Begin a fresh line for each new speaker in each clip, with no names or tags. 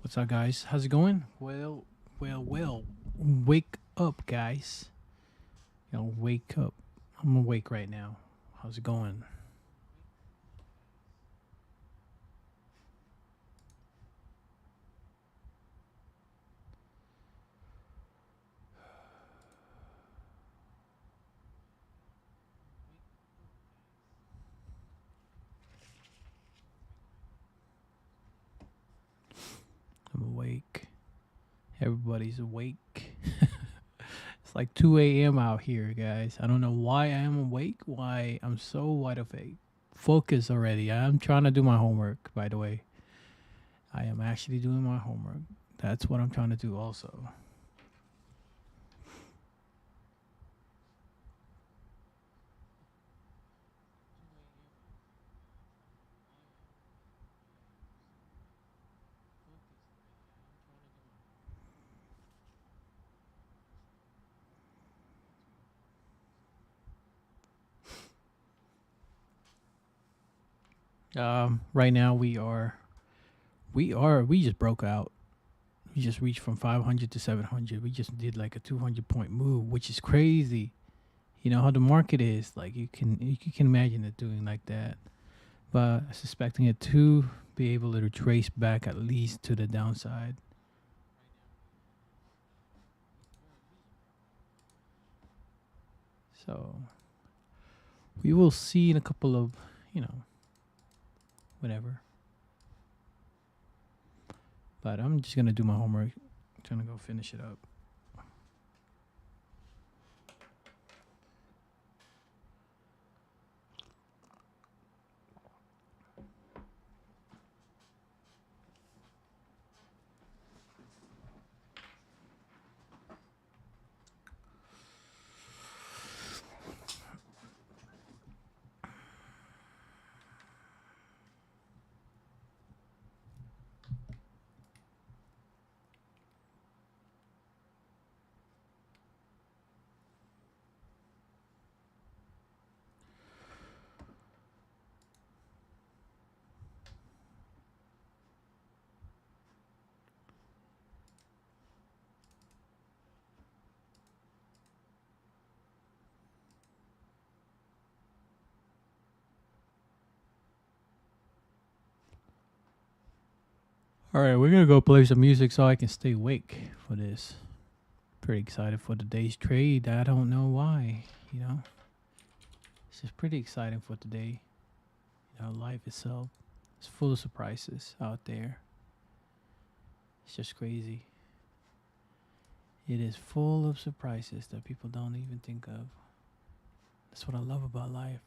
What's up, guys? How's it going? Well. Wake up, guys. Wake up. I'm awake right now. How's it going? I'm awake. Everybody's awake. It's like 2 a.m. out here, guys. I don't know why I am awake, why I'm so wide awake. Focus already. I'm trying to do my homework, by the way. I am actually doing my homework. That's what I'm trying to do also. Right now we just broke out. We just reached from 500 to 700. We just did like a 200-point move, which is crazy. You know how the market is. Like you can imagine it doing like that. But suspecting it to be able to trace back at least to the downside. So we will see in a couple of, whatever. But I'm just gonna do my homework. I'm trying to go finish it up. All right, we're gonna go play some music so I can stay awake for this. Pretty excited for today's trade. I don't know why. It's just pretty exciting for today. Life itself is full of surprises out there. It's just crazy. It is full of surprises that people don't even think of. That's what I love about life.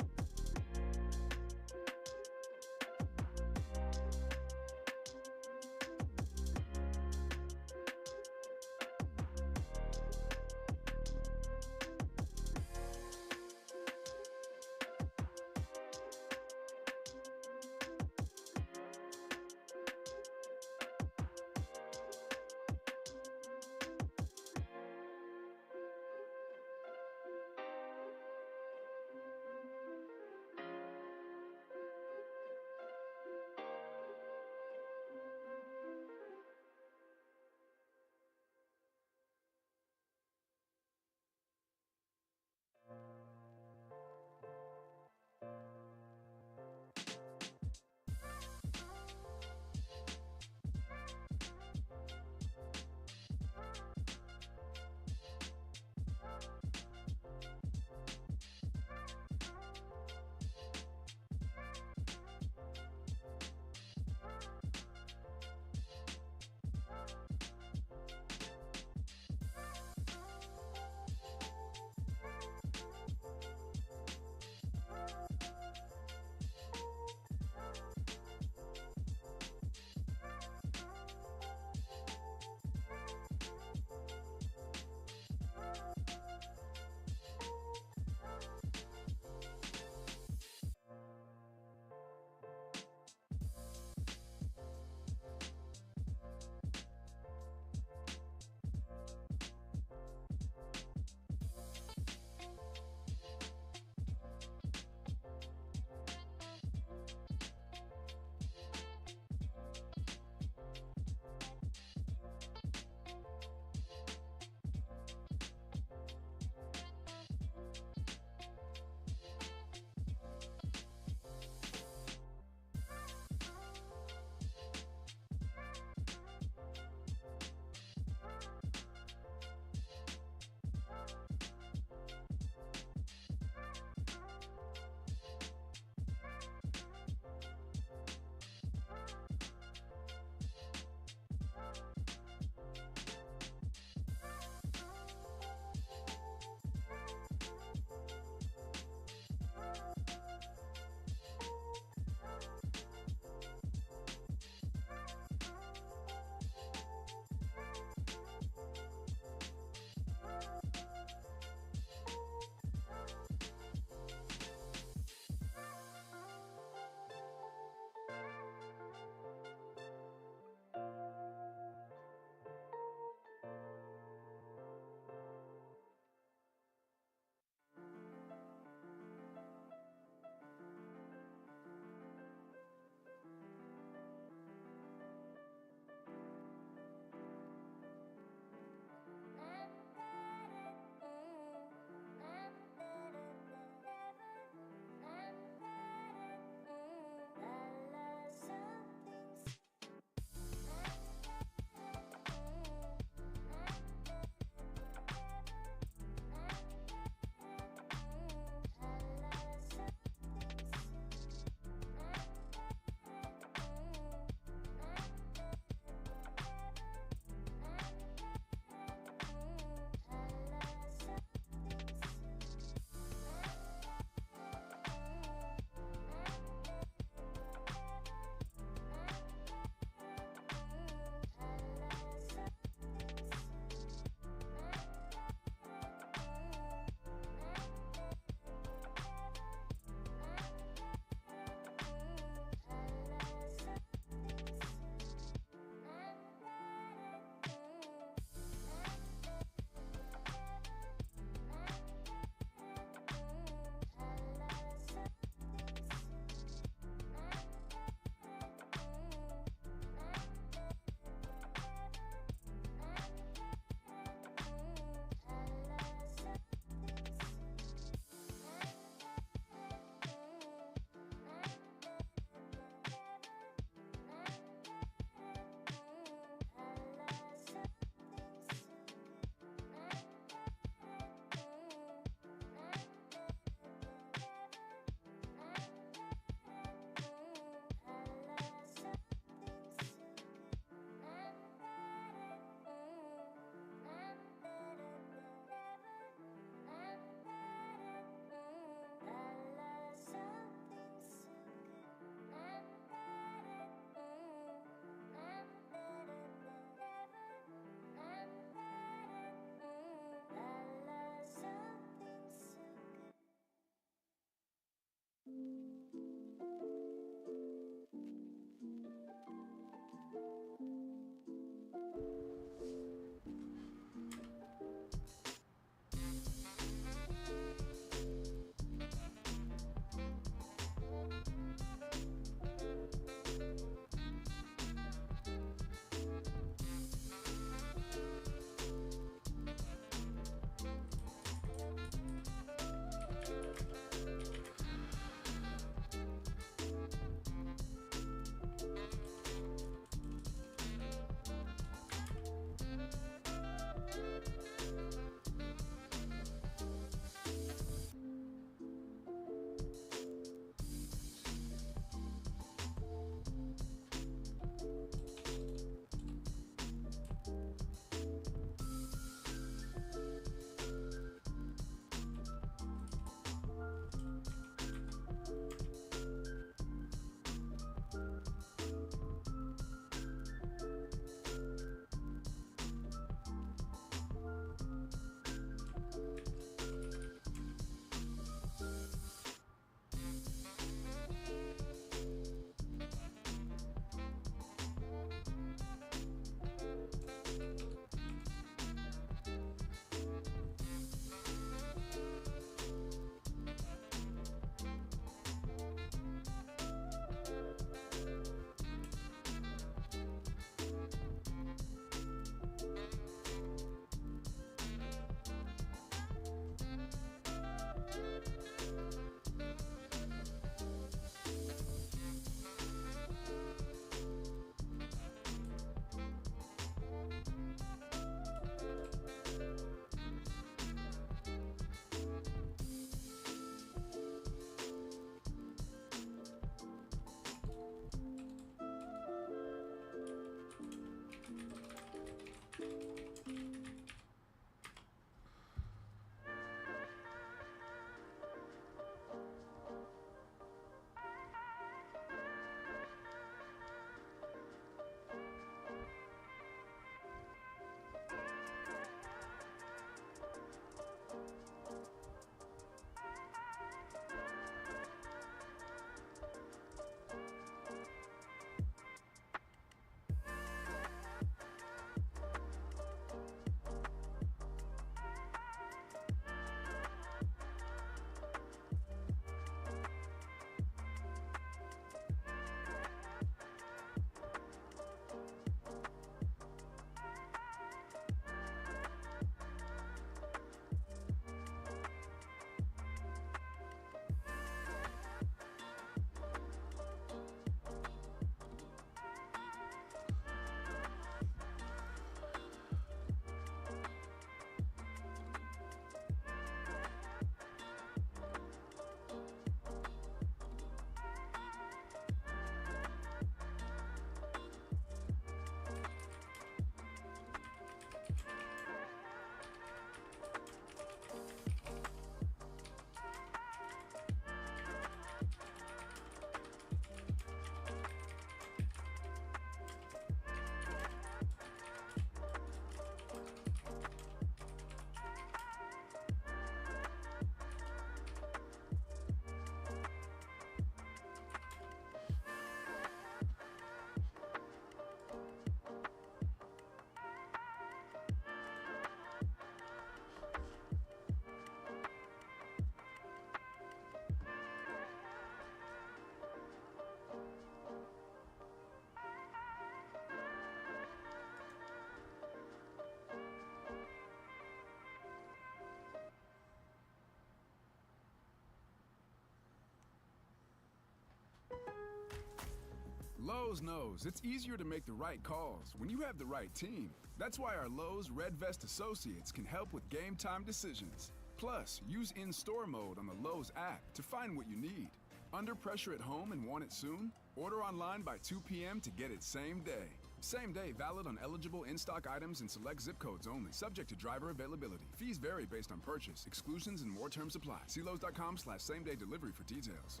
Lowe's knows it's easier to make the right calls when you have the right team. That's why our Lowe's Red Vest associates can help with game time decisions. Plus, use in-store mode on the Lowe's app to find what you need. Under pressure at home and want it soon? Order online by 2 p.m. to get it same day. Same day valid on eligible in-stock items and select zip codes only, subject to driver availability. Fees vary based on purchase. Exclusions and more terms apply. See Lowes.com/same-day delivery for details.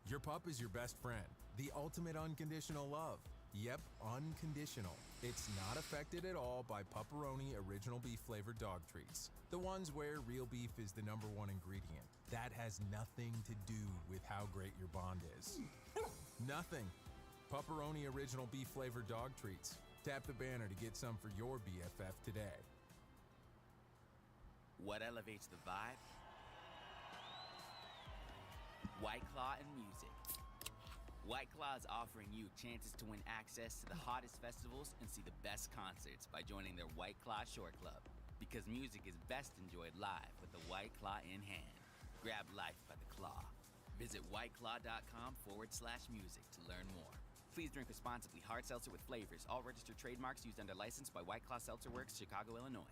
Your pup is your best friend. The ultimate unconditional love. Yep, unconditional. It's not affected at all by Pupperoni Original Beef flavored dog treats. The ones where real beef is the #1 ingredient. That has nothing to do with how great your bond is. Nothing. Pupperoni Original Beef flavored dog treats. Tap the banner to get some for your BFF today.
What elevates the vibe? White Claw and music. White Claw is offering you chances to win access to the hottest festivals and see the best concerts by joining their White Claw Short Club. Because music is best enjoyed live with the White Claw in hand. Grab life by the claw. Visit whiteclaw.com/music to learn more. Please drink responsibly. Hard seltzer with flavors. All registered trademarks used under license by White Claw Seltzer Works, Chicago, Illinois.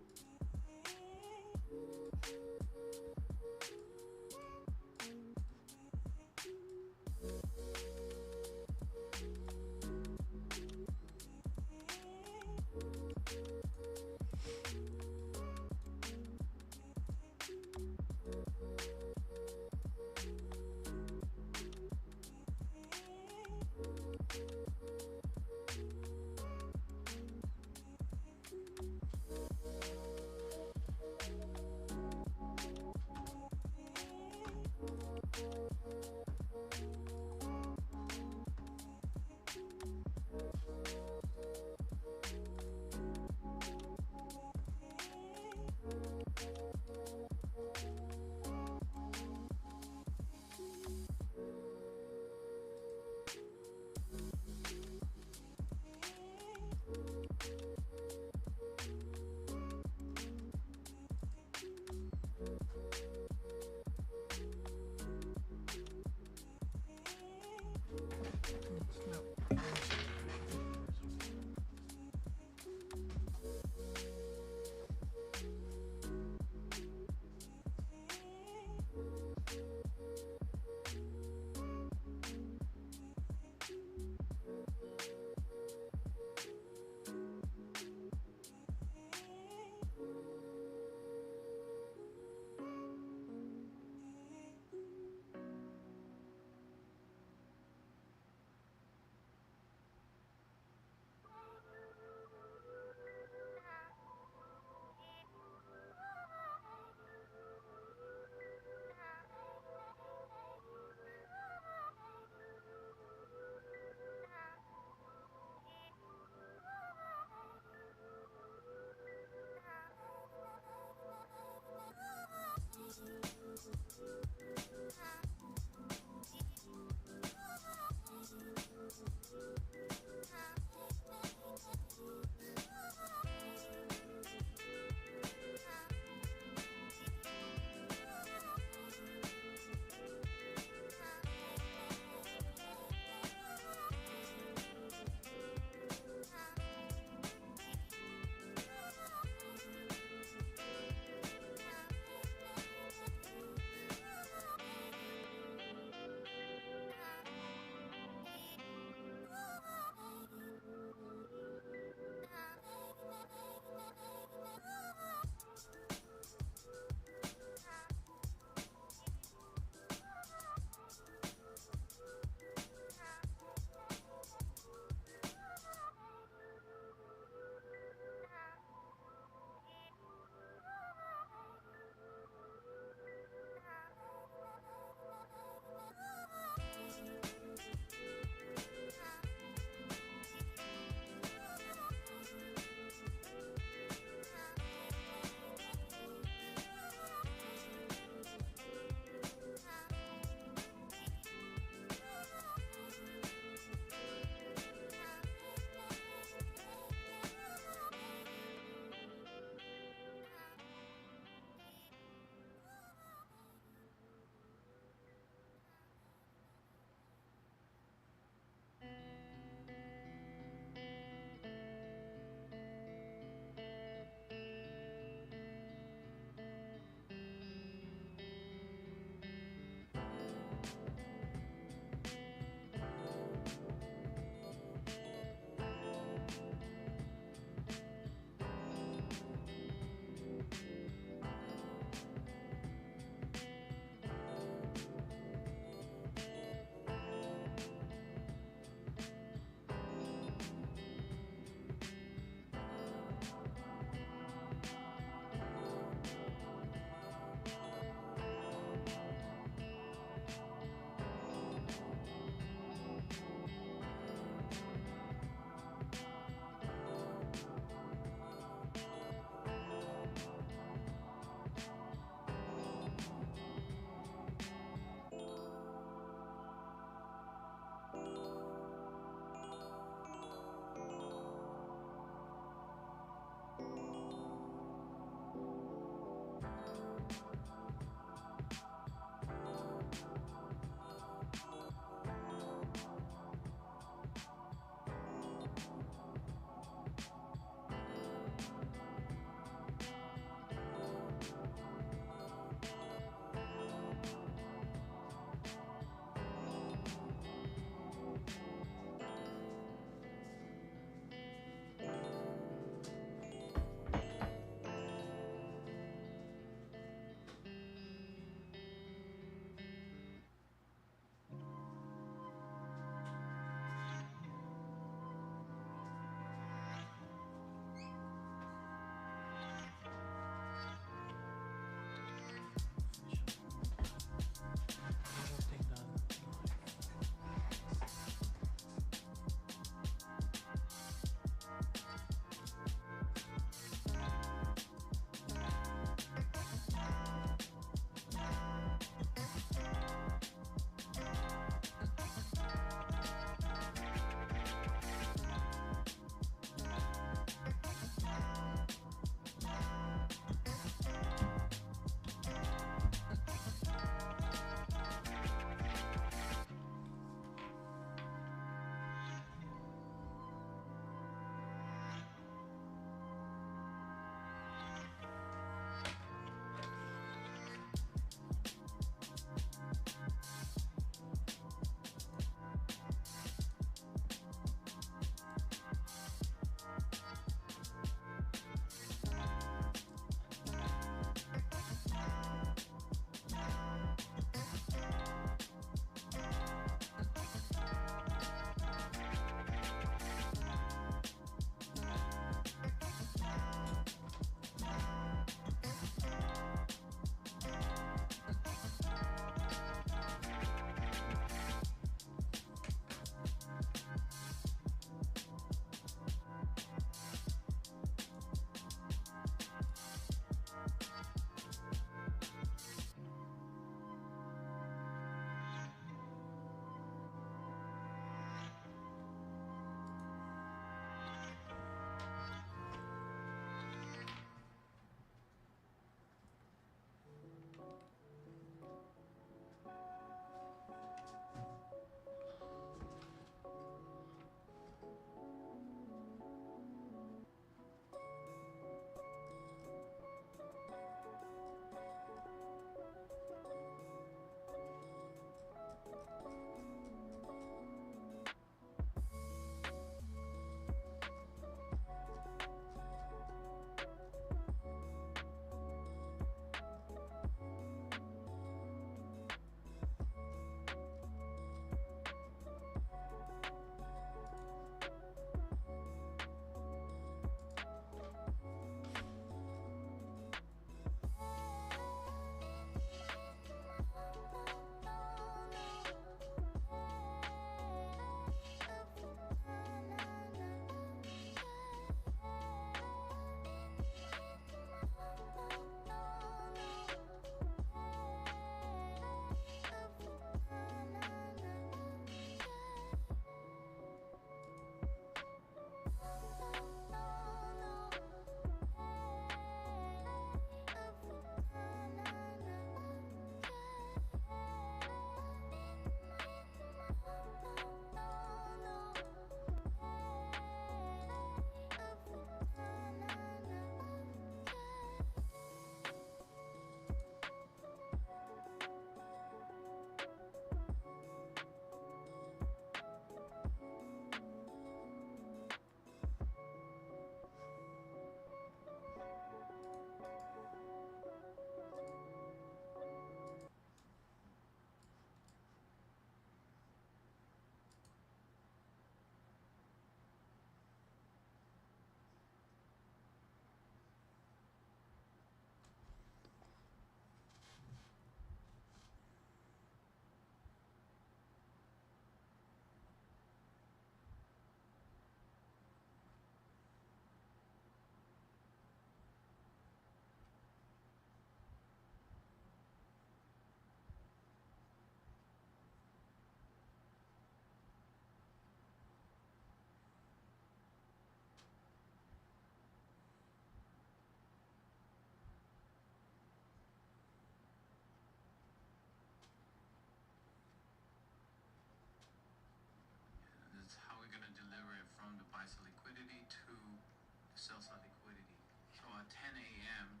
sell side liquidity. So at 10 a.m.,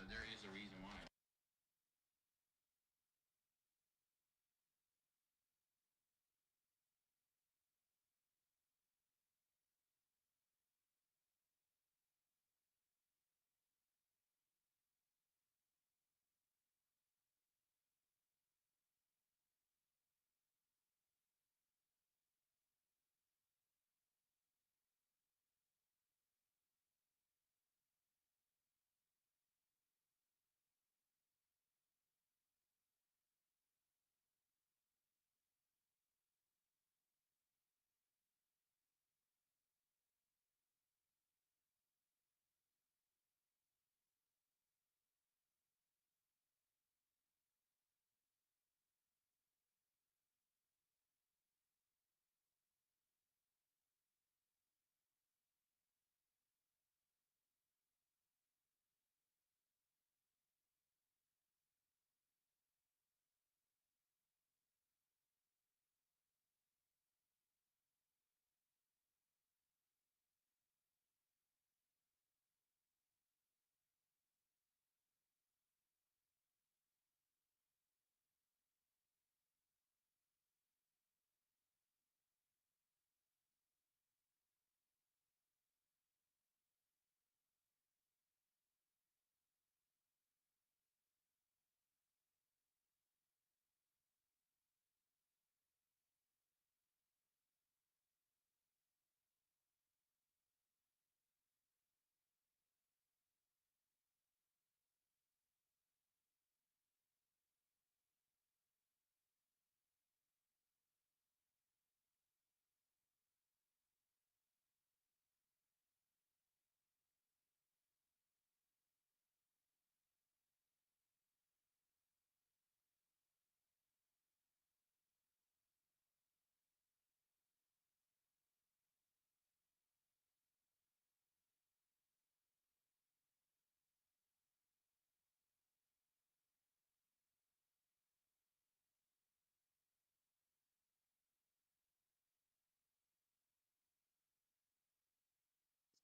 there is a reason why.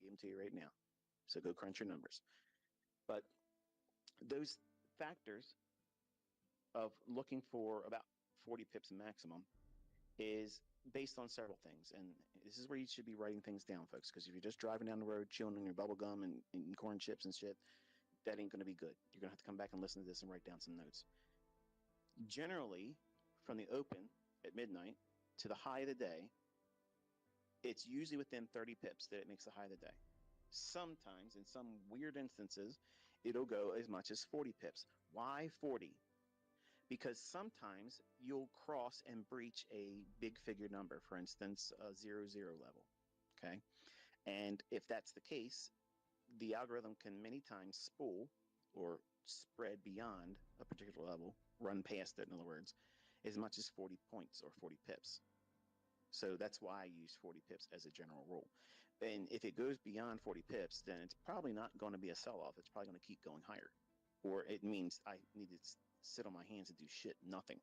Give them to you right now. So go crunch your numbers. But those factors of looking for about 40 pips maximum is based on several things. And this is where you should be writing things down, folks, because if you're just driving down the road, chilling on your bubble gum and corn chips and shit, that ain't going to be good. You're going to have to come back and listen to this and write down some notes. Generally, from the open at midnight to the high of the day, it's usually within 30 pips that it makes the high of the day. Sometimes, in some weird instances, it'll go as much as 40 pips. Why 40? Because sometimes you'll cross and breach a big figure number, for instance, a 0, 0 level, okay? And if that's the case, the algorithm can many times spool or spread beyond a particular level, run past it, in other words, as much as 40 points or 40 pips. So that's why I use 40 pips as a general rule. And if it goes beyond 40 pips, then it's probably not going to be a sell-off. It's probably going to keep going higher. Or it means I need to sit on my hands and do shit. Nothing.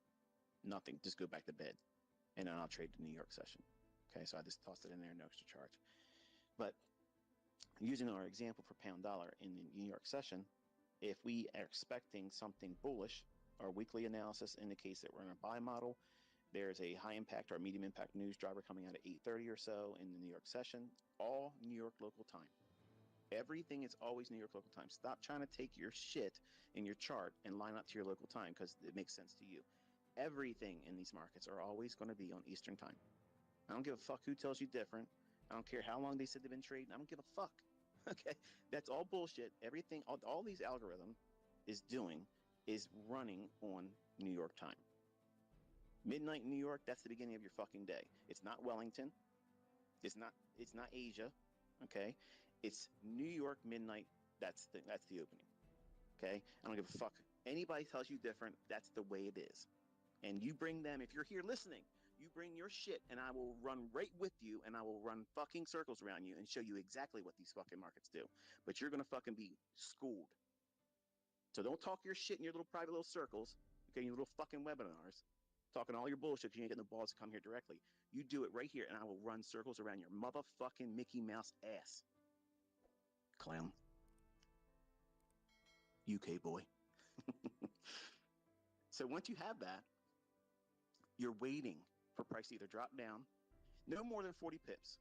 Just go back to bed. And then I'll trade the New York session. Okay, so I just tossed it in there, no extra charge. But using our example for pound dollar in the New York session, if we are expecting something bullish, our weekly analysis indicates that we're in a buy model. There's a high impact or medium impact news driver coming out at 8:30 or so in the New York session, all New York local time. Everything is always New York local time. Stop trying to take your shit in your chart and line up to your local time because it makes sense to you. Everything in these markets are always going to be on Eastern time. I don't give a fuck who tells you different. I don't care how long they said they've been trading. I don't give a fuck. Okay, that's all bullshit. Everything, all these algorithms is doing is running on New York time. Midnight in New York, that's the beginning of your fucking day. It's not Wellington. It's not Asia. Okay, it's New York midnight. That's the opening. Okay, I don't give a fuck. Anybody tells you different, that's the way it is. And you bring them, if you're here listening, you bring your shit and I will run right with you and I will run fucking circles around you and show you exactly what these fucking markets do. But you're going to fucking be schooled. So don't talk your shit in your little private little circles, okay, your little fucking webinars. talking all your bullshit because you ain't getting the balls to come here directly. You do it right here, and I will run circles around your motherfucking Mickey Mouse ass. Clown. UK boy. So once you have that, you're waiting for price to either drop down, no more than 40 pips,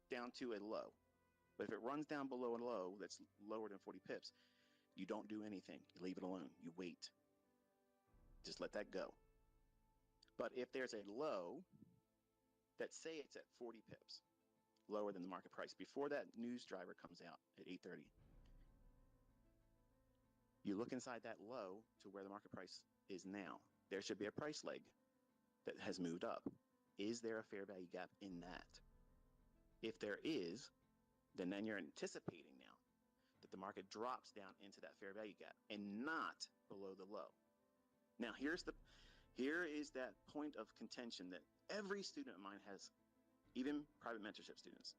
down to a low. But if it runs down below a low that's lower than 40 pips, you don't do anything. You leave it alone. You wait. Just let that go. But if there's a low that say it's at 40 pips, lower than the market price, before that news driver comes out at 8:30, you look inside that low to where the market price is now. There should be a price leg that has moved up. Is there a fair value gap in that? If there is, then you're anticipating now that the market drops down into that fair value gap and not below the low. Now, here is that point of contention that every student of mine has, even private mentorship students.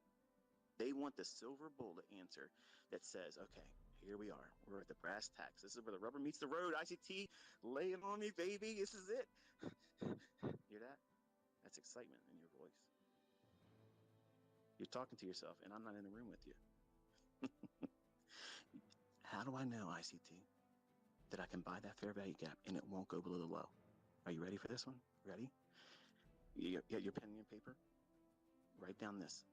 They want the silver bullet answer that says, okay, here we are. We're at the brass tacks. This is where the rubber meets the road. ICT, lay it on me, baby. This is it. Hear that? That's excitement in your voice. You're talking to yourself, and I'm not in the room with you. How do I know, ICT, that I can buy that fair value gap and it won't go below the low? Are you ready for this one? Ready? You got your pen and your paper? Write down this.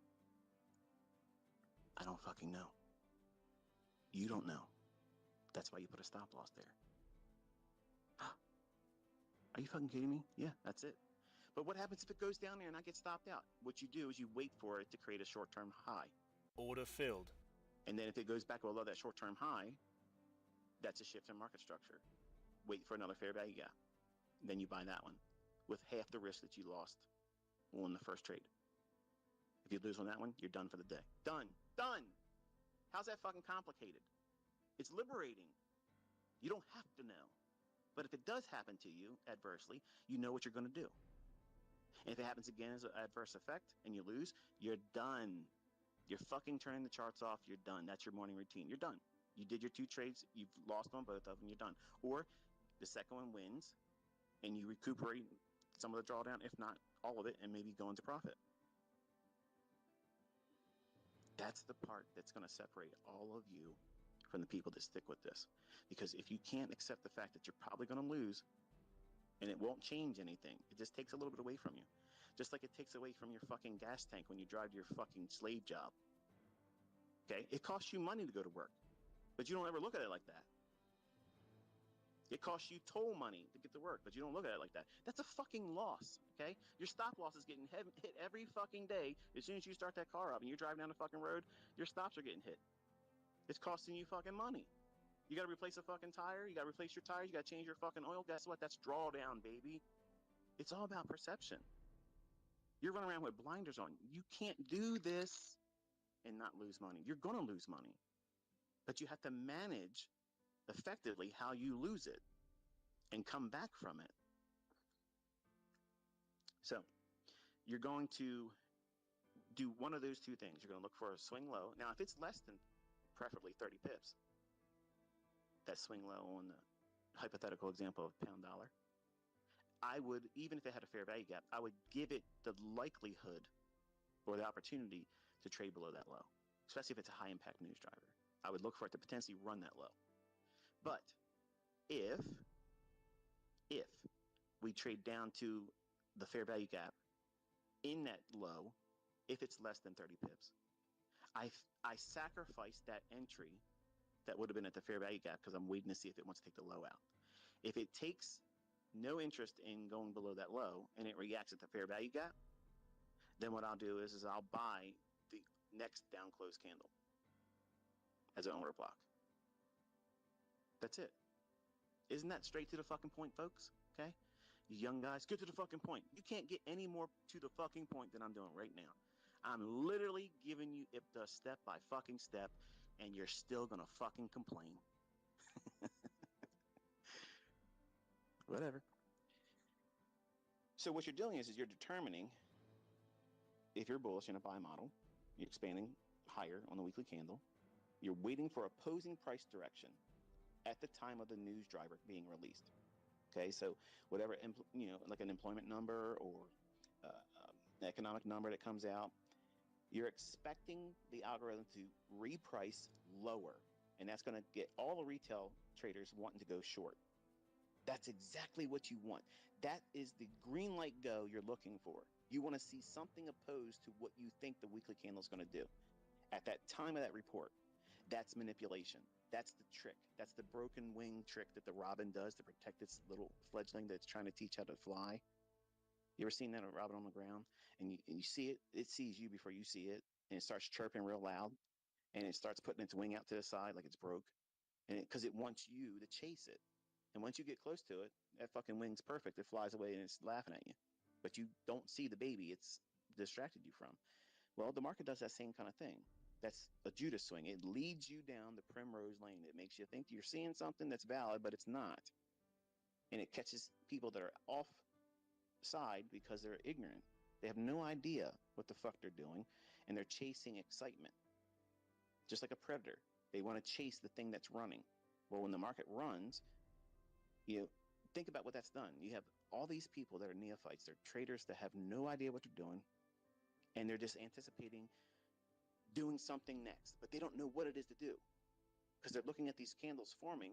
I don't fucking know. You don't know. That's why you put a stop loss there. Are you fucking kidding me? Yeah, that's it. But what happens if it goes down there and I get stopped out? What you do is you wait for it to create a short-term high.
Order filled.
And then if it goes back below that short-term high, that's a shift in market structure. Wait for another fair value gap. Then you buy that one with half the risk that you lost on the first trade. If you lose on that one, you're done for the day. Done. How's that fucking complicated? It's liberating. You don't have to know. But if it does happen to you adversely, you know what you're going to do. And if it happens again as an adverse effect and you lose, you're done. You're fucking turning the charts off. You're done. That's your morning routine. You're done. You did your 2 trades. You've lost on both of them. You're done. Or the second one wins and you recuperate some of the drawdown, if not all of it, and maybe go into profit. That's the part that's going to separate all of you from the people that stick with this. Because if you can't accept the fact that you're probably going to lose and it won't change anything, it just takes a little bit away from you. Just like it takes away from your fucking gas tank when you drive to your fucking slave job. Okay? It costs you money to go to work, but you don't ever look at it like that. It costs you toll money to get to work, but you don't look at it like that. That's a fucking loss, okay? Your stop loss is getting hit every fucking day. As soon as you start that car up and you're driving down the fucking road, your stops are getting hit. It's costing you fucking money. You got to replace a fucking tire. You got to replace your tires. You got to change your fucking oil. Guess what? That's drawdown, baby. It's all about perception. You're running around with blinders on. You can't do this and not lose money. You're going to lose money. But you have to manage effectively how you lose it and come back from it. So you're going to do one of those two things. You're going to look for a swing low. Now, if it's less than preferably 30 pips, that swing low on the hypothetical example of pound dollar, I would, even if it had a fair value gap, I would give it the likelihood or the opportunity to trade below that low, especially if it's a high impact news driver. I would look for it to potentially run that low. But if we trade down to the fair value gap in that low, if it's less than 30 pips, I sacrifice that entry that would have been at the fair value gap because I'm waiting to see if it wants to take the low out. If it takes no interest in going below that low and it reacts at the fair value gap, then what I'll do is I'll buy the next down close candle as an order block. That's it. Isn't that straight to the fucking point, folks? Okay? You young guys, get to the fucking point. You can't get any more to the fucking point than I'm doing right now. I'm literally giving you it the step by fucking step, and you're still gonna fucking complain. Whatever. So what you're doing is you're determining if you're bullish in a buy model, you're expanding higher on the weekly candle, you're waiting for opposing price direction at the time of the news driver being released. Okay, so whatever like an employment number or an economic number that comes out, you're expecting the algorithm to reprice lower, and that's going to get all the retail traders wanting to go short. That's exactly what you want. That is the green light go you're looking for. You want to see something opposed to what you think the weekly candle is going to do at that time of that report. That's manipulation. That's the trick. That's the broken wing trick that the robin does to protect its little fledgling that's trying to teach how to fly. You ever seen that, a robin on the ground? And you see it sees you before you see it, and it starts chirping real loud, and it starts putting its wing out to the side like it's broke, and because it wants you to chase it. And once you get close to it, that fucking wing's perfect. It flies away and it's laughing at you. But you don't see the baby it's distracted you from. Well, the market does that same kind of thing. That's a Judas swing. It leads you down the primrose lane. It makes you think you're seeing something that's valid, but it's not. And it catches people that are offside because they're ignorant. They have no idea what the fuck they're doing, and they're chasing excitement. Just like a predator. They want to chase the thing that's running. Well, when the market runs, think about what that's done. You have all these people that are neophytes. They're traders that have no idea what they're doing, and they're just anticipating doing something next, but they don't know what it is to do because they're looking at these candles forming,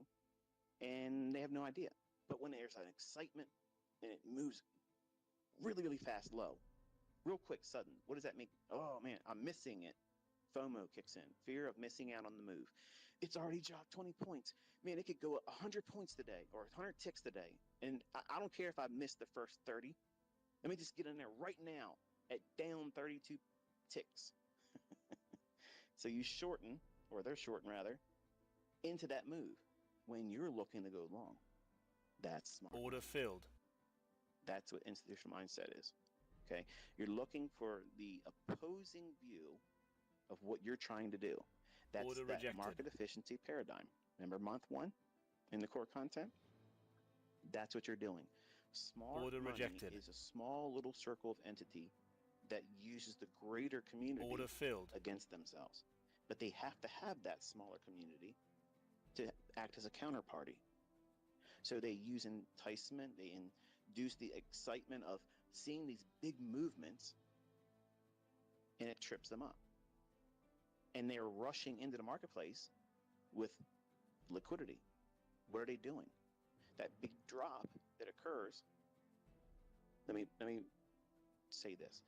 and they have no idea. But when there's an excitement and it moves really, really fast low, real quick, sudden, what does that make? Oh man, I'm missing it. FOMO kicks in, fear of missing out on the move. It's already dropped 20 points. Man, it could go 100 points today or 100 ticks today. And I don't care if I missed the first 30. Let me just get in there right now at down 32 ticks. So you shorten, or they're shorting rather, into that move when you're looking to go long. That's smart.
Order filled.
That's what institutional mindset is. Okay, you're looking for the opposing view of what you're trying to do. That's
Order
that
rejected.
market efficiency paradigm. Remember month one in the core content? That's what you're doing. Smart
Order
money
rejected.
is a small little circle of entity that uses the greater community
Order filled.
against themselves. But they have to have that smaller community to act as a counterparty. So they use enticement, they induce the excitement of seeing these big movements, and it trips them up. And they're rushing into the marketplace with liquidity. What are they doing? That big drop that occurs. Let me say this.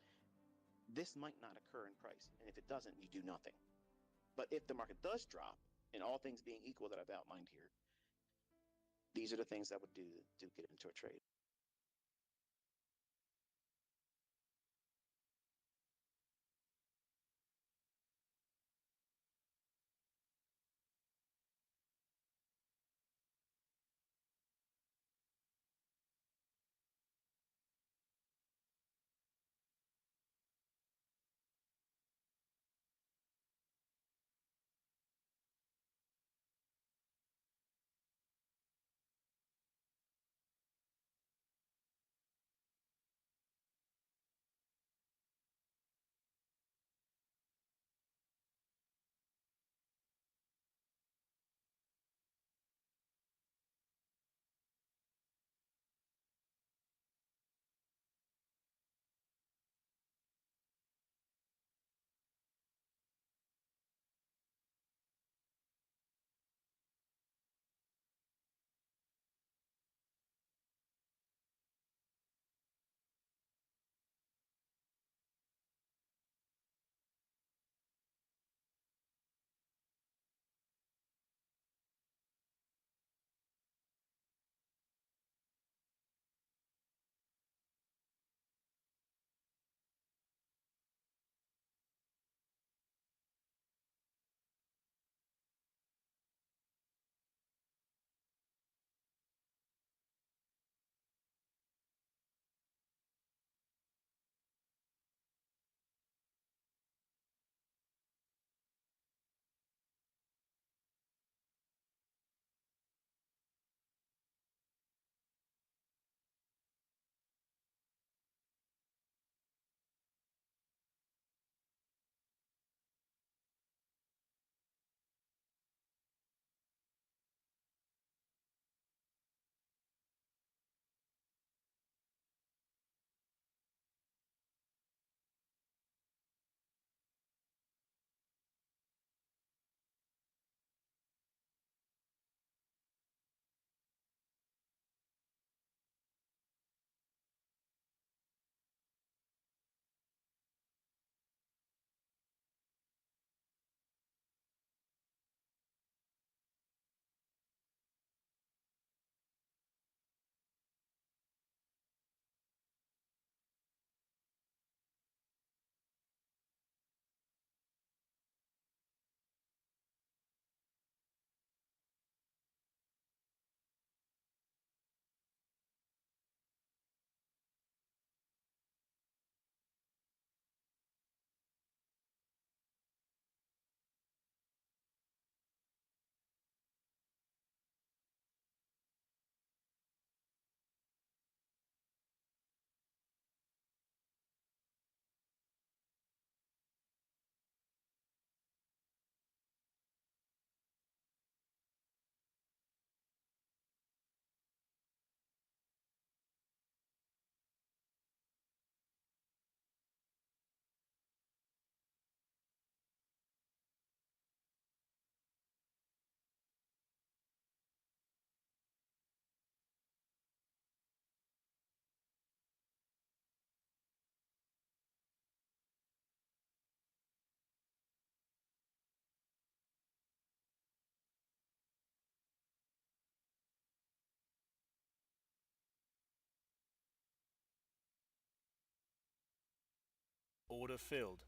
This might not occur in price, and if it doesn't, you do nothing. But if the market does drop, and all things being equal that I've outlined here, these are the things I would do to get into a trade.
Order filled.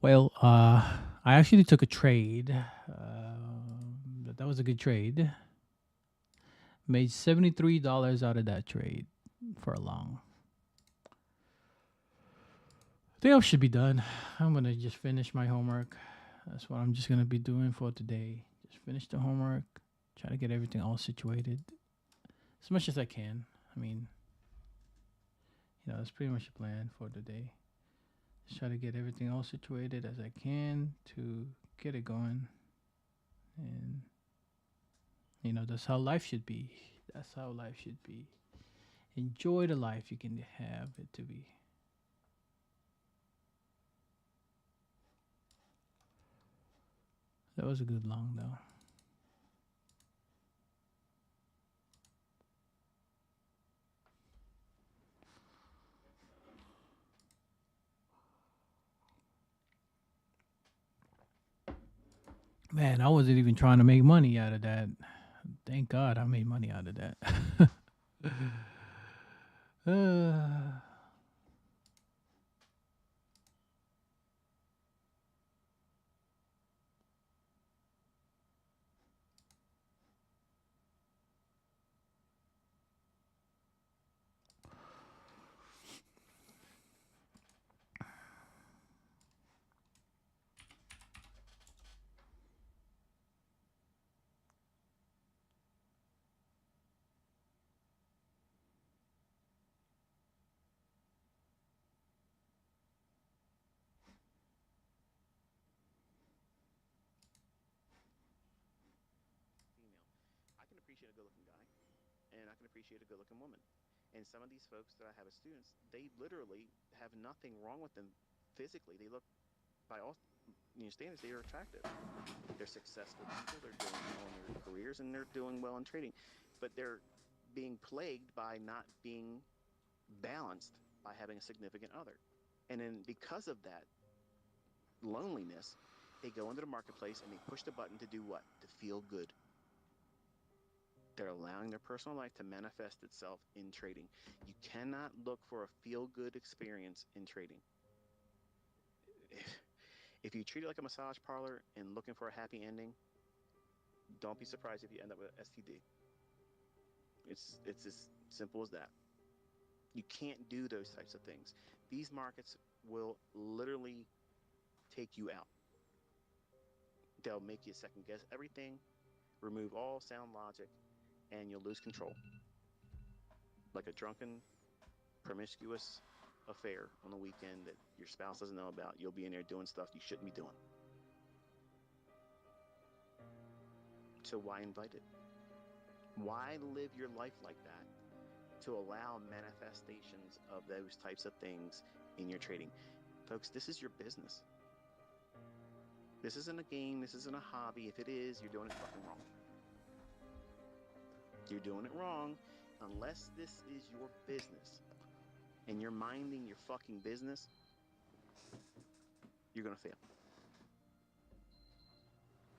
Well, I actually took a trade. That was a good trade. Made $73 out of that trade for a long. I think I should be done. I'm gonna just finish my homework. That's what I'm just gonna be doing for today. Just finish the homework. Try to get everything all situated as much as I can. I mean, that's pretty much the plan for today. Just try to get everything all situated as I can to get it going. And that's how life should be. That's how life should be. Enjoy the life you can have it to be. That was a good long though. Man, I wasn't even trying to make money out of that. Thank God I made money out of that.
Female. I can appreciate a good-looking guy, and I can appreciate a good-looking woman. And some of these folks that I have as students, they literally have nothing wrong with them physically. They look, by all standards, they are attractive. They're successful people. They're doing well in their careers, and they're doing well in trading. But they're being plagued by not being balanced by having a significant other. And then because of that loneliness, they go into the marketplace and they push the button to do what? To feel good. They're allowing their personal life to manifest itself in trading. You cannot look for a feel-good experience in trading. If you treat it like a massage parlor and looking for a happy ending, don't be surprised if you end up with STD. It's as simple as that. You can't do those types of things. These markets will literally take you out. They'll make you second guess everything, remove all sound logic, and you'll lose control. Like a drunken, promiscuous affair on the weekend that your spouse doesn't know about. You'll be in there doing stuff you shouldn't be doing. So why invite it? Why live your life like that to allow manifestations of those types of things in your trading? Folks, this is your business. This isn't a game. This isn't a hobby. If it is, you're doing it fucking wrong. You're doing it wrong unless this is your business and you're minding your fucking business. You're going to fail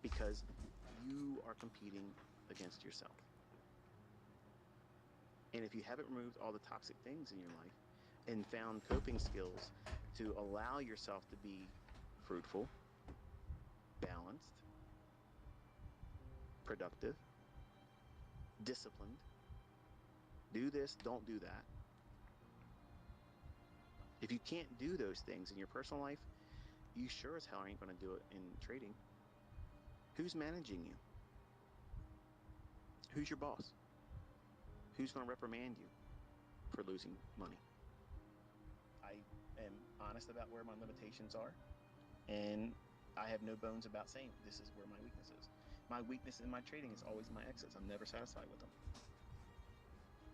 because you are competing against yourself. And if you haven't removed all the toxic things in your life and found coping skills to allow yourself to be fruitful, balanced, productive, disciplined, do this, don't do that. If you can't do those things in your personal life, you sure as hell ain't going to do it in trading. Who's managing you? Who's your boss? Who's going to reprimand you for losing money? I am honest about where my limitations are, and I have no bones about saying this is where my weakness is. My weakness in my trading is always my exits. I'm never satisfied with them.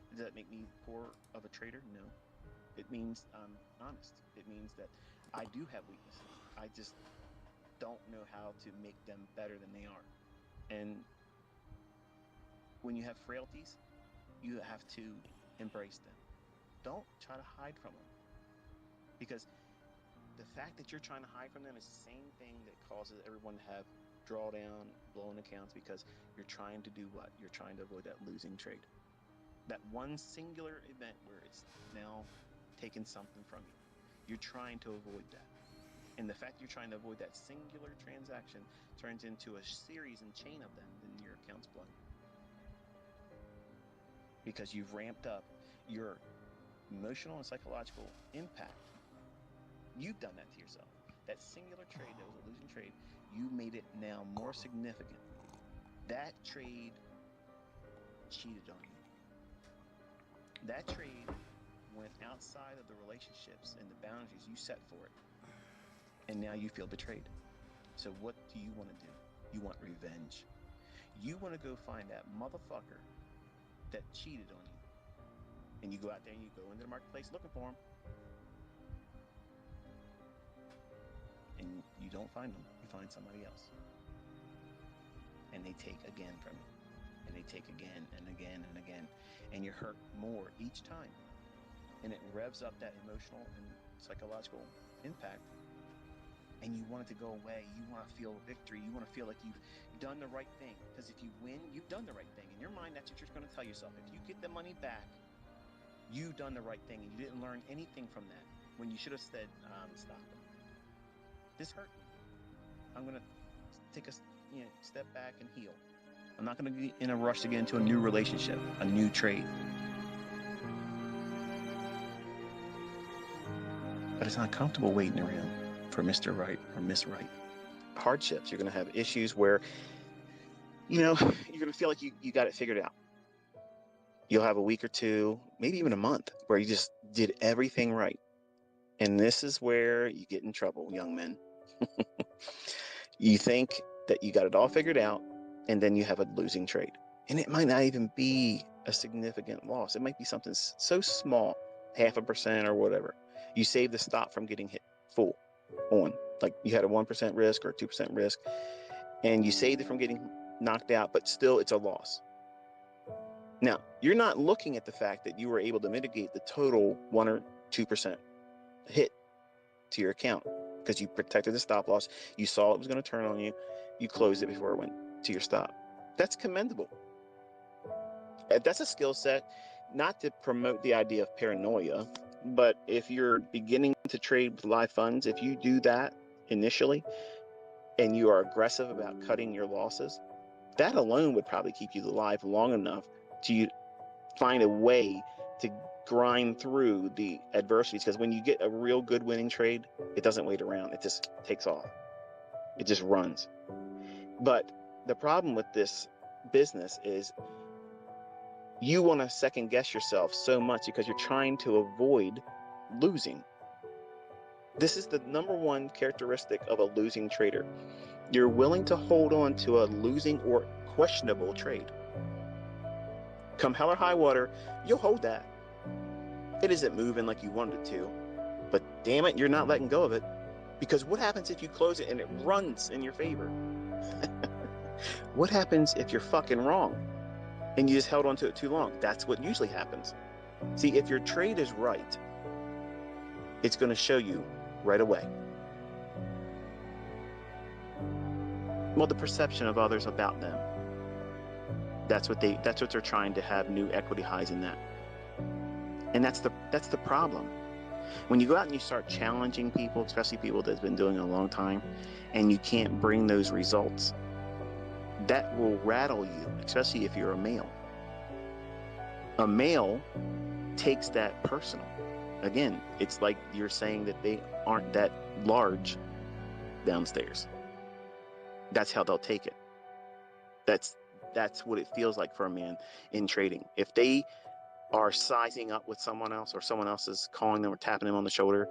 Does that make me poor of a trader? No. It means I'm honest. It means that I do have weaknesses. I just don't know how to make them better than they are. And when you have frailties, you have to embrace them. don't try to hide from them, because the fact that you're trying to hide from them is the same thing that causes everyone to have drawdown, blown accounts, because you're trying to do what? You're trying to avoid that losing trade. That one singular event where it's now taken something from you. You're trying to avoid that. And the fact you're trying to avoid that singular transaction turns into a series and chain of them, then your account's blown. Because you've ramped up your emotional and psychological impact. You've done that to yourself. That singular trade that was a losing trade, you made it now more significant. That trade cheated on you. That trade went outside of the relationships and the boundaries you set for it. And now you feel betrayed. So what do you want to do? You want revenge. You want to go find that motherfucker that cheated on you. And you go out there and you go into the marketplace looking for him. And you don't find them. You find somebody else. And they take again from you. And they take again and again and again. And you're hurt more each time. And it revs up that emotional and psychological impact. And you want it to go away. You want to feel victory. You want to feel like you've done the right thing. Because if you win, you've done the right thing. In your mind, that's what you're going to tell yourself. If you get the money back, you've done the right thing. And you didn't learn anything from that. When you should have said, stop. This hurt me. I'm going to take a step back and heal. I'm not going to be in a rush to get into a new relationship, a new trade. But it's not comfortable waiting around for Mr. Right or Miss Right. Hardships. You're going to have issues where, you're going to feel like you got it figured out. You'll have a week or two, maybe even a month, where you just did everything right. And this is where you get in trouble, young men. You think that you got it all figured out, and then you have a losing trade. And it might not even be a significant loss. It might be something so small, 0.5% or whatever. You save the stop from getting hit full on. Like you had a 1% risk or 2% risk, and you saved it from getting knocked out, but still it's a loss. Now, you're not looking at the fact that you were able to mitigate the total 1 or 2% hit to your account because you protected the stop loss. You saw it was going to turn on you. You closed it before it went to your stop. That's commendable. That's a skill set, not to promote the idea of paranoia, but if you're beginning to trade with live funds, if you do that initially and you are aggressive about cutting your losses, that alone would probably keep you alive long enough to find a way to grind through the adversities. Because when you get a real good winning trade, it doesn't wait around. It just takes off. It just runs. But the problem with this business is you want to second guess yourself so much because you're trying to avoid losing. This is the number one characteristic of a losing trader. You're willing to hold on to a losing or questionable trade. Come hell or high water, you'll hold that. It isn't moving like you wanted it to, but damn it, you're not letting go of it. Because what happens if you close it and it runs in your favor? What happens if you're fucking wrong and you just held on to it too long? That's what usually happens. See, if your trade is right, it's going to show you right away. Well, the perception of others about them. That's what they're trying to have new equity highs in that. And that's the problem. When you go out and you start challenging people, especially people that's been doing it a long time, and you can't bring those results, that will rattle you, especially if you're a male. A male takes that personal. Again, it's like you're saying that they aren't that large downstairs. That's how they'll take it. That's what it feels like for a man in trading. If they are sizing up with someone else or someone else is calling them or tapping them on the shoulder,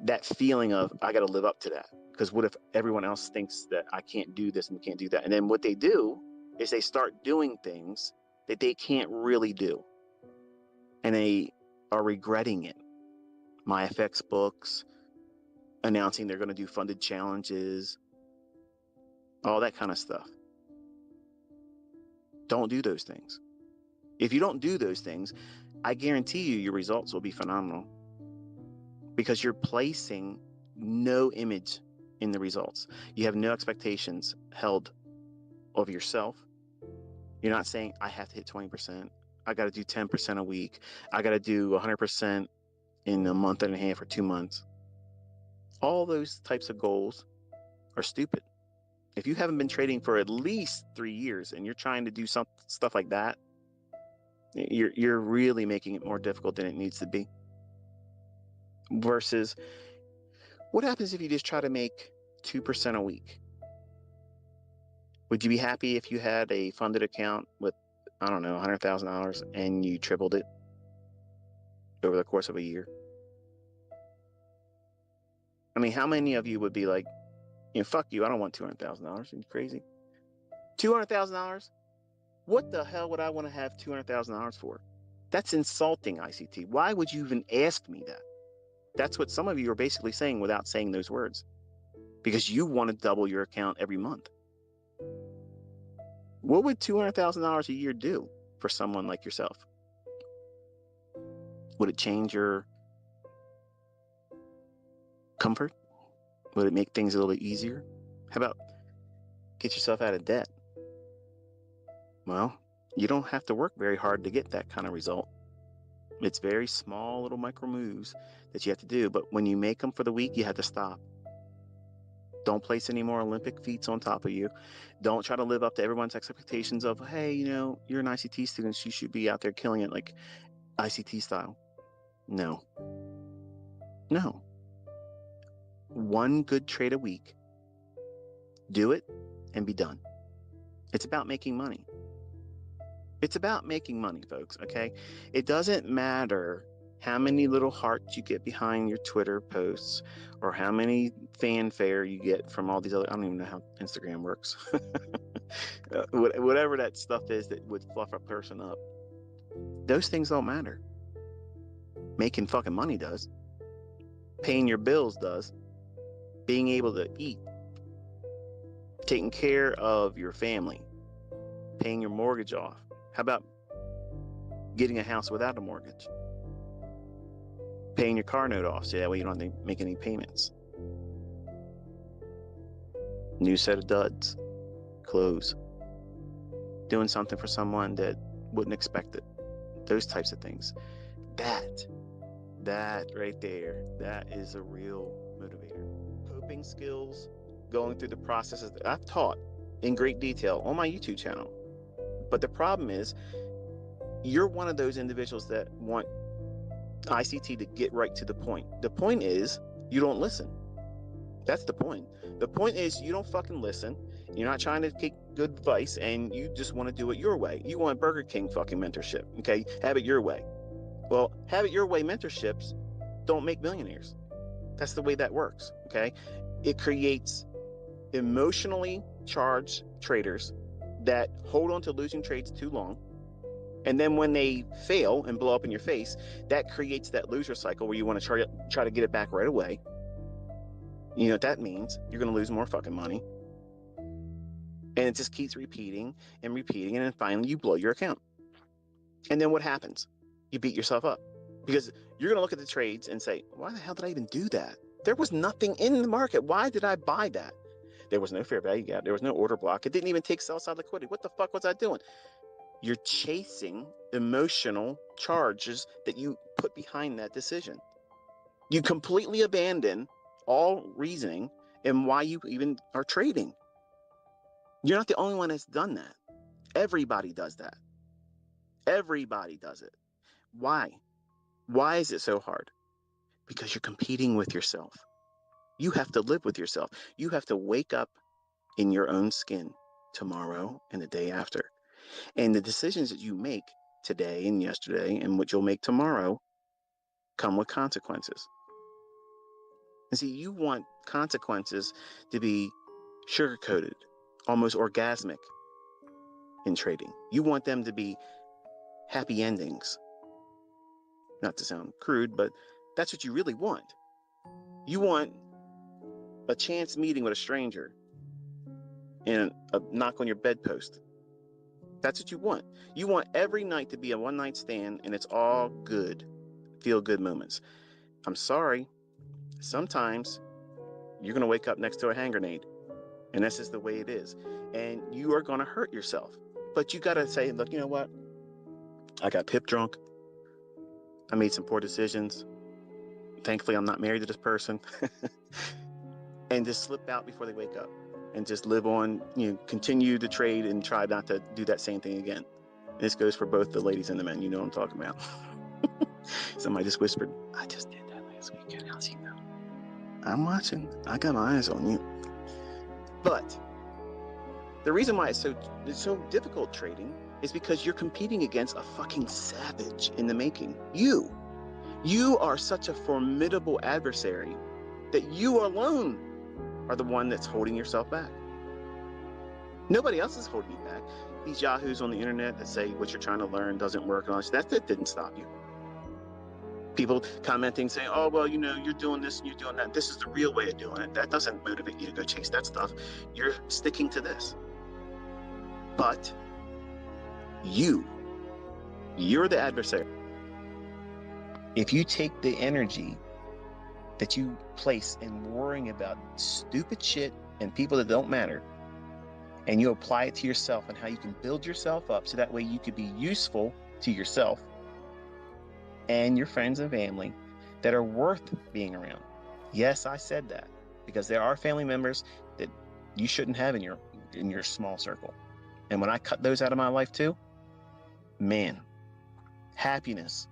that feeling of, I got to live up to that. Because what if everyone else thinks that I can't do this and can't do that? And then what they do is they start doing things that they can't really do. And they are regretting it. MyFX books, announcing they're going to do funded challenges, all that kind of stuff. Don't do those things. If you don't do those things, I guarantee you your results will be phenomenal because you're placing no image in the results. You have no expectations held of yourself. You're not saying, I have to hit 20%. I got to do 10% a week. I got to do 100% in a month and a half or 2 months. All those types of goals are stupid. If you haven't been trading for at least 3 years and you're trying to do stuff like that, you're really making it more difficult than it needs to be. Versus, what happens if you just try to make 2% a week? Would you be happy if you had a funded account with, I don't know, $100,000 and you tripled it over the course of a year? I mean, how many of you would be like, fuck you, I don't want $200,000. Are you crazy? $200,000? What the hell would I want to have $200,000 for? That's insulting, ICT. Why would you even ask me that? That's what some of you are basically saying without saying those words. Because you want to double your account every month. What would $200,000 a year do for someone like yourself? Would it change your comfort? Would it make things a little bit easier? How about get yourself out of debt? Well, you don't have to work very hard to get that kind of result. It's very small little micro moves that you have to do, but when you make them for the week, you have to stop. Don't place any more Olympic feats on top of you. Don't try to live up to everyone's expectations of, hey, you're an ICT student, so you should be out there killing it like ICT style. No. One good trade a week. Do it and be done. It's about making money. It's about making money, folks, okay? It doesn't matter how many little hearts you get behind your Twitter posts or how many fanfare you get from all these other, I don't even know how Instagram works. Whatever that stuff is that would fluff a person up. Those things don't matter. Making fucking money does. Paying your bills does. Being able to eat. Taking care of your family. Paying your mortgage off. How about getting a house without a mortgage? Paying your car note off so that way you don't have to make any payments. New set of duds. Clothes. Doing something for someone that wouldn't expect it. Those types of things. That right there, that is a real motivator. Coping skills, going through the processes that I've taught in great detail on my YouTube channel. But the problem is, you're one of those individuals that want ICT to get right to the point. The point is, you don't listen. That's the point. The point is, you don't fucking listen. You're not trying to take good advice, and you just want to do it your way. You want Burger King fucking mentorship, okay? Have it your way. Well, have it your way mentorships don't make millionaires. That's the way that works, okay? It creates emotionally charged traders that hold on to losing trades too long. And then when they fail and blow up in your face, that creates that loser cycle where you want to try to get it back right away. You know what that means? You're going to lose more fucking money. And it just keeps repeating, and then finally you blow your account. And then what happens? You beat yourself up. Because you're going to look at the trades and say, why the hell did I even do that? There was nothing in the market. Why did I buy that? There was no fair value gap. There was no order block. It didn't even take sell-side liquidity. What the fuck was I doing? You're chasing emotional charges that you put behind that decision. You completely abandon all reasoning and why you even are trading. You're not the only one that's done that. Everybody does that. Everybody does it. Why? Why is it so hard? Because you're competing with yourself. You have to live with yourself. You have to wake up in your own skin tomorrow and the day after. And the decisions that you make today and yesterday and what you'll make tomorrow come with consequences. And see, you want consequences to be sugar-coated, almost orgasmic in trading. You want them to be happy endings. Not to sound crude, but that's what you really want. You want a chance meeting with a stranger and a knock on your bedpost. That's what you want. You want every night to be a one-night stand and it's all good, feel-good moments. I'm sorry. Sometimes you're going to wake up next to a hand grenade, and this is the way it is. And you are going to hurt yourself. But you got to say, look, you know what? I got pip drunk. I made some poor decisions. Thankfully, I'm not married to this person. And just slip out before they wake up and just live on, continue to trade and try not to do that same thing again. And this goes for both the ladies and the men. You know what I'm talking about. Somebody just whispered, I just did that last weekend. How's you know? I'm watching. I got my eyes on you. But the reason why it's so difficult trading is because you're competing against a fucking savage in the making. You are such a formidable adversary that you alone are the one that's holding yourself back. Nobody else is holding you back. These yahoos on the internet that say what you're trying to learn doesn't work, and all that didn't stop you. People commenting saying, oh, well, you're doing this and you're doing that. This is the real way of doing it. That doesn't motivate you to go chase that stuff. You're sticking to this. But you're the adversary. If you take the energy that you place in worrying about stupid shit and people that don't matter, and you apply it to yourself and how you can build yourself up so that way you could be useful to yourself and your friends and family that are worth being around. Yes, I said that because there are family members that you shouldn't have in your small circle. And when I cut those out of my life too, man, happiness.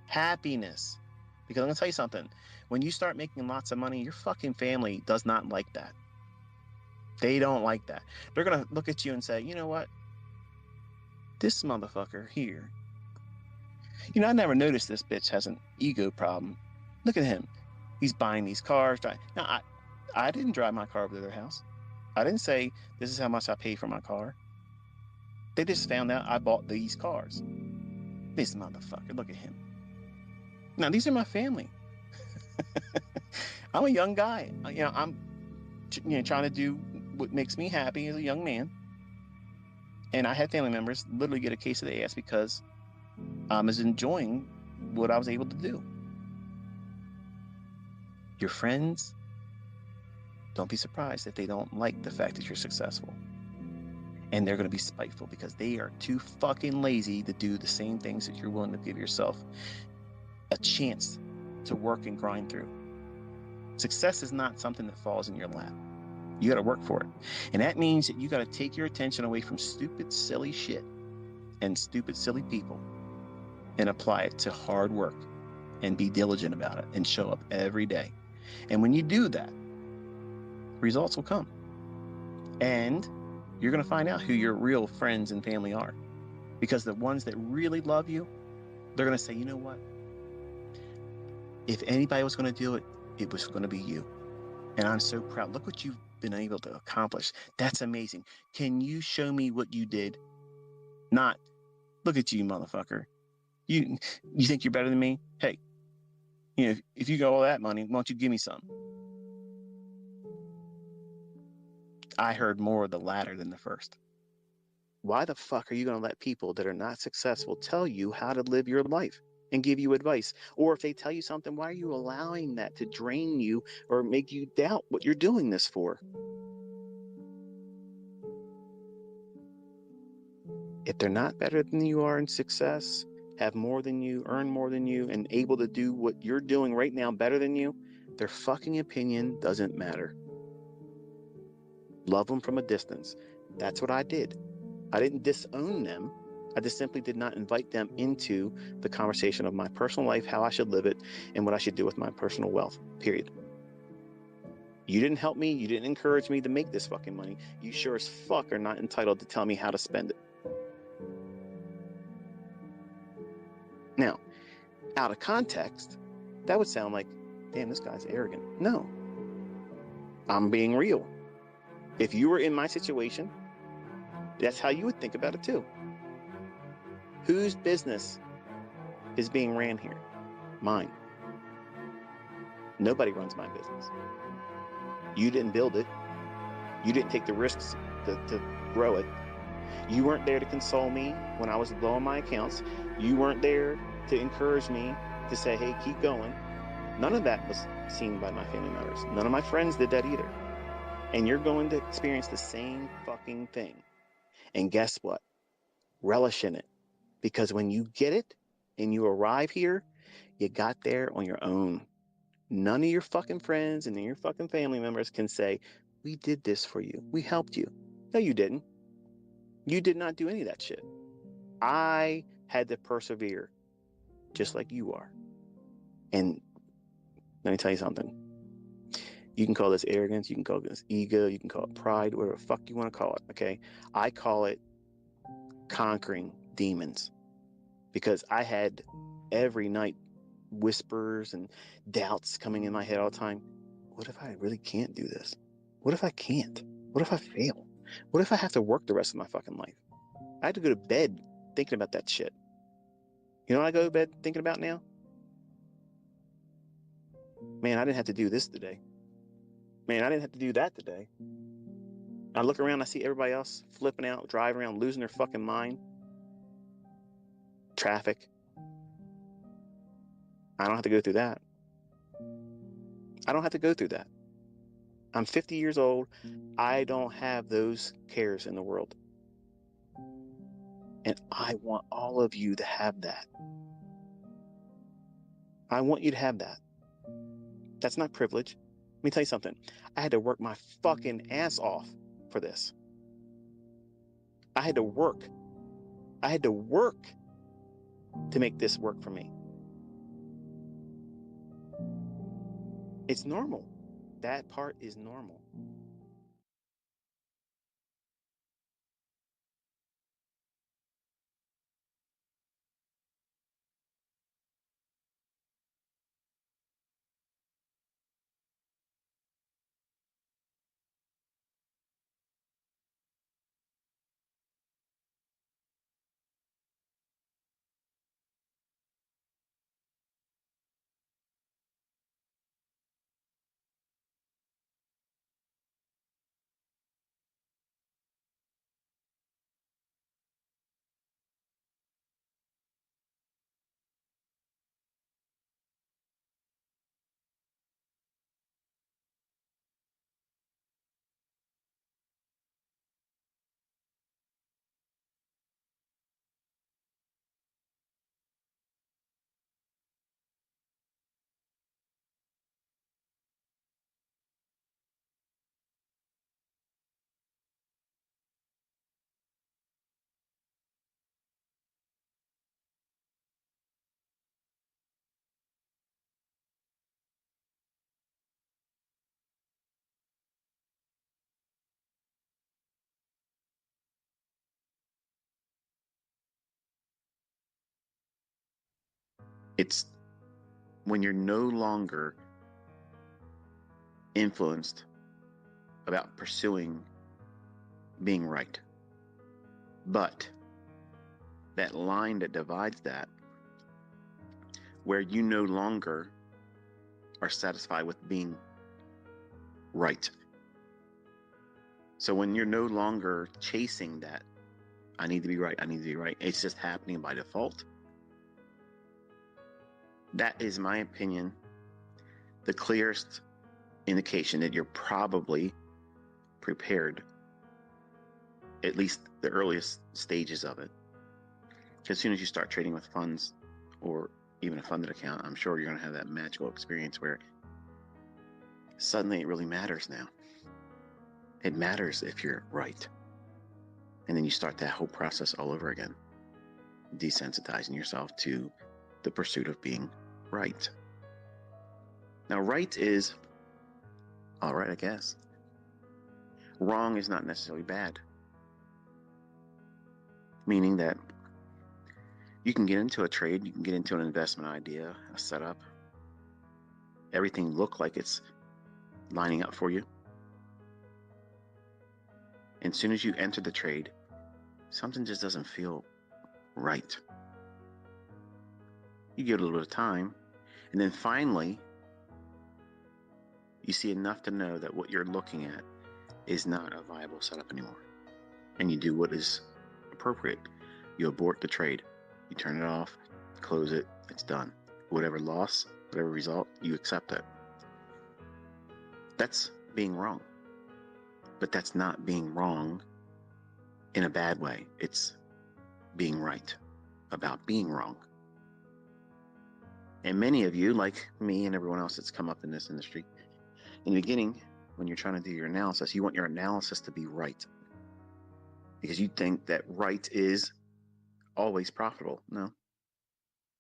Because I'm gonna tell you something. When you start making lots of money, your fucking family does not like that. They don't like that. They're gonna look at you and say, you know what? This motherfucker here. I never noticed this bitch has an ego problem. Look at him. He's buying these cars. Now, I didn't drive my car over to their house. I didn't say, this is how much I pay for my car. They just found out I bought these cars. This motherfucker, look at him. Now, these are my family. I'm a young guy. I'm trying to do what makes me happy as a young man. And I had family members literally get a case of the ass because I was enjoying what I was able to do. Your friends, don't be surprised if they don't like the fact that you're successful. And they're going to be spiteful because they are too fucking lazy to do the same things that you're willing to give yourself a chance to work and grind through. Success is not something that falls in your lap. You got to work for it. And that means that you got to take your attention away from stupid, silly shit and stupid, silly people and apply it to hard work and be diligent about it and show up every day. And when you do that, results will come. And you're going to find out who your real friends and family are. Because the ones that really love you, they're going to say, you know what? If anybody was going to do it, it was going to be you. And I'm so proud. Look what you've been able to accomplish. That's amazing. Can you show me what you did? Not, look at you, motherfucker. You think you're better than me? Hey, if you got all that money, why don't you give me some? I heard more of the latter than the first. Why the fuck are you going to let people that are not successful tell you how to live your life and give you advice? Or if they tell you something, why are you allowing that to drain you or make you doubt what you're doing this for? If they're not better than you are in success, have more than you, earn more than you, and able to do what you're doing right now better than you, their fucking opinion doesn't matter. Love them from a distance. That's what I did. I didn't disown them. I just simply did not invite them into the conversation of my personal life, how I should live it, and what I should do with my personal wealth, period. You didn't help me. You didn't encourage me to make this fucking money. You sure as fuck are not entitled to tell me how to spend it. Now, out of context, that would sound like, damn, this guy's arrogant. No, I'm being real. If you were in my situation, that's how you would think about it too. Whose business is being ran here? Mine. Nobody runs my business. You didn't build it. You didn't take the risks to grow it. You weren't there to console me when I was blowing my accounts. You weren't there to encourage me to say, hey, keep going. None of that was seen by my family members. None of my friends did that either. And you're going to experience the same fucking thing. And guess what? Relish in it. Because when you get it and you arrive here, you got there on your own. None of your fucking friends and your fucking family members can say, we did this for you. We helped you. No, you didn't. You did not do any of that shit. I had to persevere just like you are. And let me tell you something. You can call this arrogance. You can call this ego. You can call it pride, whatever the fuck you want to call it. Okay. I call it conquering demons, because I had every night whispers and doubts coming in my head all the time. What if I really can't do this? What if I can't? What if I fail? What if I have to work the rest of my fucking life? I had to go to bed thinking about that shit. You know what I go to bed thinking about now? Man, I didn't have to do this today. Man, I didn't have to do that today. I look around, I see everybody else flipping out, driving around, losing their fucking mind. Traffic. I don't have to go through that. I don't have to go through that. I'm 50 years old. I don't have those cares in the world. And I want all of you to have that. I want you to have that. That's not privilege. Let me tell you something. I had to work my fucking ass off for this. I had to work. I had to work to make this work for me. It's normal. That part is normal. It's when you're no longer influenced about pursuing being right. But that line that divides that, where you no longer are satisfied with being right. So when you're no longer chasing that, I need to be right, I need to be right, it's just happening by default. That is, my opinion, the clearest indication that you're probably prepared, at least the earliest stages of it. As soon as you start trading with funds or even a funded account, I'm sure you're going to have that magical experience where suddenly it really matters now. It matters if you're right. And then you start that whole process all over again, desensitizing yourself to the pursuit of being right. Now, right is all right, I guess. Wrong is not necessarily bad. Meaning that you can get into a trade, you can get into an investment idea, a setup. Everything look like it's lining up for you. And as soon as you enter the trade, something just doesn't feel right. You give it a little bit of time, and then finally, you see enough to know that what you're looking at is not a viable setup anymore. And you do what is appropriate, you abort the trade. You turn it off, close it, it's done. Whatever loss, whatever result, you accept it. That's being wrong. But that's not being wrong in a bad way. It's being right about being wrong. And many of you, like me and everyone else that's come up in this industry, in the beginning, when you're trying to do your analysis, you want your analysis to be right. Because you think that right is always profitable. No.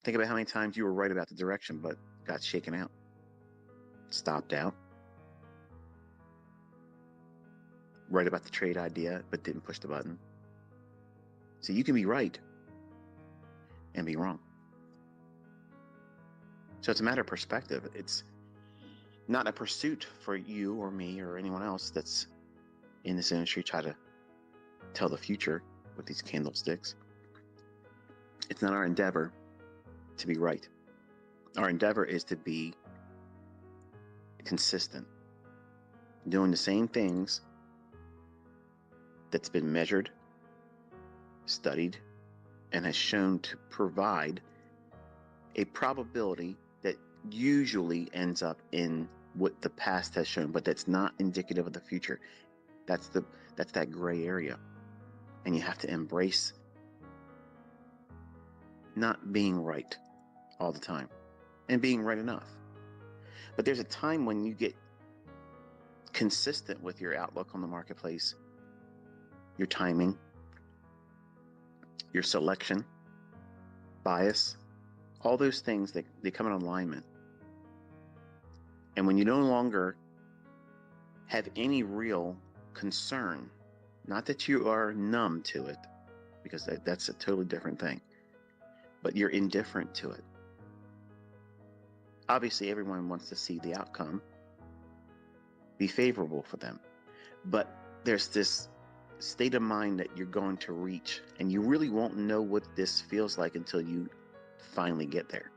Think about how many times you were right about the direction, but got shaken out, stopped out. Right about the trade idea, but didn't push the button. So you can be right and be wrong. So it's a matter of perspective. It's not a pursuit for you or me or anyone else that's in this industry try to tell the future with these candlesticks. It's not our endeavor to be right. Our endeavor is to be consistent, doing the same things that's been measured, studied, and has shown to provide a probability that usually ends up in what the past has shown, but that's not indicative of the future. That's that gray area. And you have to embrace not being right all the time and being right enough. But there's a time when you get consistent with your outlook on the marketplace, your timing, your selection, bias, all those things that they come in alignment. And when you no longer have any real concern, not that you are numb to it, because that's a totally different thing, but you're indifferent to it. Obviously, everyone wants to see the outcome be favorable for them, but there's this state of mind that you're going to reach, and you really won't know what this feels like until you finally get there.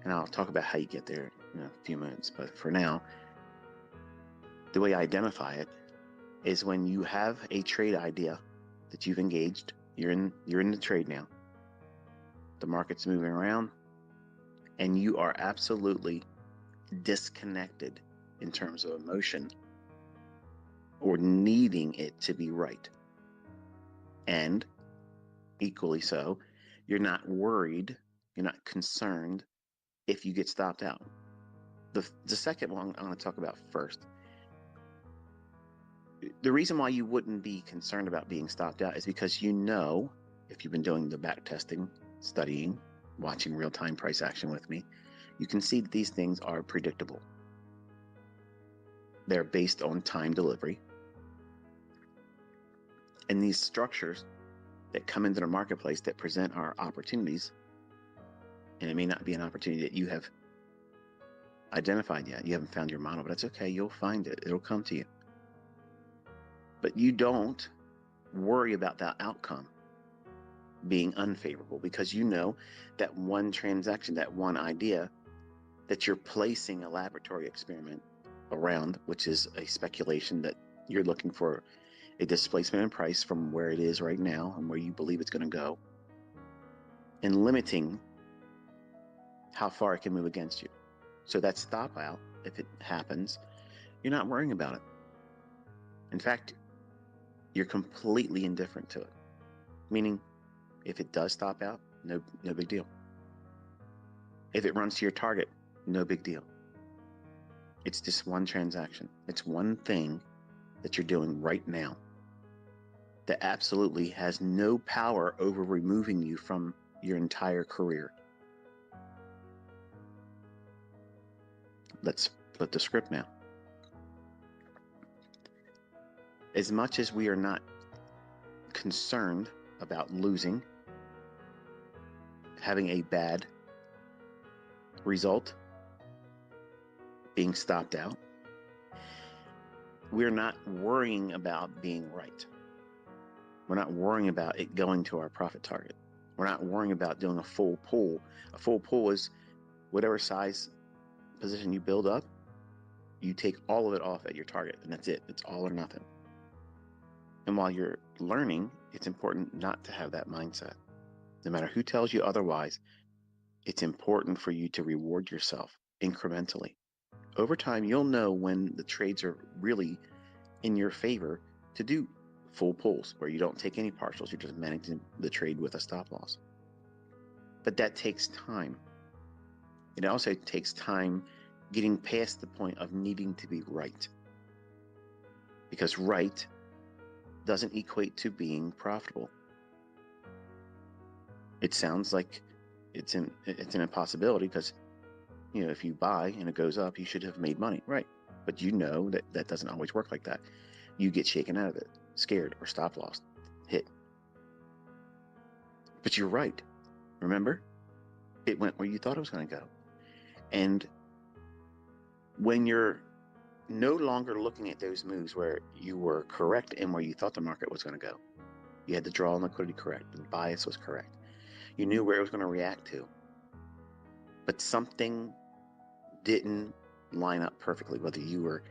And I'll talk about how you get there in a few minutes, but for now, the way I identify it is when you have a trade idea that you've engaged, you're in the trade now, the market's moving around, and you are absolutely disconnected in terms of emotion or needing it to be right. And equally so, you're not worried, you're not concerned if you get stopped out. The second one I'm going to talk about first. The reason why you wouldn't be concerned about being stopped out is because you know, if you've been doing the back testing, studying, watching real-time price action with me, you can see that these things are predictable. They're based on time delivery. And these structures that come into the marketplace that present our opportunities, and it may not be an opportunity that you have identified yet. You haven't found your model, but that's okay. You'll find it. It'll come to you. But you don't worry about that outcome being unfavorable because you know that one transaction, that one idea that you're placing a laboratory experiment around, which is a speculation that you're looking for a displacement in price from where it is right now and where you believe it's going to go, and limiting how far it can move against you. So that stop out, if it happens, you're not worrying about it. In fact, you're completely indifferent to it. Meaning, if it does stop out, no big deal. If it runs to your target, no big deal. It's just one transaction. It's one thing that you're doing right now that absolutely has no power over removing you from your entire career. Let's flip the script now. As much as we are not concerned about losing, having a bad result, being stopped out, we're not worrying about being right. We're not worrying about it going to our profit target. We're not worrying about doing a full pull. A full pull is whatever size position you build up, you take all of it off at your target, and that's it. It's all or nothing. And while you're learning it's important not to have that mindset. No matter who tells you otherwise, it's important for you to reward yourself incrementally. Over time, you'll know when the trades are really in your favor to do full pulls where you don't take any partials, you're just managing the trade with a stop loss. But that takes time. It also takes time getting past the point of needing to be right. Because right doesn't equate to being profitable. It sounds like it's an impossibility because, you know, if you buy and it goes up, you should have made money, right? But you know that that doesn't always work like that. You get shaken out of it, scared, or stop loss hit. But you're right. Remember? It went where you thought it was going to go. And when you're no longer looking at those moves where you were correct and where you thought the market was going to go, you had the draw and liquidity correct, the bias was correct. You knew where it was going to react to. But something didn't line up perfectly, whether you were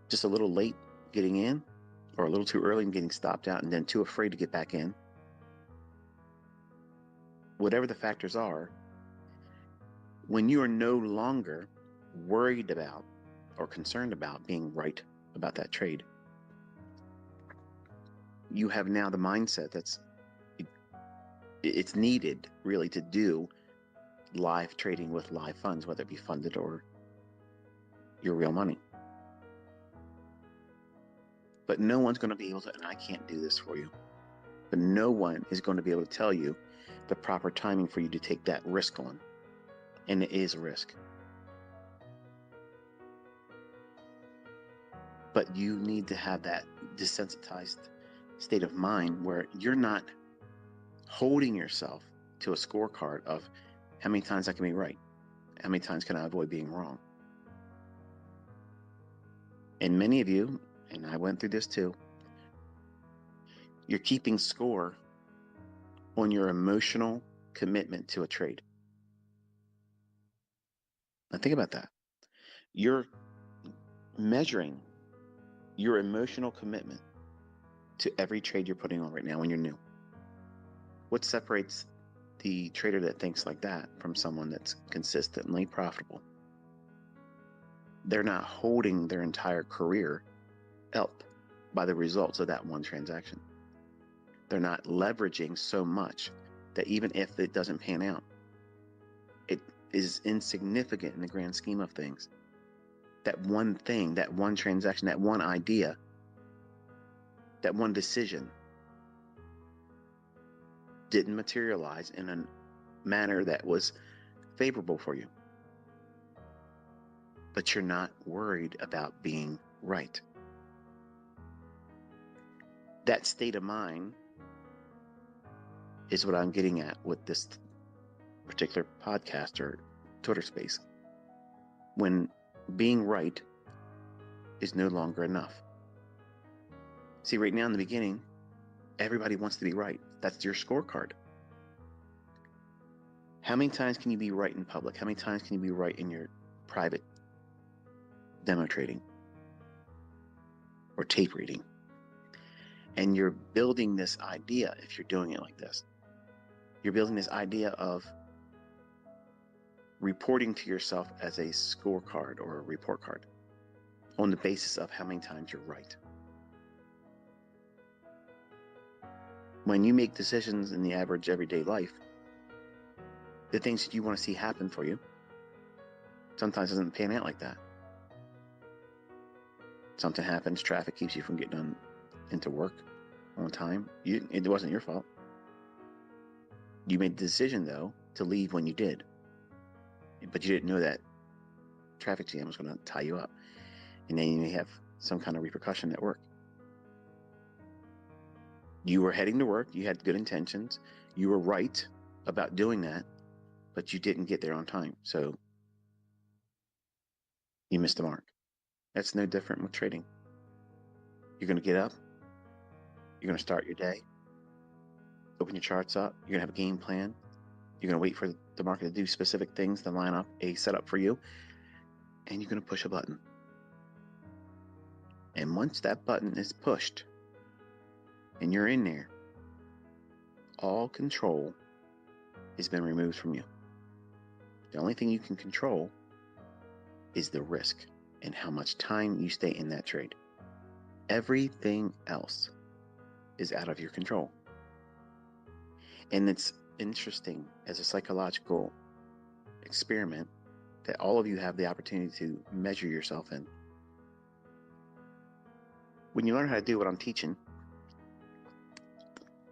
just a little late getting in or a little too early and getting stopped out and then too afraid to get back in. Whatever the factors are, when you are no longer worried about or concerned about being right about that trade, you have now the mindset it's needed really to do live trading with live funds, whether it be funded or your real money. But no one's going to be able to, and I can't do this for you, but no one is going to be able to tell you the proper timing for you to take that risk on. And it is a risk. But you need to have that desensitized state of mind where you're not holding yourself to a scorecard of how many times I can be right, how many times can I avoid being wrong. And many of you, and I went through this too, you're keeping score on your emotional commitment to a trade. Now think about that. You're measuring your emotional commitment to every trade you're putting on right now when you're new. What separates the trader that thinks like that from someone that's consistently profitable? They're not holding their entire career up by the results of that one transaction. They're not leveraging so much that even if it doesn't pan out, it is insignificant in the grand scheme of things. That one thing, that one transaction, that one idea, that one decision didn't materialize in a manner that was favorable for you. But you're not worried about being right. That state of mind is what I'm getting at with this particular podcast or Twitter space. When being right is no longer enough. See, right now in the beginning, everybody wants to be right. That's your scorecard. How many times can you be right in public? How many times can you be right in your private demo trading or tape reading? And you're building this idea, if you're doing it like this, you're building this idea of reporting to yourself as a scorecard or a report card on the basis of how many times you're right. When you make decisions in the average everyday life, the things that you want to see happen for you sometimes doesn't pan out like that. Something happens, traffic keeps you from getting into work on time. It wasn't your fault. You made the decision, though, to leave when you did. But you didn't know that traffic jam was going to tie you up. And then you may have some kind of repercussion at work. You were heading to work. You had good intentions. You were right about doing that, but you didn't get there on time. So you missed the mark. That's no different with trading. You're going to get up. You're going to start your day. Open your charts up. You're going to have a game plan. You're going to wait for the market to do specific things to line up a setup for you. And you're going to push a button. And once that button is pushed, and you're in there, all control has been removed from you. The only thing you can control is the risk and how much time you stay in that trade. Everything else is out of your control. And it's interesting as a psychological experiment that all of you have the opportunity to measure yourself in. When you learn how to do what I'm teaching,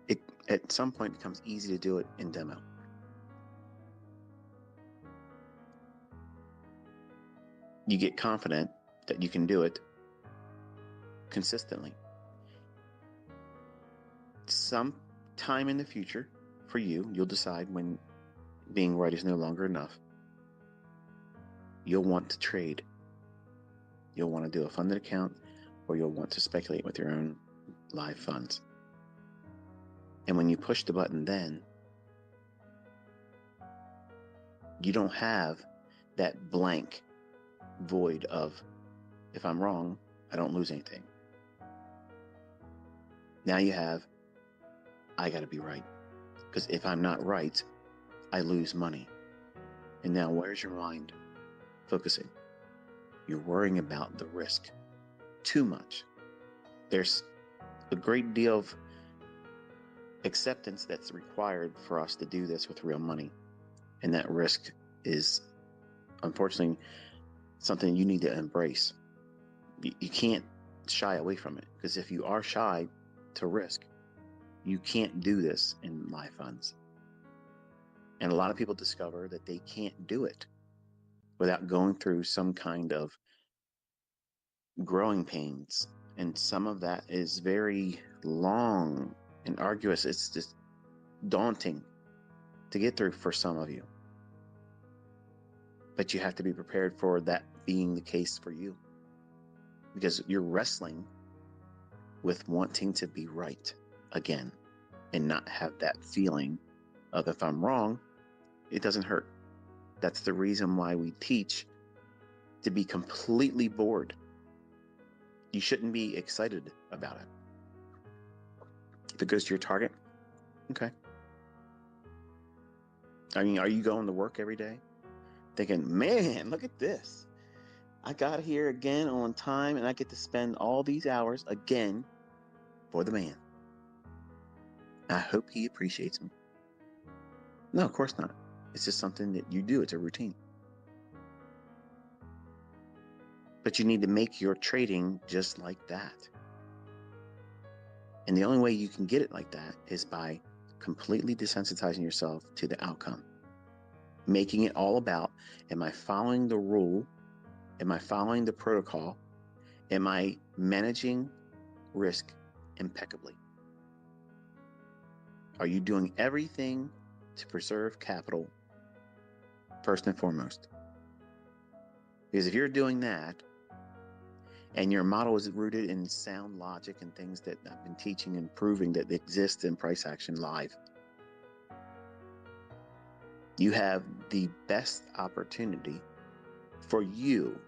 it at some point becomes easy to do it in demo. You get confident that you can do it consistently. Some time in the future, for you, you'll decide when being right is no longer enough. You'll want to trade. You'll want to do a funded account, or you'll want to speculate with your own live funds. And when you push the button then, you don't have that blank void of, if I'm wrong, I don't lose anything. Now you have, I got to be right. Because if I'm not right, I lose money. And now where's your mind focusing? You're worrying about the risk too much. There's a great deal of acceptance that's required for us to do this with real money. And that risk is, unfortunately, something you need to embrace. You can't shy away from it, because if you are shy to risk, you can't do this in live funds. And a lot of people discover that they can't do it without going through some kind of growing pains. And some of that is very long and arduous. It's just daunting to get through for some of you. But you have to be prepared for that being the case for you, because you're wrestling with wanting to be right again and not have that feeling of, if I'm wrong, it doesn't hurt. That's the reason why we teach to be completely bored. You shouldn't be excited about it. If it goes to your target, okay. I mean, are you going to work every day thinking, man, look at this. I got here again on time and I get to spend all these hours again for the man. I hope he appreciates me. No, of course not. It's just something that you do. It's a routine. But you need to make your trading just like that. And the only way you can get it like that is by completely desensitizing yourself to the outcome. Making it all about, am I following the rule? Am I following the protocol? Am I managing risk impeccably? Are you doing everything to preserve capital first and foremost? Because if you're doing that, and your model is rooted in sound logic and things that I've been teaching and proving that exist in price action live, you have the best opportunity for you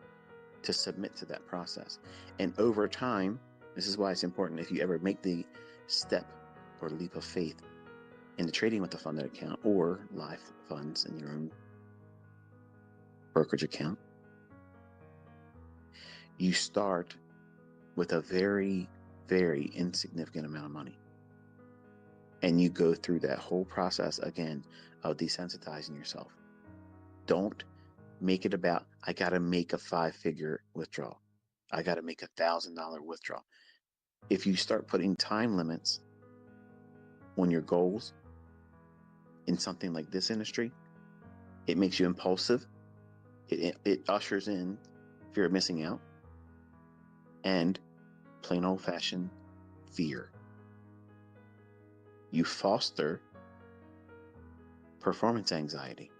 to submit to that process. And over time, this is why it's important, if you ever make the step or leap of faith into trading with a funded account or live funds in your own brokerage account, you start with a very, very insignificant amount of money. And you go through that whole process again of desensitizing yourself. Don't make it about, I got to make a 5-figure withdrawal. I got to make $1,000 withdrawal. If you start putting time limits on your goals in something like this industry, it makes you impulsive. It ushers in fear of missing out and plain old-fashioned fear. You foster performance anxiety,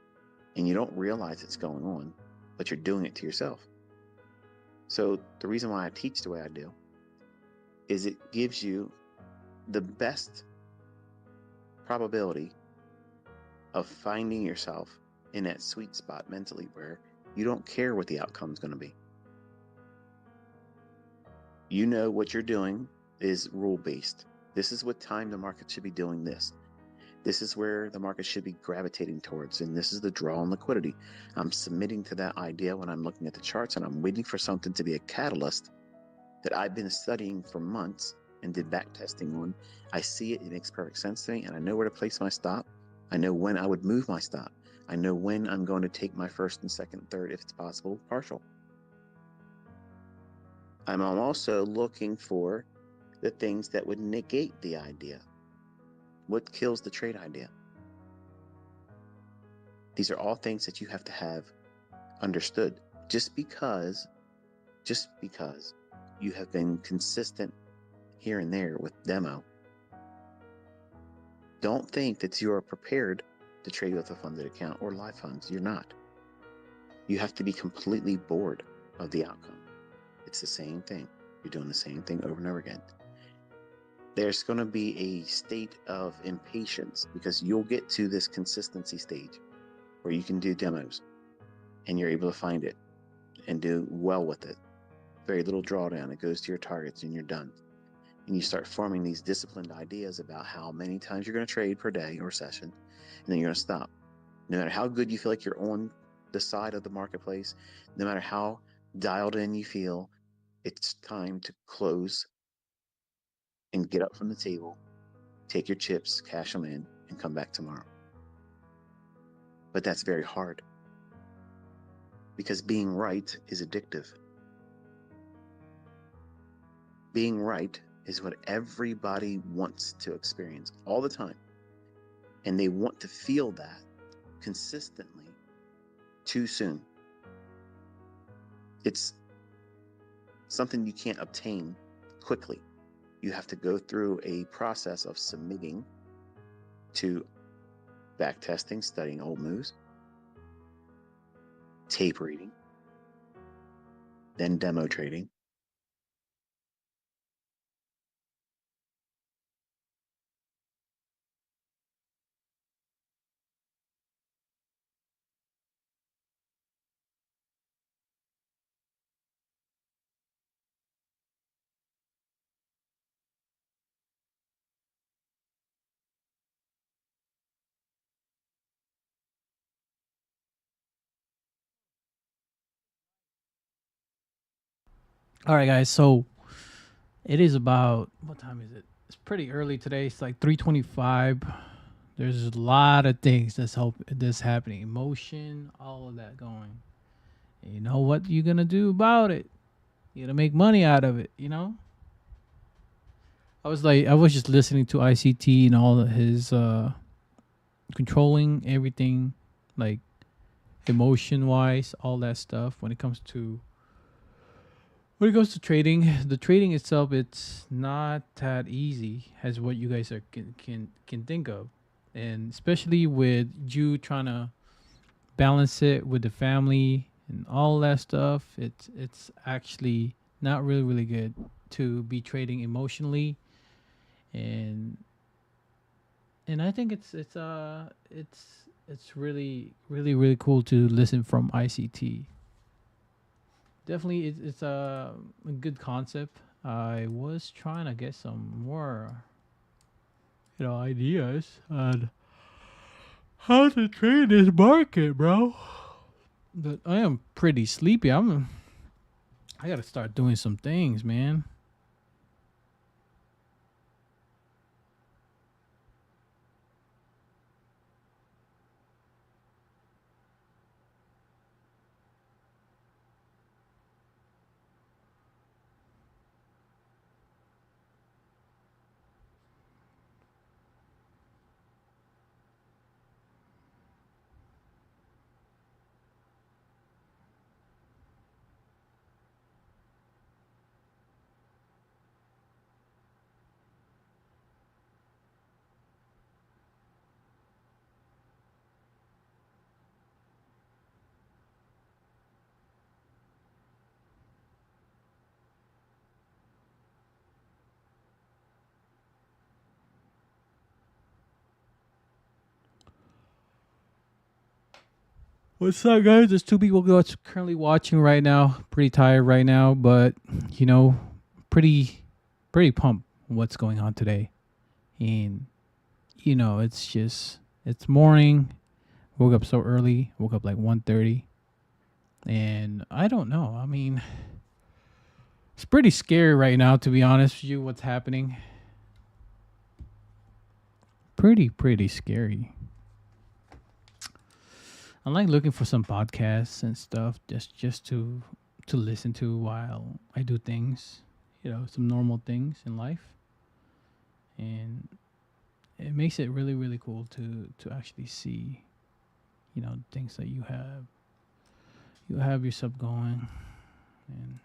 and you don't realize it's going on, but you're doing it to yourself. So the reason why I teach the way I do is it gives you the best probability of finding yourself in that sweet spot mentally where you don't care what the outcome is going to be. You know what you're doing is rule-based. This is what time the market should be doing this. This is where the market should be gravitating towards, and this is the draw on liquidity. I'm submitting to that idea when I'm looking at the charts, and I'm waiting for something to be a catalyst that I've been studying for months and did back testing on. I see it, it makes perfect sense to me, and I know where to place my stop. I know when I would move my stop. I know when I'm going to take my first and second, third, if it's possible, partial. I'm also looking for the things that would negate the idea. What kills the trade idea? These are all things that you have to have understood. Just because you have been consistent here and there with demo, don't think that you are prepared to trade with a funded account or live funds. You're not. You have to be completely bored of the outcome. It's the same thing. You're doing the same thing over and over again. There's going to be a state of impatience because you'll get to this consistency stage where you can do demos and you're able to find it and do well with it. Very little drawdown. It goes to your targets and you're done. And you start forming these disciplined ideas about how many times you're going to trade per day or session, and then you're going to stop. No matter how good you feel like you're on the side of the marketplace, no matter how dialed in you feel, it's time to close and get up from the table, take your chips, cash them in, and come back tomorrow. But that's very hard because being right is addictive. Being right is what everybody wants to experience all the time. And they want to feel that consistently too soon. It's something you can't obtain quickly. You have to go through a process of submitting to back testing, studying old moves, tape reading, then demo trading.
All right, guys. So it is about, what time is it? It's pretty early today. It's like 3:25. There's a lot of things that's happening. Emotion, all of that going. And you know what you're gonna do about it? You're gonna make money out of it. You know. I was just listening to ICT and all of his controlling everything, like emotion wise, all that stuff. When it comes to trading, the trading itself, it's not that easy as what you guys can think of, and especially with you trying to balance it with the family and all that stuff. It's actually not really good to be trading emotionally, and I think it's really cool to listen from ICT. Definitely, it's a good concept. I was trying to get some more, ideas on how to trade this market, bro. But I am pretty sleepy. I gotta start doing some things, man. What's up, guys? There's two people that's currently watching right now. Pretty tired right now, but pretty pumped. What's going on today? And, it's morning. Woke up so early. Woke up like 1:30. And I don't know. I mean, it's pretty scary right now, to be honest with you, what's happening. Pretty scary. I like looking for some podcasts and stuff just to listen to while I do things, some normal things in life. And it makes it really, really cool to actually see, things that you have yourself going. And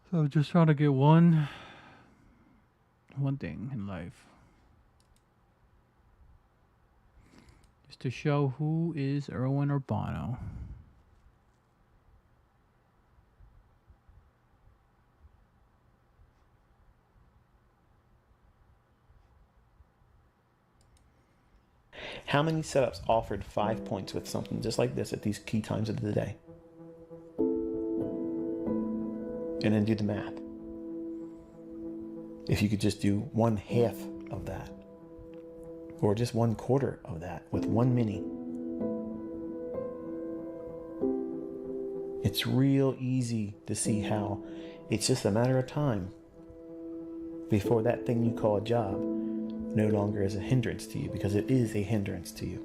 so just trying to get one thing in life. Just to show who is Erwin Urbano.
How many setups offered 5 points with something just like this at these key times of the day? And then do the math. If you could just do 1/2 of that, or just 1/4 of that with one mini, it's real easy to see how it's just a matter of time before that thing you call a job no longer is a hindrance to you, because it is a hindrance to you.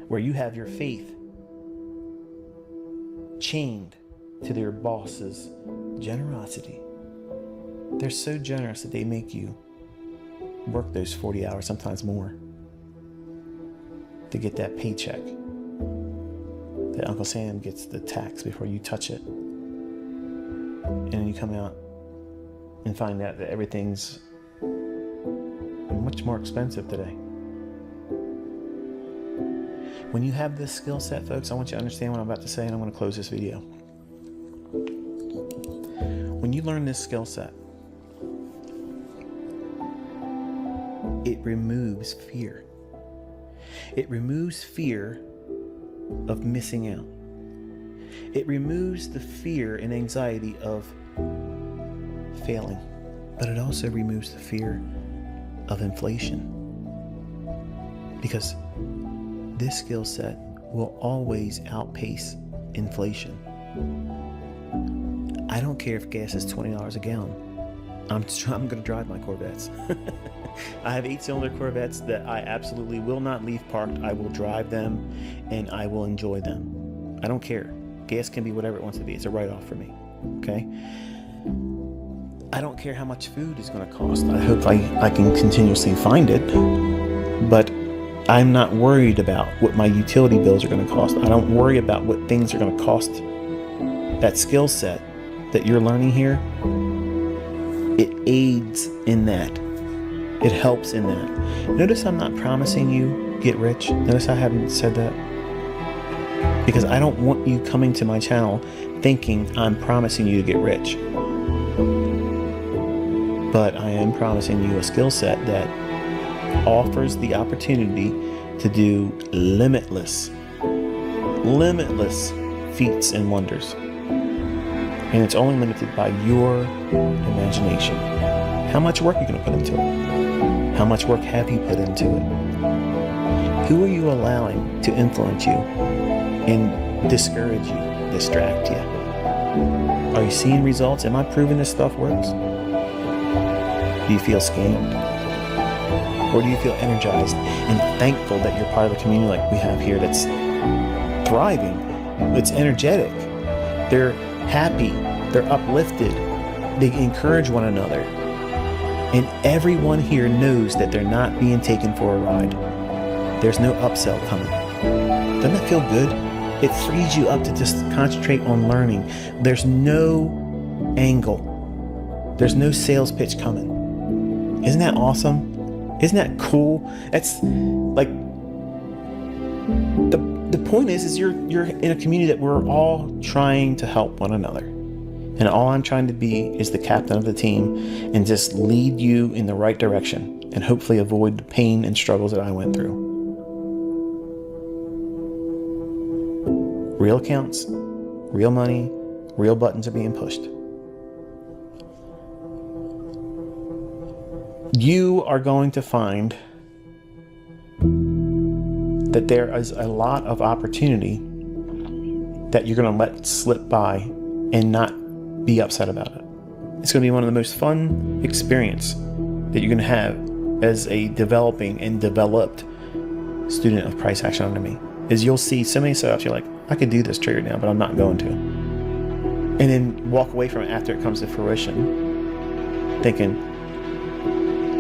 Where you have your faith chained to their boss's generosity. They're so generous that they make you work those 40 hours, sometimes more, to get that paycheck that Uncle Sam gets the tax before you touch it. And then you come out and find out that everything's much more expensive today. When you have this skill set, folks, I want you to understand what I'm about to say, and I'm going to close this video. When you learn this skill set, it removes fear. It removes fear of missing out. It removes the fear and anxiety of failing, but it also removes the fear of inflation, because this skill set will always outpace inflation. I don't care if gas is $20 a gallon. I'm going to drive my Corvettes. I have 8-cylinder Corvettes that I absolutely will not leave parked. I will drive them and I will enjoy them. I don't care. Gas can be whatever it wants to be. It's a write-off for me. Okay? I don't care how much food is going to cost. I hope I can continuously find it. But I'm not worried about what my utility bills are going to cost. I don't worry about what things are going to cost. That skill set that you're learning here, it aids in that. It helps in that. Notice I'm not promising you get rich. Notice I haven't said that. Because I don't want you coming to my channel thinking I'm promising you to get rich. But I am promising you a skill set that offers the opportunity to do limitless feats and wonders. And it's only limited by your imagination. How much work are you going to put into it? How much work have you put into it? Who are you allowing to influence you and discourage you, distract you? Are you seeing results? Am I proving this stuff works? Do you feel scammed? Or do you feel energized and thankful that you're part of a community like we have here that's thriving, it's energetic, they're happy, they're uplifted, they encourage one another, and everyone here knows that they're not being taken for a ride. There's no upsell coming. Doesn't that feel good? It frees you up to just concentrate on learning. There's no angle. There's no sales pitch coming. Isn't that awesome? Isn't that cool? That's like the point is you're in a community that we're all trying to help one another. And all I'm trying to be is the captain of the team and just lead you in the right direction and hopefully avoid the pain and struggles that I went through. Real accounts, real money, real buttons are being pushed. You are going to find that there is a lot of opportunity that you're going to let slip by and not be upset about it. It's going to be one of the most fun experience that you're going to have as a developing and developed student of price action under me. Is you'll see so many setups, you're like, I could do this trade now, but I'm not going to. And then walk away from it after it comes to fruition, thinking,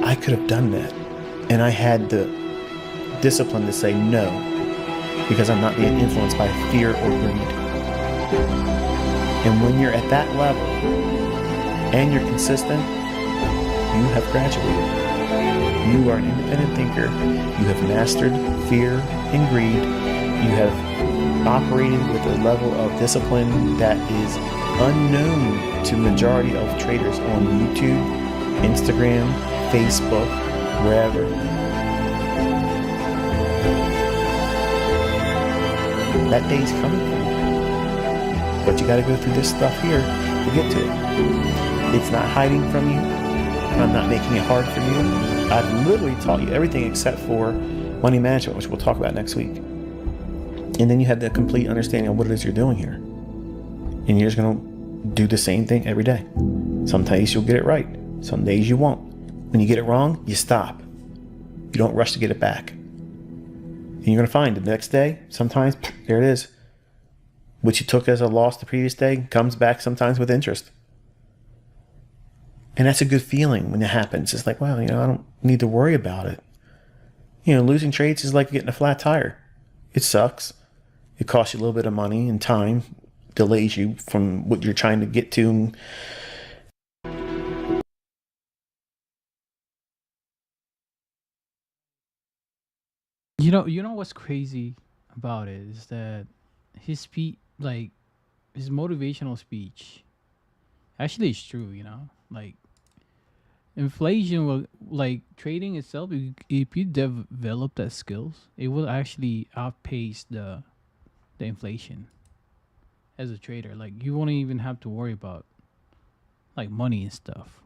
I could have done that. And I had the discipline to say no, because I'm not being influenced by fear or greed. And when you're at that level and you're consistent, you have graduated. You are an independent thinker. You have mastered fear and greed. You have operated with a level of discipline that is unknown to majority of traders on YouTube, Instagram, Facebook, wherever. That day's coming for you. But you got to go through this stuff here to get to it. It's not hiding from you. I'm not making it hard for you. I've literally taught you everything except for money management, which we'll talk about next week. And then you have the complete understanding of what it is you're doing here. And you're just going to do the same thing every day. Some days you'll get it right. Some days you won't. When you get it wrong, you stop. You don't rush to get it back. And you're going to find the next day, sometimes, there it is. What you took as a loss the previous day comes back sometimes with interest. And that's a good feeling when it happens. It's like, wow, I don't need to worry about it. Losing trades is like getting a flat tire. It sucks. It costs you a little bit of money and time, delays you from what you're trying to get to.
You know what's crazy about it is that his speech, like his motivational speech, actually is true. Like inflation will, like trading itself. If you develop that skills, it will actually outpace the inflation as a trader. Like you won't even have to worry about like money and stuff,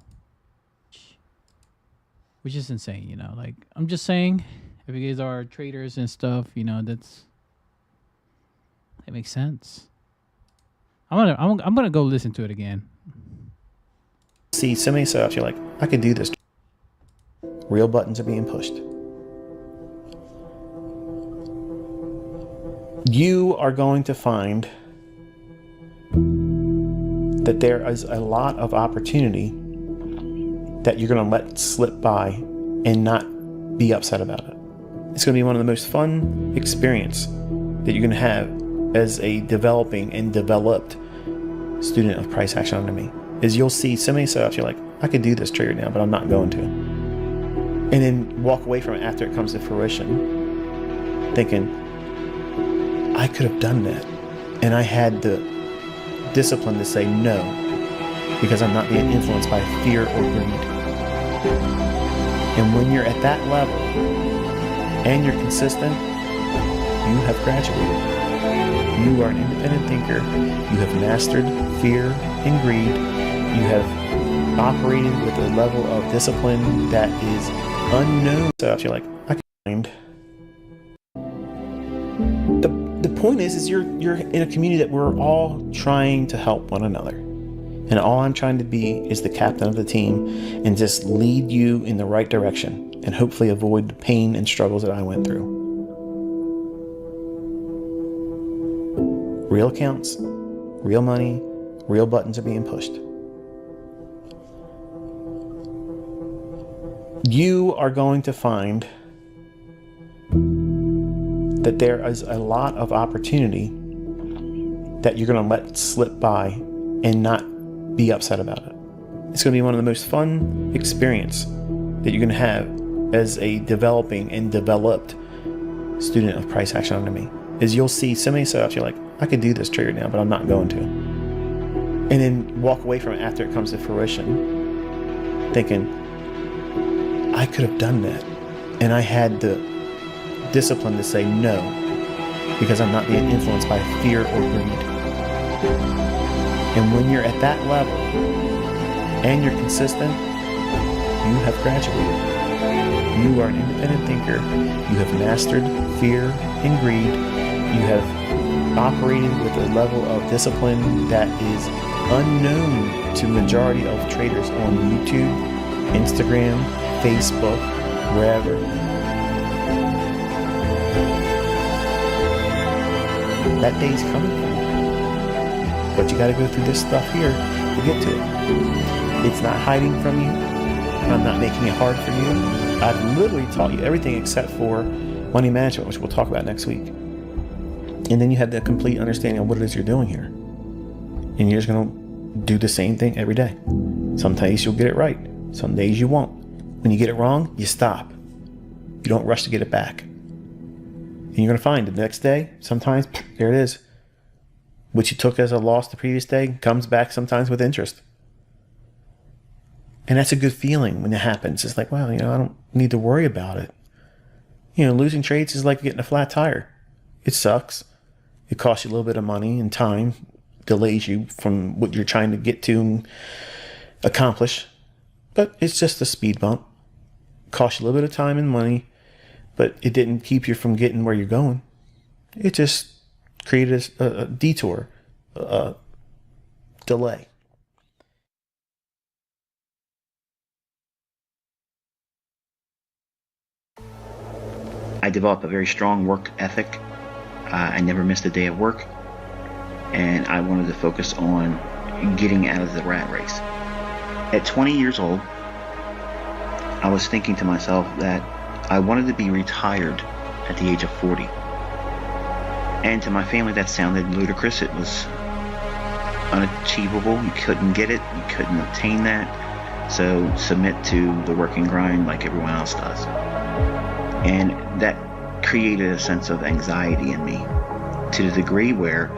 which is insane. Like I'm just saying. If you guys are traders and stuff, it makes sense. I'm gonna go listen to it again.
See so many setups, you're like, I could do this. Real buttons are being pushed. You are going to find that there is a lot of opportunity that you're going to let slip by and not be upset about it. It's going to be one of the most fun experience that you're going to have as a developing and developed student of price action under me. Is you'll see so many setups, you're like, I could do this trade now, but I'm not going to. And then walk away from it after it comes to fruition, thinking, I could have done that. And I had the discipline to say no, because I'm not being influenced by fear or greed. And when you're at that level and you're consistent, you have graduated. You are an independent thinker. You have mastered fear and greed. You have operated with a level of discipline that is unknown. So you're like, I can find. The point is you're in a community that we're all trying to help one another. And all I'm trying to be is the captain of the team and just lead you in the right direction and hopefully avoid the pain and struggles that I went through. Real accounts, real money, real buttons are being pushed. You are going to find that there is a lot of opportunity that you're going to let slip by and not be upset about it. It's going to be one of the most fun experience that you're going to have as a developing and developed student of price action under me. is you'll see so many setups, you're like, I could do this trade right now, but I'm not going to. And then walk away from it after it comes to fruition, thinking, I could have done that. And I had the discipline to say no, because I'm not being influenced by fear or greed. And when you're at that level and you're consistent, you have graduated. You are an independent thinker. You have mastered fear and greed. You have operated with a level of discipline that is unknown to majority of traders on YouTube, Instagram, Facebook, wherever. That day's coming for you. But you got to go through this stuff here to get to it. It's not hiding from you. I'm not making it hard for you. I've literally taught you everything except for money management, which we'll talk about next week. And then you have the complete understanding of what it is you're doing here. And you're just going to do the same thing every day. Some days you'll get it right. Some days you won't. When you get it wrong, you stop. You don't rush to get it back. And you're going to find the next day, sometimes, there it is. What you took as a loss the previous day comes back sometimes with interest. And that's a good feeling when it happens. It's like, wow, I don't need to worry about it. Losing trades is like getting a flat tire. It sucks. It costs you a little bit of money and time, delays you from what you're trying to get to and accomplish. But it's just a speed bump. It costs you a little bit of time and money, but it didn't keep you from getting where you're going. It just created a detour, a delay. I developed a very strong work ethic. I never missed a day of work, and I wanted to focus on getting out of the rat race. At 20 years old, I was thinking to myself that I wanted to be retired at the age of 40. And to my family, that sounded ludicrous. It was unachievable. You couldn't get it. You couldn't obtain that. So submit to the working grind like everyone else does. And that created a sense of anxiety in me to the degree where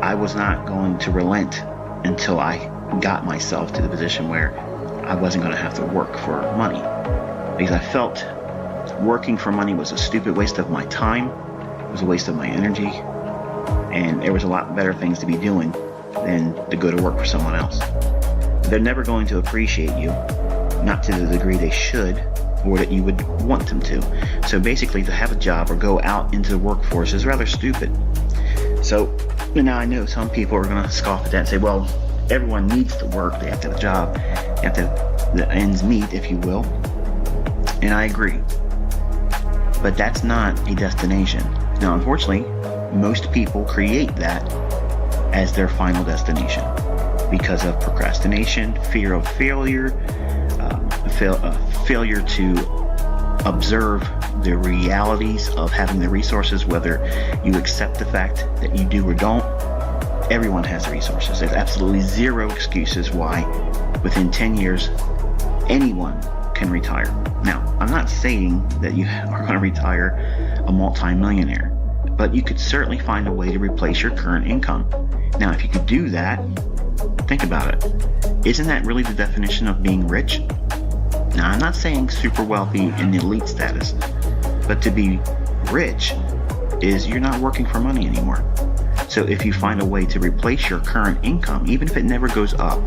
I was not going to relent until I got myself to the position where I wasn't going to have to work for money. Because I felt working for money was a stupid waste of my time, it was a waste of my energy, and there was a lot better things to be doing than to go to work for someone else. They're never going to appreciate you, not to the degree they should, or that you would want them to. So basically, to have a job or go out into the workforce is rather stupid. So now I know some people are going to scoff at that and say, well, everyone needs to work. They have to have a job. They have to have the ends meet, if you will. And I agree. But that's not a destination. Now, unfortunately, most people create that as their final destination because of procrastination, fear of failure, failure to observe the realities of having the resources, whether you accept the fact that you do or don't. Everyone has resources. There's absolutely zero excuses why within 10 years anyone can retire. Now, I'm not saying that you are going to retire a multi-millionaire, but you could certainly find a way to replace your current income. Now, if you could do that, think about it. Isn't that really the definition of being rich? Now, I'm not saying super wealthy in elite status, but to be rich is you're not working for money anymore. So if you find a way to replace your current income, even if it never goes up,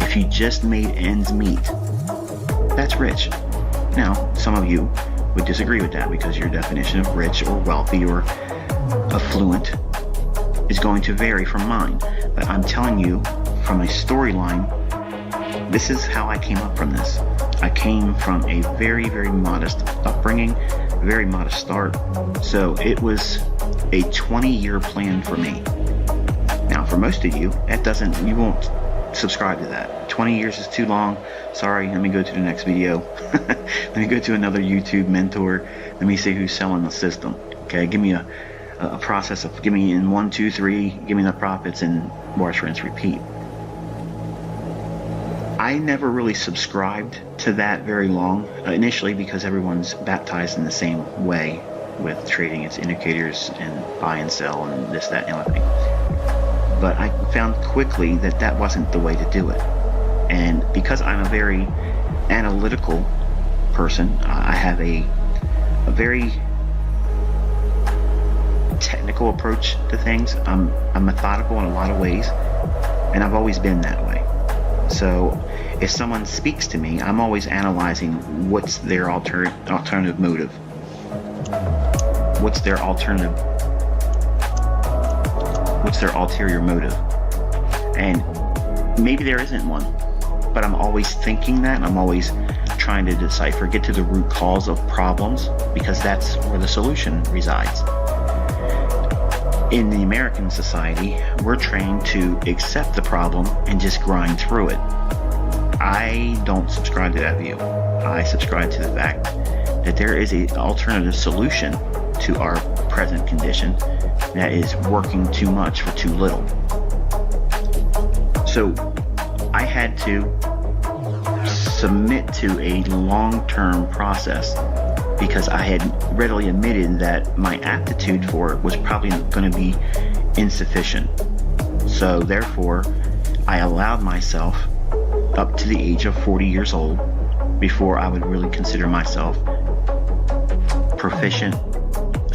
if you just made ends meet, that's rich. Now, some of you would disagree with that because your definition of rich or wealthy or affluent is going to vary from mine. But I'm telling you from a storyline, this is how I came up from this. I came from a very, very modest upbringing, very modest start. So it was a 20-year plan for me. Now, for most of you, you won't subscribe to that. 20 years is too long. Sorry, let me go to the next video. Let me go to another YouTube mentor. Let me see who's selling the system. Okay, give me a process of, give me in 1, 2, 3, give me the profits and wash, rinse, repeat. I never really subscribed to that very long, initially because everyone's baptized in the same way. with trading. It's indicators and buy and sell and this, that, and the other thing. But I found quickly that that wasn't the way to do it. And because I'm a very analytical person, I have a very technical approach to things. I'm methodical in a lot of ways, and I've always been that way. So if someone speaks to me, I'm always analyzing what's their alternative motive. What's their ulterior motive? And maybe there isn't one, but I'm always thinking that, and I'm always trying to decipher, get to the root cause of problems, because that's where the solution resides. In the American society, we're trained to accept the problem and just grind through it. I don't subscribe to that view. I subscribe to the fact that there is an alternative solution to our present condition that is working too much for too little. So I had to submit to a long-term process because I had readily admitted that my aptitude for it was probably going to be insufficient. So therefore, I allowed myself up to the age of 40 years old before I would really consider myself proficient,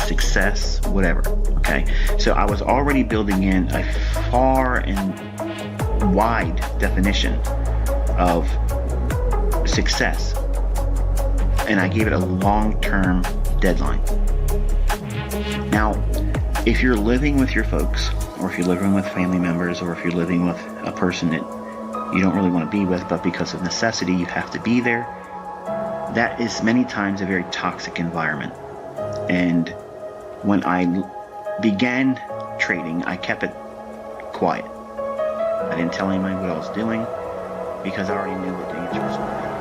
success, whatever. Okay, so I was already building in a far and wide definition of success, and I gave it a long-term deadline. Now, if you're living with your folks, or if you're living with family members, or if you're living with a person that you don't really want to be with, but because of necessity you have to be there, that is many times a very toxic environment. And when I began trading, I kept it quiet. I didn't tell anybody what I was doing because I already knew what the answer was going to be.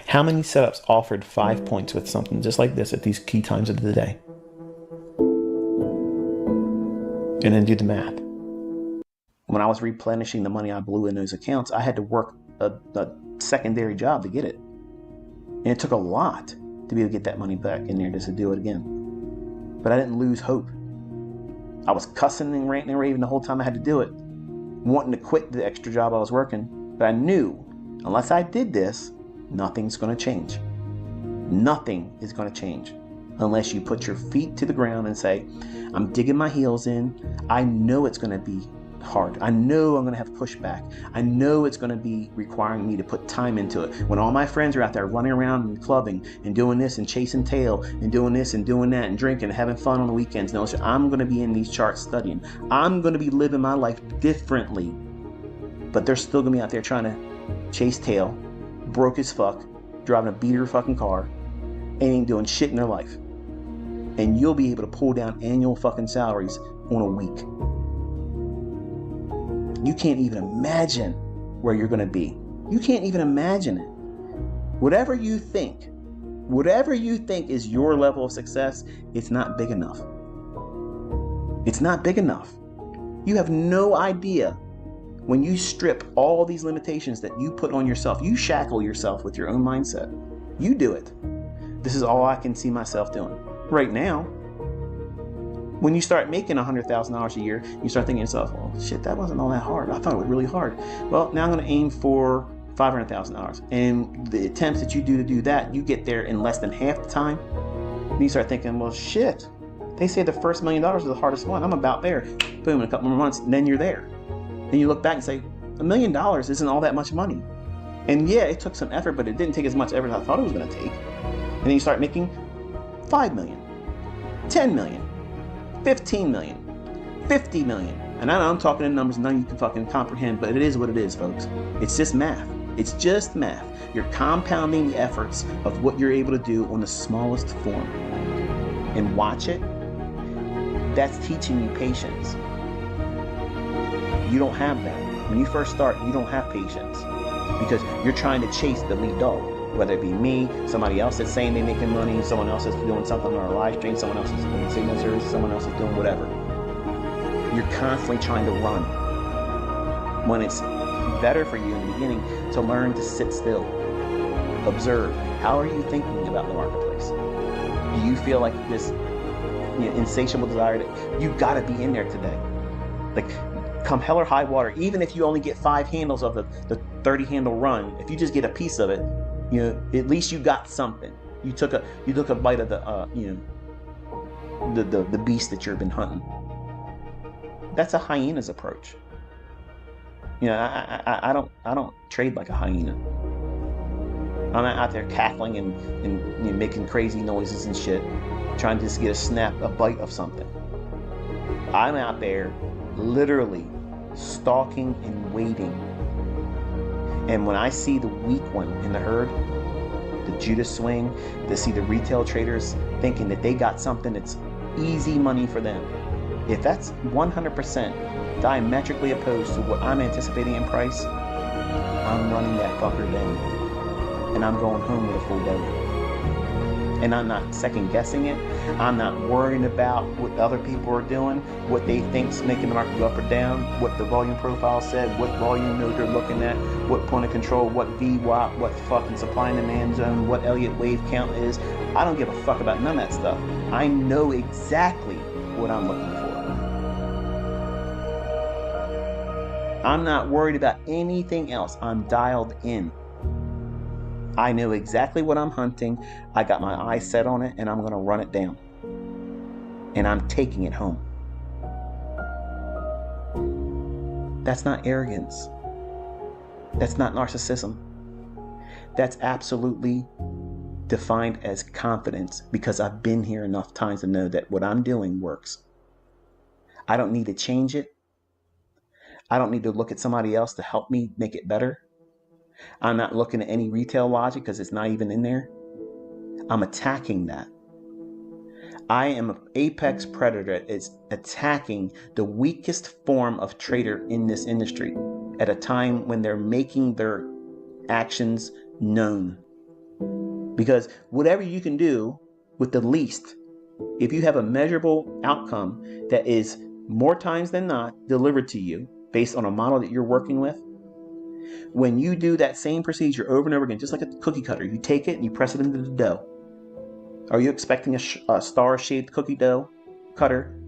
How many setups offered 5 points with something just like this at these key times of the day? And then do the math. When I was replenishing the money I blew in those accounts, I had to work a secondary job to get it. And it took a lot to be able to get that money back in there just to do it again. But I didn't lose hope. I was cussing and ranting and raving the whole time I had to do it, wanting to quit the extra job I was working. But I knew, unless I did this, nothing's going to change. Nothing is going to change unless you put your feet to the ground and say, I'm digging my heels in. I know it's going to be hard. I know I'm going to have pushback. I know it's going to be requiring me to put time into it. When all my friends are out there running around and clubbing and doing this and chasing tail and doing this and doing that and drinking and having fun on the weekends, no, I'm going to be in these charts studying. I'm going to be living my life differently. But they're still going to be out there trying to chase tail, broke as fuck, driving a beater fucking car, and ain't doing shit in their life. And you'll be able to pull down annual fucking salaries on a week. You can't even imagine where you're going to be. You can't even imagine it. Whatever you think is your level of success, it's not big enough. It's not big enough. You have no idea. When you strip all these limitations that you put on yourself, you shackle yourself with your own mindset. You do it. This is all I can see myself doing right now. When you start making $100,000 a year, you start thinking to yourself, well, shit, that wasn't all that hard. I thought it was really hard. Well, now I'm going to aim for $500,000. And the attempts that you do to do that, you get there in less than half the time. And you start thinking, well, shit, they say the first $1 million is the hardest one. I'm about there. Boom, in a couple more months, and then you're there. And you look back and say, $1 million isn't all that much money. And yeah, it took some effort, but it didn't take as much effort as I thought it was going to take. And then you start making 5 million, 10 million, 15 million, 50 million. And I know I'm talking in numbers none of you can fucking comprehend, but it is what it is, folks. It's just math. It's just math. You're compounding the efforts of what you're able to do on the smallest form. And watch it. That's teaching you patience. You don't have that. When you first start, you don't have patience because you're trying to chase the lead dog, whether it be me, somebody else that's saying they're making money, someone else is doing something on a live stream, someone else is doing signal service, someone else is doing whatever. You're constantly trying to run when it's better for you in the beginning to learn to sit still, observe. How are you thinking about the marketplace? Do you feel like this insatiable desire that you got to be in there today? Like, come hell or high water, even if you only get 5 handles of the 30 handle run, if you just get a piece of it, at least you got something. You took a bite of the beast that you've been hunting. That's a hyena's approach. I don't trade like a hyena. I'm not out there cackling and making crazy noises and shit, trying to just get a bite of something. I'm out there literally stalking and waiting. And when I see the weak one in the herd, the Judas swing, to see the retail traders thinking that they got something that's easy money for them, if that's 100% diametrically opposed to what I'm anticipating in price, I'm running that fucker down. And I'm going home with a full belly. And I'm not second guessing it. I'm not worrying about what other people are doing, what they think's making the market go up or down, what the volume profile said, what volume node they're looking at, what point of control, what VWAP, what fucking supply and demand zone, what Elliott wave count is. I don't give a fuck about none of that stuff. I know exactly what I'm looking for. I'm not worried about anything else. I'm dialed in. I know exactly what I'm hunting. I got my eyes set on it, and I'm going to run it down. And I'm taking it home. That's not arrogance. That's not narcissism. That's absolutely defined as confidence, because I've been here enough times to know that what I'm doing works. I don't need to change it. I don't need to look at somebody else to help me make it better. I'm not looking at any retail logic because it's not even in there. I'm attacking that. I am an apex predator that is attacking the weakest form of trader in this industry at a time when they're making their actions known. Because whatever you can do with the least, if you have a measurable outcome that is more times than not delivered to you based on a model that you're working with, when you do that same procedure over and over again, just like a cookie cutter, you take it and you press it into the dough. Are you expecting a star-shaped cookie dough cutter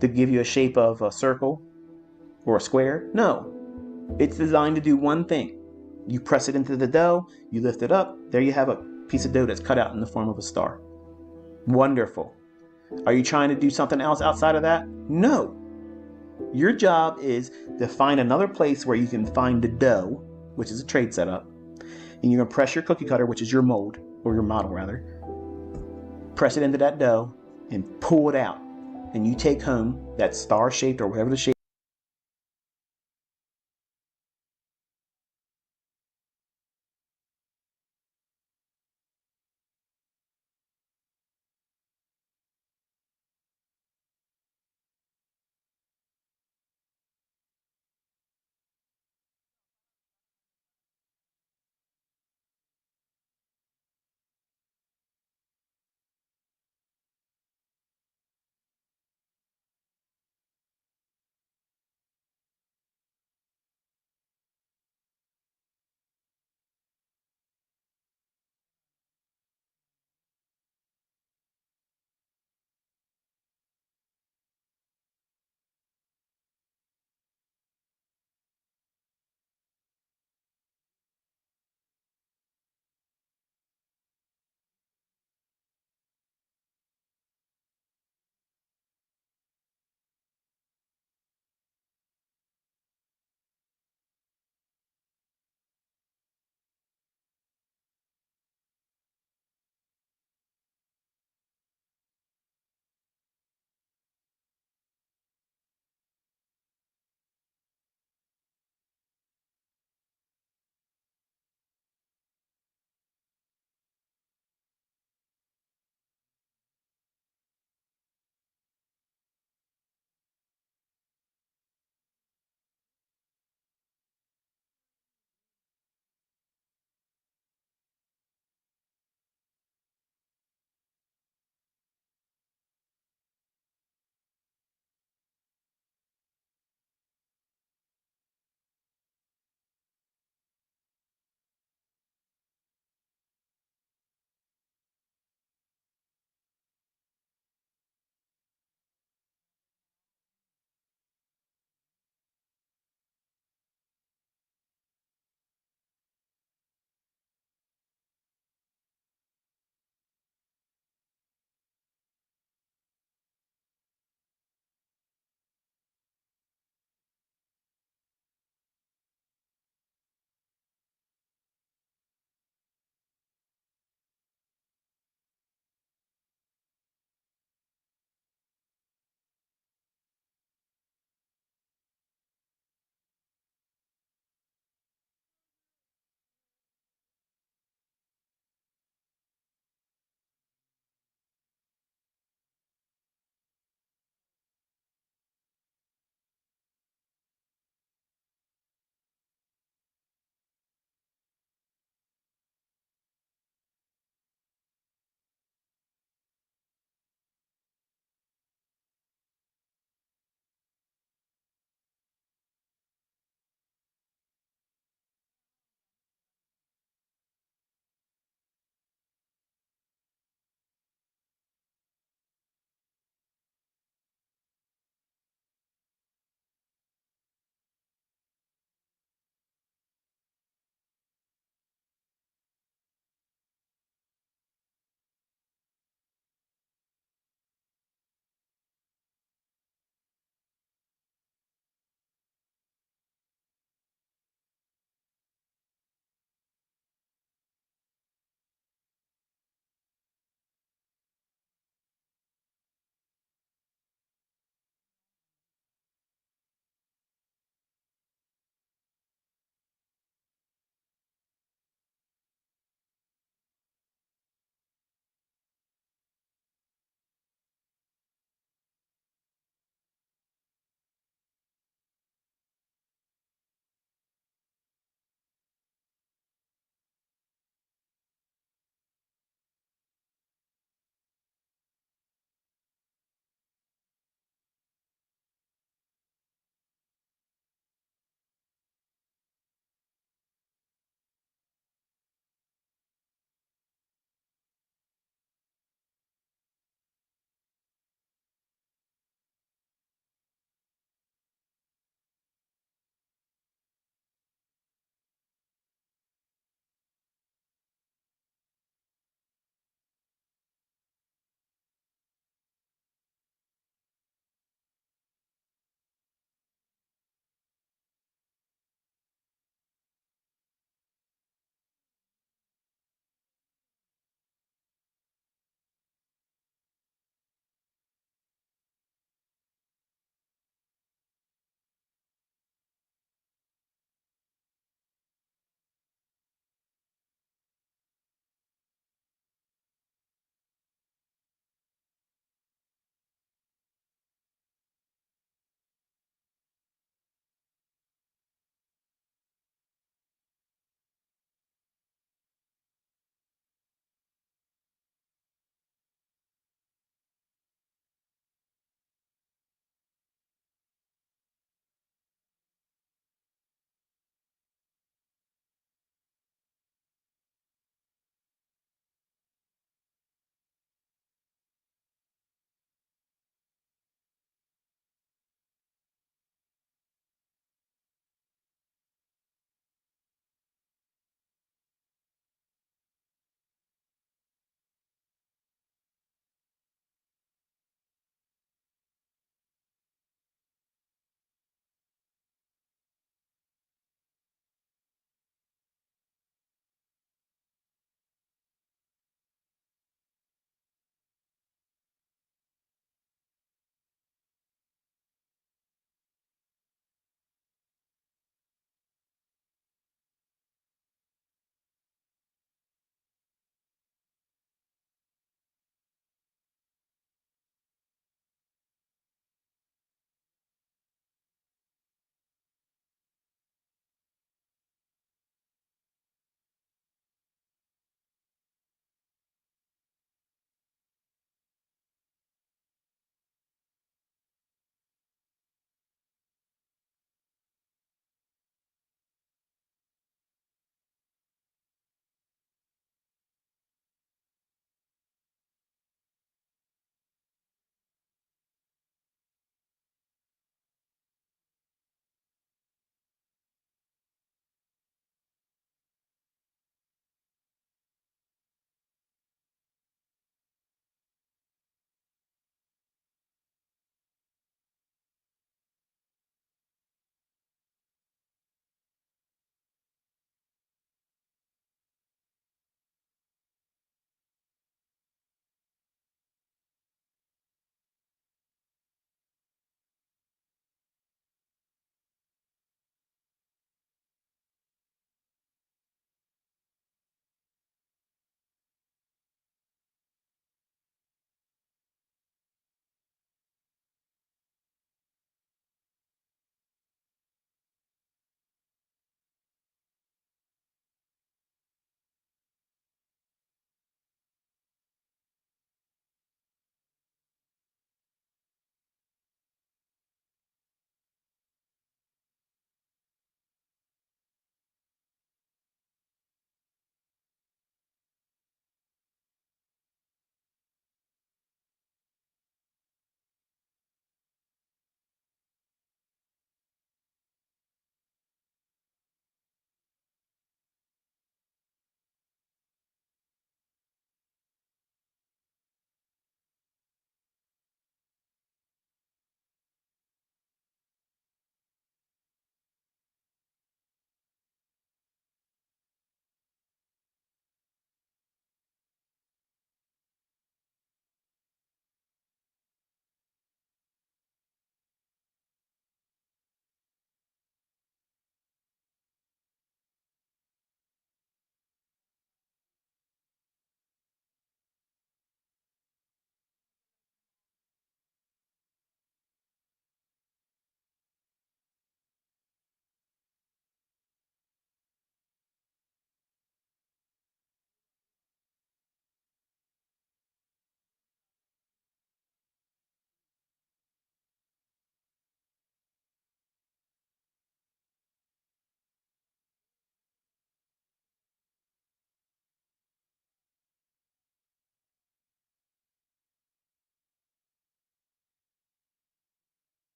to give you a shape of a circle or a square? No. It's designed to do one thing. You press it into the dough, you lift it up, there you have a piece of dough that's cut out in the form of a star. Wonderful. Are you trying to do something else outside of that? No. Your job is to find another place where you can find the dough, which is a trade setup, and you're going to press your cookie cutter, which is your mold, or your model rather, press it into that dough and pull it out, and you take home that star-shaped or whatever the shape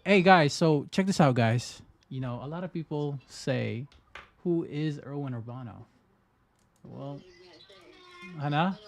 Hey guys, so check this out, guys. You know, a lot of people say, "Who is Erwin Urbano?" Well, Hannah.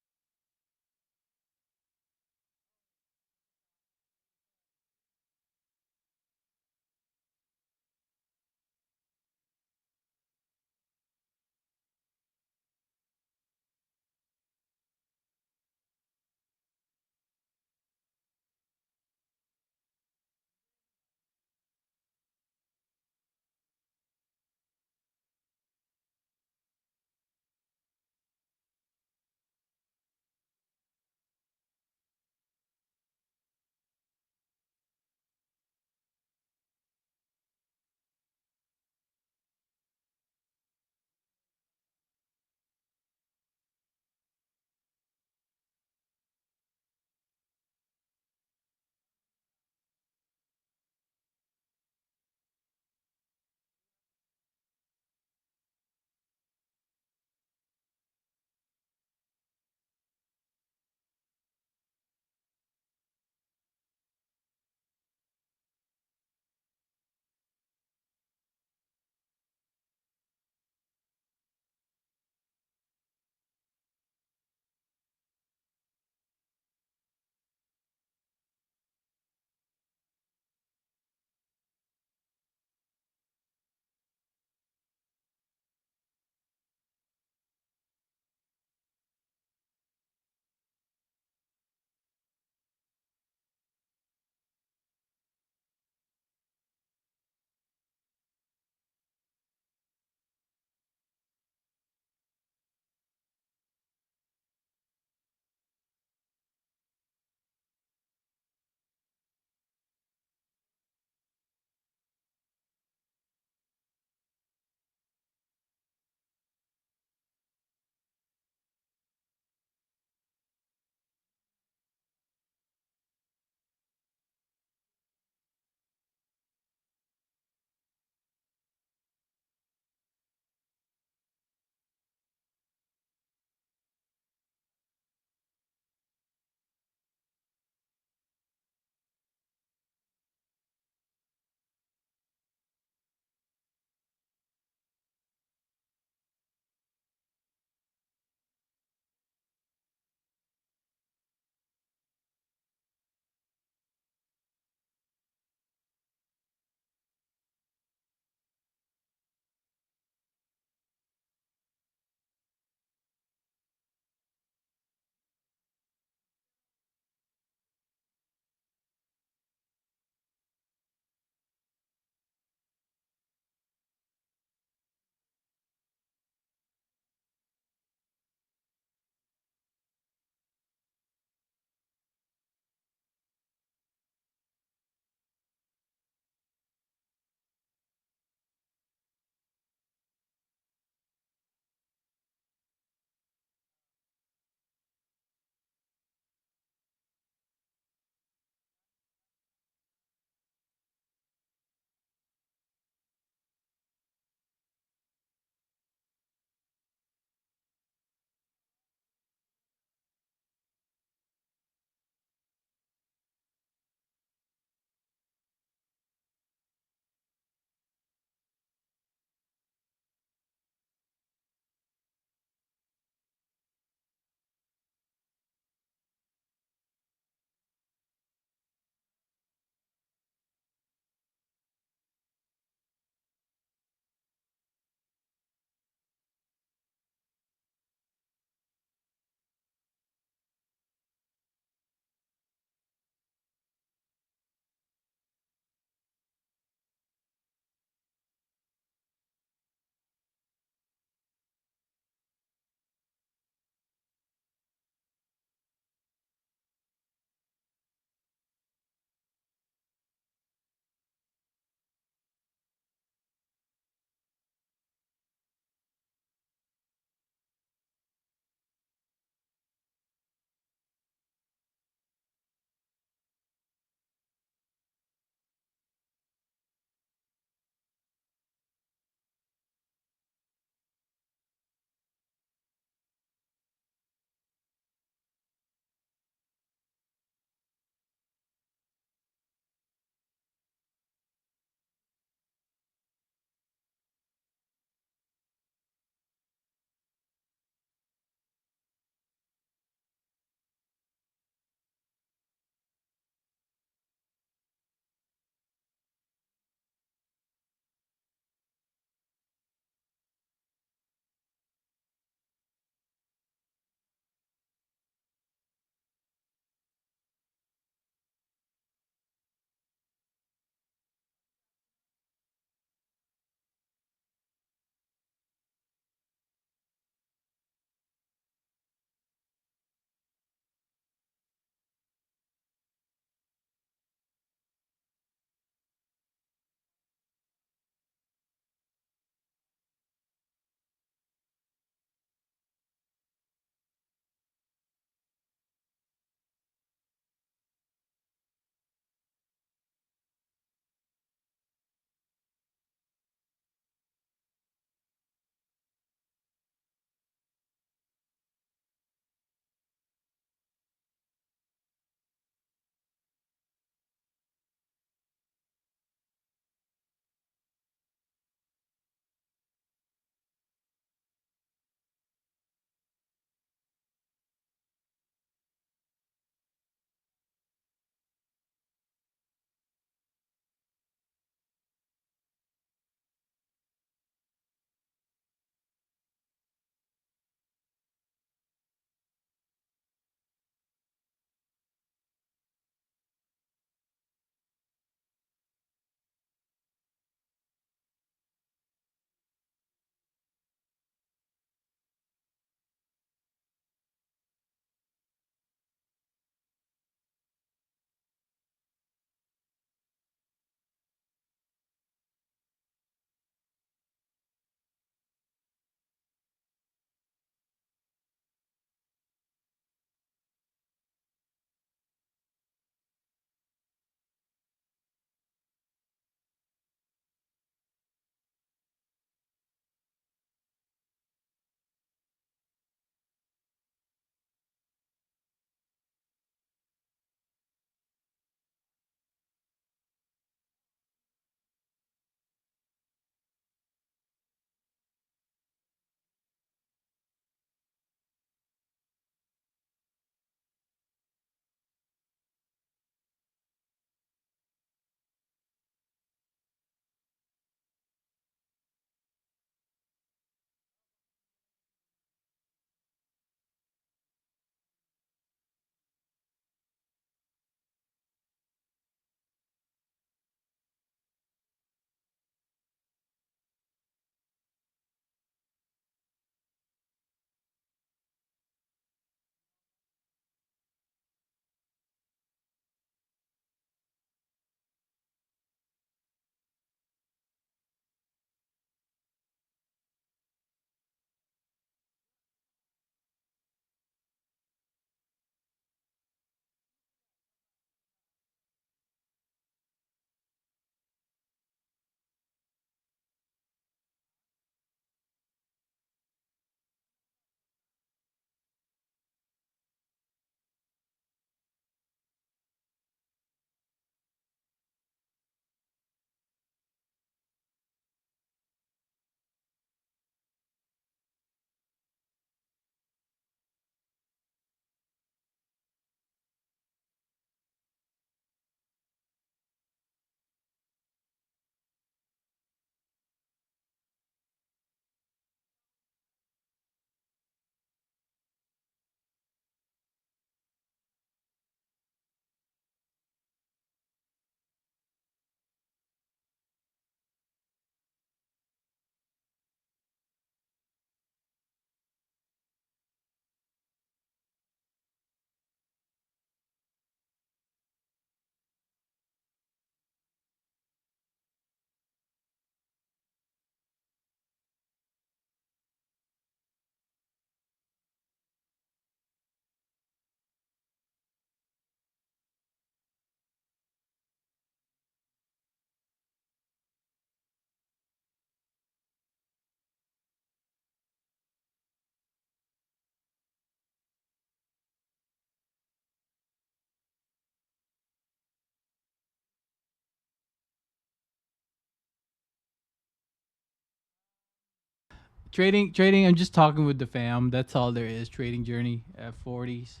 Trading. I'm just talking with the fam. That's all there is. Trading journey at 40s.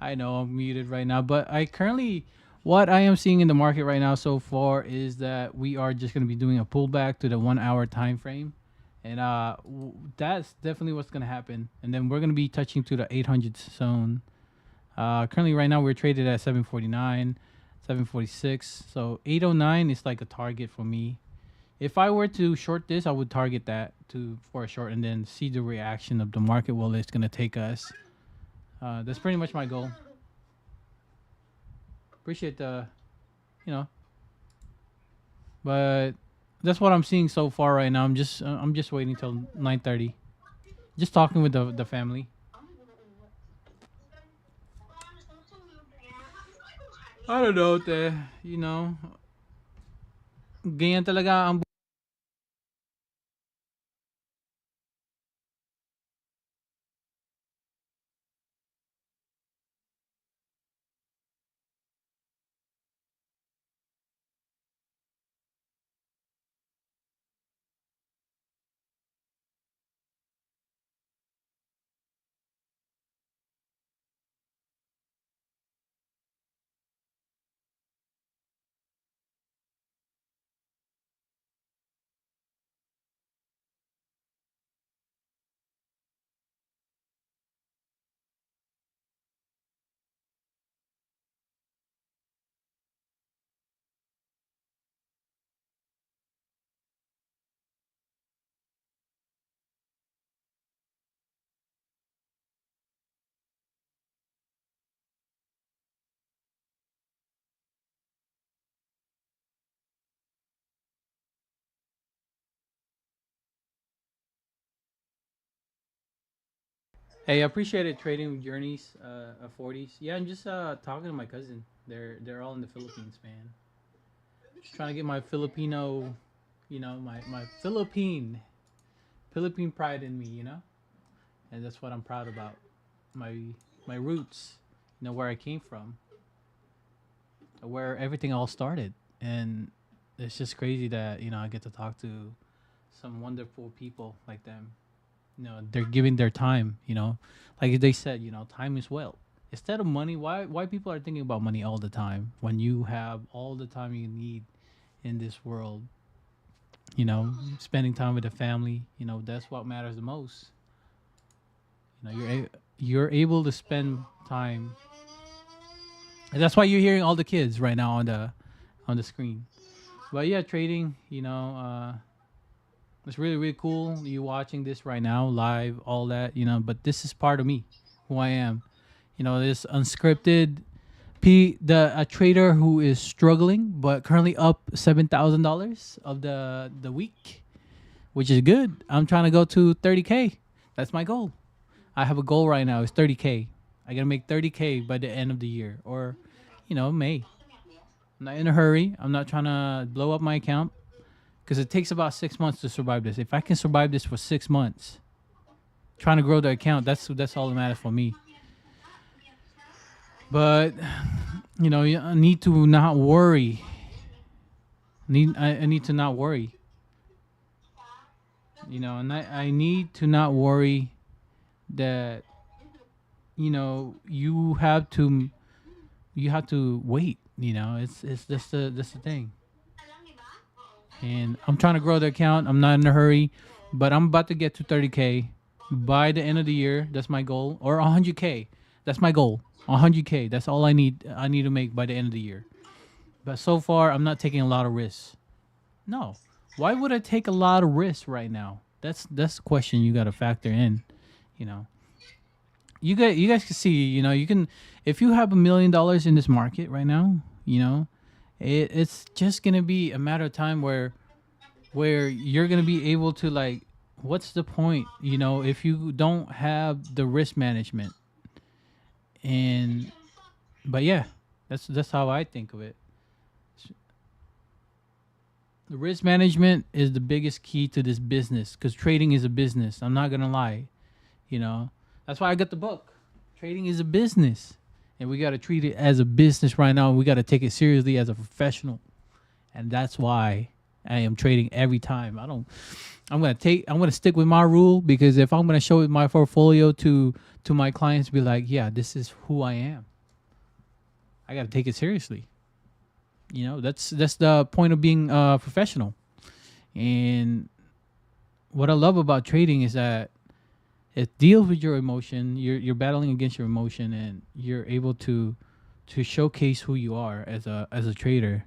I know I'm muted right now, but I currently, what I am seeing in the market right now so far is that we are just going to be doing a pullback to the 1 hour time frame, and that's definitely what's going to happen. And then we're going to be touching to the 800 zone. Currently, right now we're traded at 749, 746. So 809 is like a target for me. If I were to short this, I would target that for a short, and then see the reaction of the market while it's going to take us. That's pretty much my goal. Appreciate the, you know, but that's what I'm seeing so far right now. I'm just waiting till 9:30. Just talking with the family. I don't know, you know, ganyan talaga ang Hey, I appreciate it trading journeys of 40s. Yeah, I'm just talking to my cousin. They're all in the Philippines, man. Just trying to get my Filipino, my Philippine pride in me, and that's what I'm proud about. My my roots, where I came from, where everything all started, and it's just crazy that I get to talk to some wonderful people like them. They're giving their time. Like they said, time is wealth. Instead of money, why people are thinking about money all the time when you have all the time you need in this world? Spending time with the family. That's what matters the most. You're able to spend time, and that's why you're hearing all the kids right now on the screen. But yeah, trading. It's really really cool. You watching this right now live, all that. But this is part of me, who I am. This unscripted a trader who is struggling but currently up $7,000 of the week, which is good. I'm trying to go to 30K. That's my goal. I have a goal right now. It's 30K. I gotta make 30K by the end of the year, or May. I'm not in a hurry. I'm not trying to blow up my account because it takes about 6 months to survive this. If I can survive this for 6 months, trying to grow the account, that's all that matters for me. But I need to not worry. I need to not worry. And I need to not worry that you have to wait. It's that's the thing. And I'm trying to grow the account. I'm not in a hurry, but I'm about to get to 30K by the end of the year. That's my goal, or 100K. That's my goal. 100K. That's all I need. I need to make by the end of the year. But so far, I'm not taking a lot of risks. No. Why would I take a lot of risks right now? That's the question you got to factor in. You guys can see. You can, if you have $1 million in this market right now. It's just gonna be a matter of time where you're gonna be able to, like, what's the point? If you don't have the risk management. But yeah, that's how I think of it. The risk management is the biggest key to this business, because trading is a business. I'm not gonna lie, that's why I got the book. Trading is a business, and we gotta treat it as a business right now. We gotta take it seriously as a professional, and that's why I am trading every time. I'm gonna stick with my rule, because if I'm gonna show my portfolio to my clients, be like, yeah, this is who I am. I gotta take it seriously. That's the point of being professional. And what I love about trading is that it deals with your emotion. You're battling against your emotion, and you're able to showcase who you are as a trader.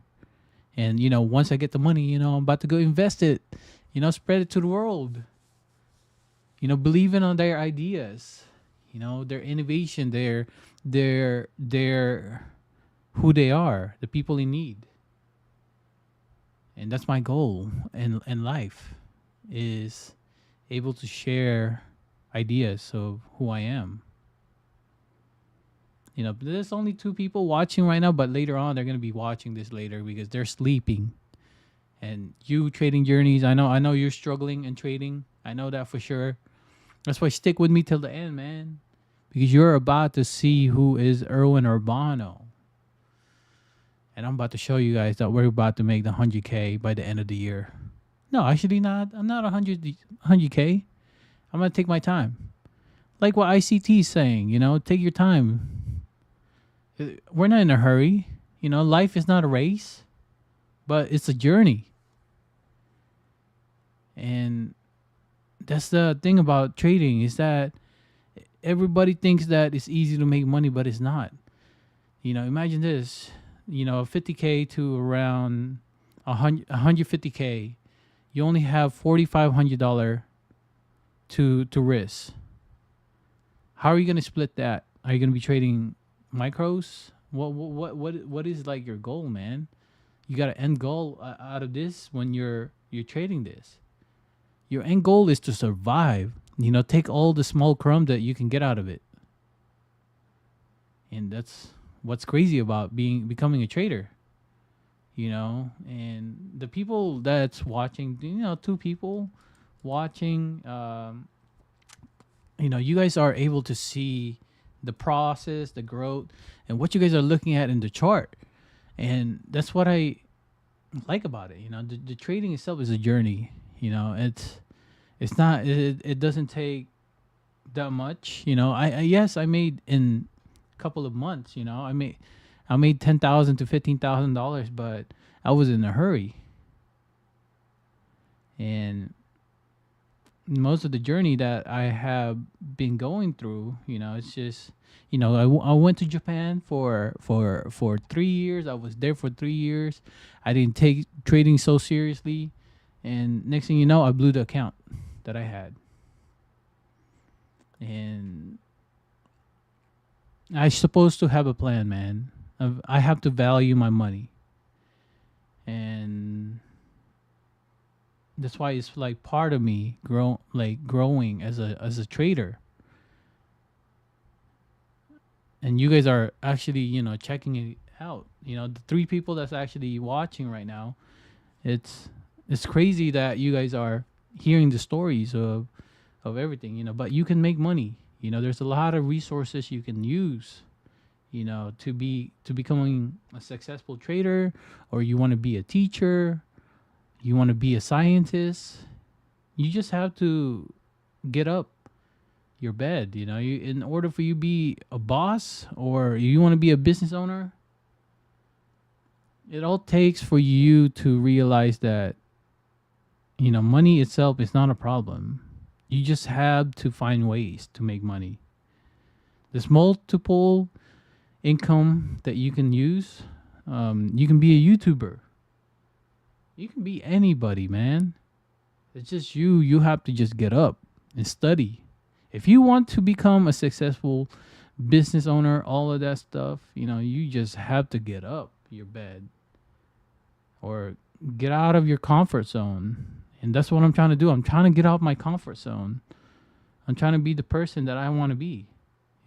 And once I get the money, I'm about to go invest it. Spread it to the world. Believing on their ideas. Their innovation, their who they are, the people in need. And that's my goal in life, is able to share ideas of who I am. There's only 2 people watching right now, but later on they're going to be watching this later because they're sleeping. And you trading journeys, I know you're struggling in trading. I know that for sure. That's why stick with me till the end, man. Because you're about to see who is Erwin Urbano. And I'm about to show you guys that we're about to make the 100K by the end of the year. No, actually not. I'm not 100K. I'm going to take my time. Like what ICT is saying, take your time. We're not in a hurry. Life is not a race, but it's a journey. And that's the thing about trading, is that everybody thinks that it's easy to make money, but it's not. Imagine this, 50K to around 150K. You only have $4,500 to risk. How are you going to split that? Are you going to be trading micros? What is like your goal, man? You got an end goal out of this when you're trading this. Your end goal is to survive. Take all the small crumb that you can get out of it. And that's what's crazy about becoming a trader. And the people that's watching, 2 people watching, you guys are able to see the process, the growth, and what you guys are looking at in the chart. And that's what I like about it. The trading itself is a journey. It's not, it doesn't take that much. Yes, I made in a couple of months, I made $10,000 to $15,000, but I was in a hurry. And most of the journey that I have been going through, it's just, I went to Japan for 3 years. I was there for 3 years. I didn't take trading so seriously. And next thing you know, I blew the account that I had. And I'm supposed to have a plan, man. I have to value my money. And that's why it's like part of me growing as a trader. And you guys are actually, checking it out. The 3 people that's actually watching right now, it's crazy that you guys are hearing the stories of everything, but you can make money. There's a lot of resources you can use, to becoming a successful trader, or you want to be a teacher, you want to be a scientist. You just have to get up your bed. In order for you to be a boss, or you want to be a business owner, it all takes for you to realize that money itself is not a problem. You just have to find ways to make money. There's multiple income that you can use. You can be a YouTuber. You can be anybody, man. It's just you have to just get up and study. If you want to become a successful business owner, all of that stuff, you just have to get up your bed or get out of your comfort zone. And that's what I'm trying to do. I'm trying to get out of my comfort zone. I'm trying to be the person that I want to be.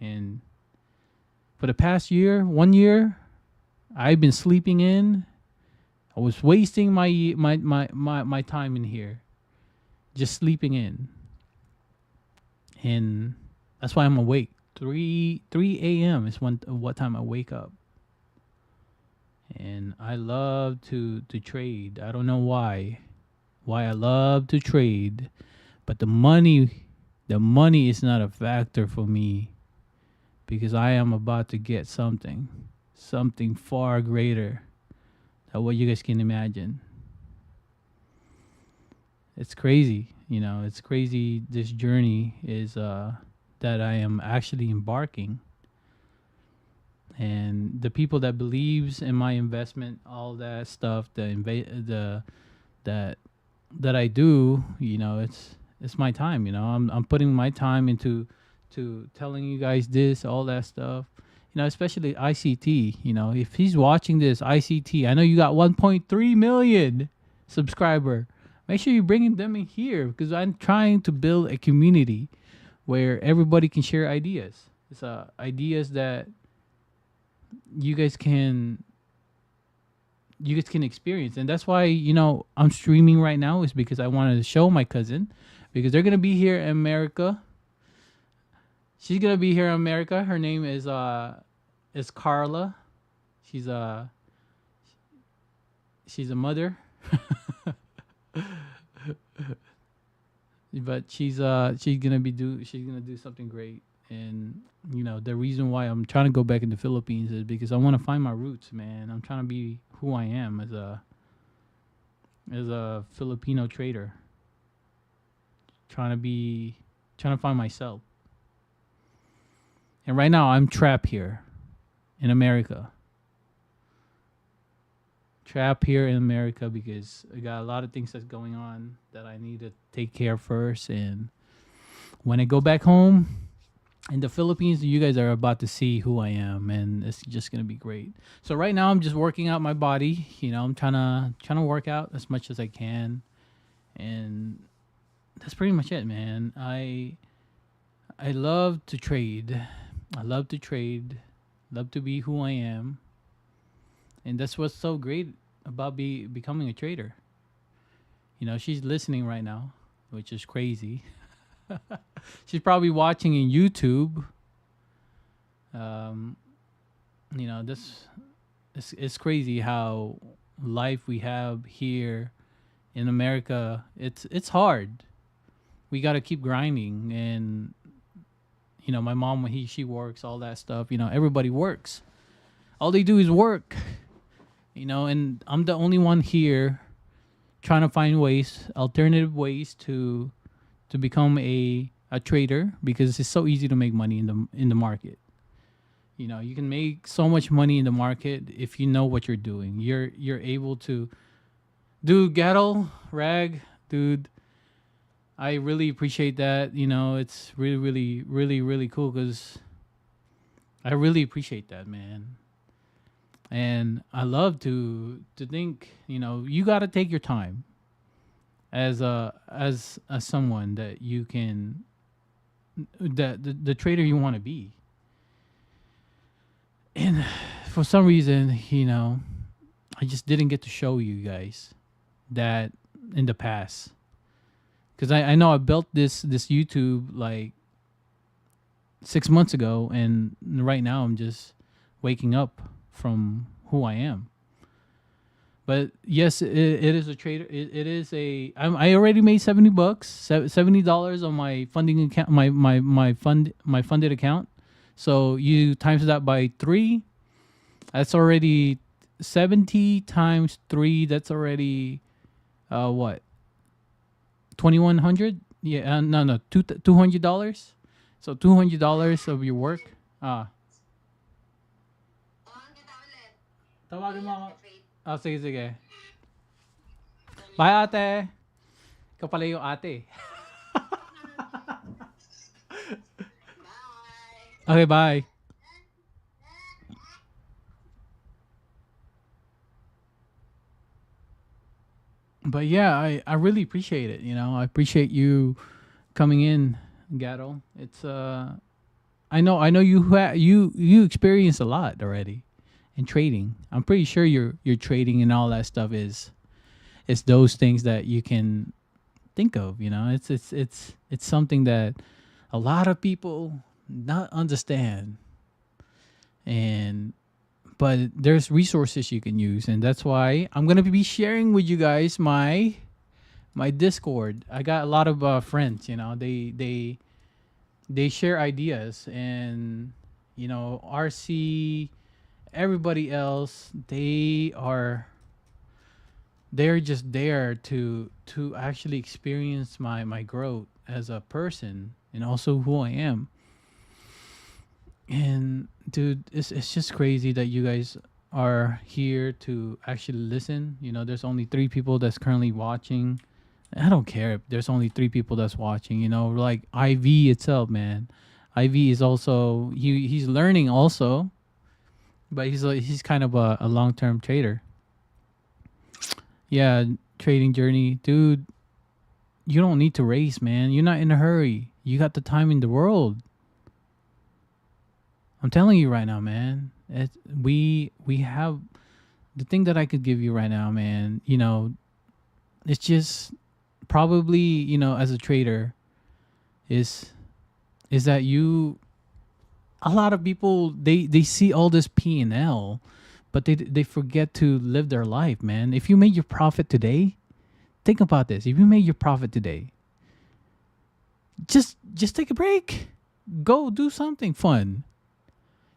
And for the past 1 year, I've been sleeping in. I was wasting my time in here, just sleeping in. And that's why I'm awake. 3 a.m. is what time I wake up. and I love to trade. I don't know why I love to trade, but the money is not a factor for me because I am about to get something far greater than what you guys can imagine. It's crazy, it's crazy. This journey is that I am actually embarking, and the people that believes in my investment, all that stuff, the that that I do, it's my time. I'm putting my time into to telling you guys this, all that stuff. Especially ICT. If he's watching this, ICT, I know you got 1.3 million subscriber. Make sure you bring them in here because I'm trying to build a community where everybody can share ideas. It's ideas that you guys can experience, and that's why I'm streaming right now is because I wanted to show my cousin because they're gonna be here in America. She's gonna be here in America. Her name is Carla. She's a mother. But she's gonna do something great. And the reason why I'm trying to go back in the Philippines is because I want to find my roots, man. I'm trying to be who I am as a Filipino trader. Trying to find myself. And right now I'm trapped here in America. Trapped here in America because I got a lot of things that's going on that I need to take care of first. And when I go back home in the Philippines, you guys are about to see who I am, and it's just gonna be great. So right now I'm just working out my body. I'm trying to work out as much as I can, and that's pretty much it, man. I love to trade. I love to trade. Love to be who I am, and that's what's so great about becoming a trader. She's listening right now, which is crazy. She's probably watching in YouTube. This it's crazy how life we have here in America. It's hard. We got to keep grinding, and my mom when she works, all that stuff. Everybody works. All they do is work. And I'm the only one here trying to find alternative ways to become a trader because it's so easy to make money in the market. You can make so much money in the market if you know what you're doing. You're able to do Gattle, Rag, dude. I really appreciate that. It's really, really, really, really cool because I really appreciate that, man. And I love to think, you got to take your time as someone that you can, that the trader you want to be. And for some reason, I just didn't get to show you guys that in the past. Because I know I built this YouTube like 6 months ago, and right now I'm just waking up from who I am. But yes, it is a trader. It is a. I already made $70, $70 on my funding account, my funded account. So you times that by 3, that's already 70 times 3. That's already what? 2,100? Yeah, no, $200. So $200 of your work. Tawagan mo ako. Sige. Bye, ate. Ikaw pala yung ate. Okay, bye. But yeah, I really appreciate it. I appreciate you coming in, Gatto. It's I know you experienced a lot already in trading. I'm pretty sure your trading and all that stuff is those things that you can think of. It's something that a lot of people not understand, but there's resources you can use, and that's why I'm gonna be sharing with you guys my Discord. I got a lot of friends. They share ideas, and RC, everybody else, they're just there to actually experience my growth as a person and also who I am. And dude, it's just crazy that you guys are here to actually listen. There's only 3 people that's currently watching. I don't care if there's only 3 people that's watching. Like IV itself, man. IV is also he's learning also, but he's kind of a long-term trader. Yeah, trading journey, dude. You don't need to race, man. You're not in a hurry. You got the time in the world. I'm telling you right now, man. We have the thing that I could give you right now, man. It's just probably as a trader is that a lot of people they see all this P&L, but they forget to live their life, man. If you made your profit today, think about this. If you made your profit today, just take a break. Go do something fun.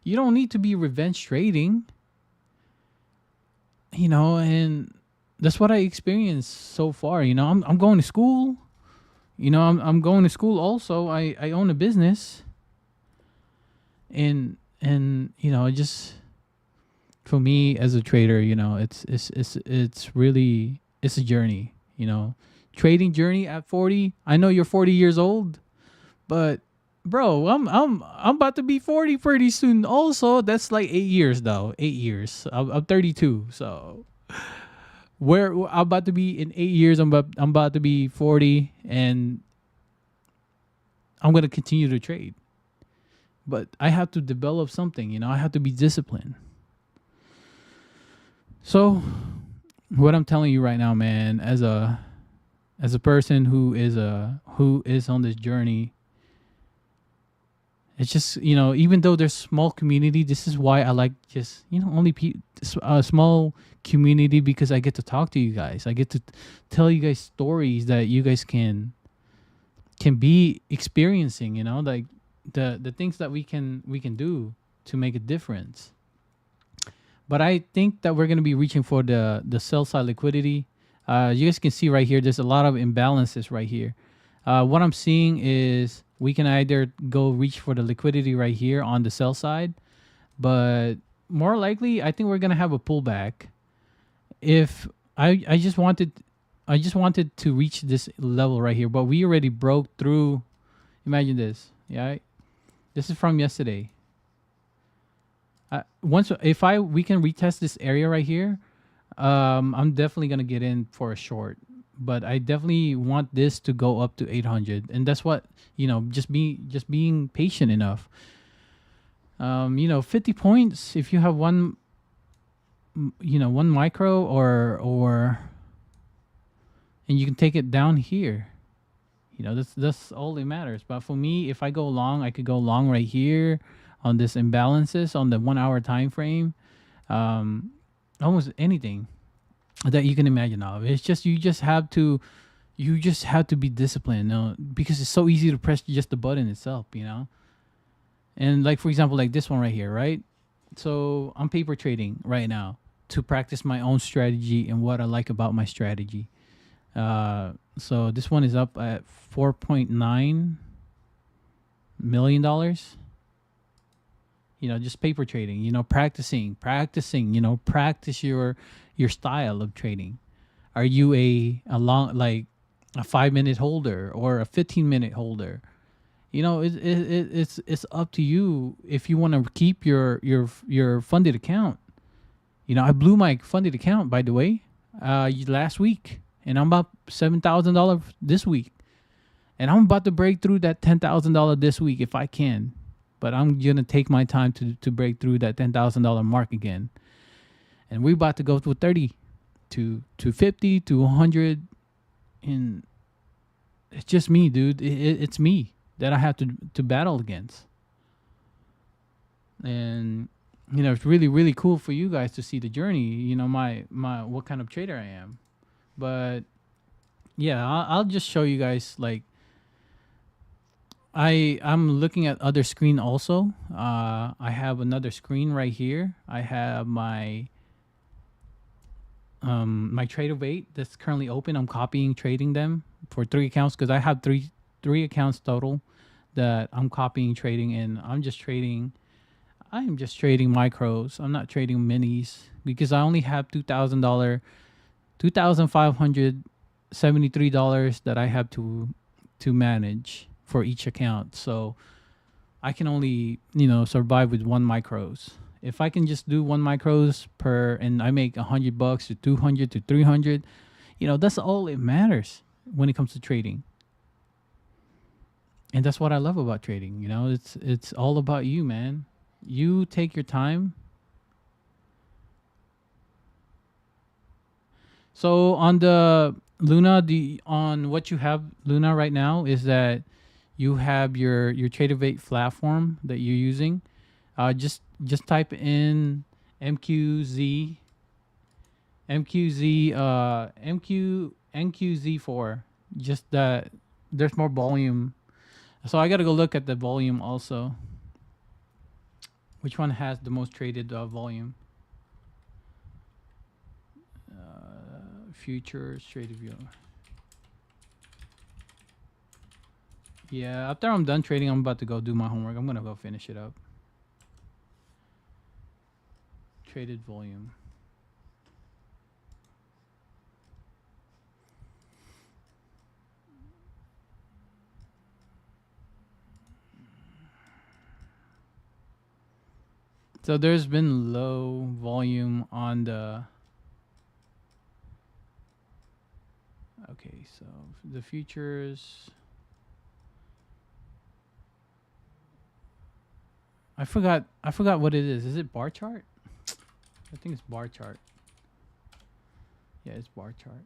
You don't need to be revenge trading. And that's what I experienced so far. I'm going to school. I'm going to school also. I own a business. And just for me as a trader, it's really a journey, trading journey at 40. I know you're 40 years old, but bro, I'm about to be 40 pretty soon. Also, that's like 8 years though. 8 years. I'm 32, so where I'm about to be in 8 years. I'm about to be 40, and I'm gonna continue to trade. But I have to develop something. I have to be disciplined. So, what I'm telling you right now, man, as a person who is on this journey. It's just, even though there's small community, this is why I like just, only a small community, because I get to talk to you guys. I get to tell you guys stories that you guys can be experiencing, like the things that we can do to make a difference. But I think that we're going to be reaching for the sell side liquidity. You guys can see right here, there's a lot of imbalances right here. What I'm seeing is we can either go reach for the liquidity right here on the sell side, but more likely, I think we're gonna have a pullback. If I just wanted to reach this level right here, but we already broke through. Imagine this, yeah. This is from yesterday. We can retest this area right here, I'm definitely gonna get in for a short. But I definitely want this to go up to 800, and that's what just being patient enough. 50 points if you have one micro or and you can take it down here. That's all that matters. But for me, if I go long, I could go long right here on this imbalances on the 1 hour time frame. Almost anything that you can imagine of. It's just you just have to be disciplined, because it's so easy to press just the button itself, And like for example, like this one right here, right? So I'm paper trading right now to practice my own strategy and what I like about my strategy. So this one is up at $4.9 million. Just paper trading, practicing, practice your style of trading. Are you a 5-minute holder or a 15-minute holder? It's up to you if you want to keep your funded account. I blew my funded account, by the way, last week, and I'm about $7,000 this week, and I'm about to break through that $10,000 this week if I can. But I'm gonna take my time to break through that $10,000 mark again, and we're about to go to 30, to 50, to 100, and it's just me, dude. It's me that I have to battle against. And you know, it's really, really cool for you guys to see the journey, you know, my what kind of trader I am. But yeah, I'll just show you guys, like, I'm looking at other screen also. I have another screen right here. I have my my trader bait that's currently open. I'm copying, trading them for 3 accounts because I have three accounts total that I'm copying, trading, and I am just trading micros. I'm not trading minis because I only have $2,573 that I have to manage for each account. So I can only, you know, survive with 1 micros. If I can just do 1 micros per, and I make $100 to 200 to 300, you know, that's all it matters when it comes to trading. And that's what I love about trading. You know, it's all about you, man. You take your time. So on the Luna, on what you have, Luna, right now is that you have your TraderVate platform that you're using. Just type in MQZ NQZ4. Just that there's more volume. So I gotta go look at the volume also. Which one has the most traded volume? Futures, traded view. Yeah, after I'm done trading, I'm about to go do my homework. I'm gonna go finish it up. Traded volume. So there's been low volume on the. Okay, so the futures. I forgot what it is. Is it bar chart? I think it's bar chart. Yeah, it's bar chart.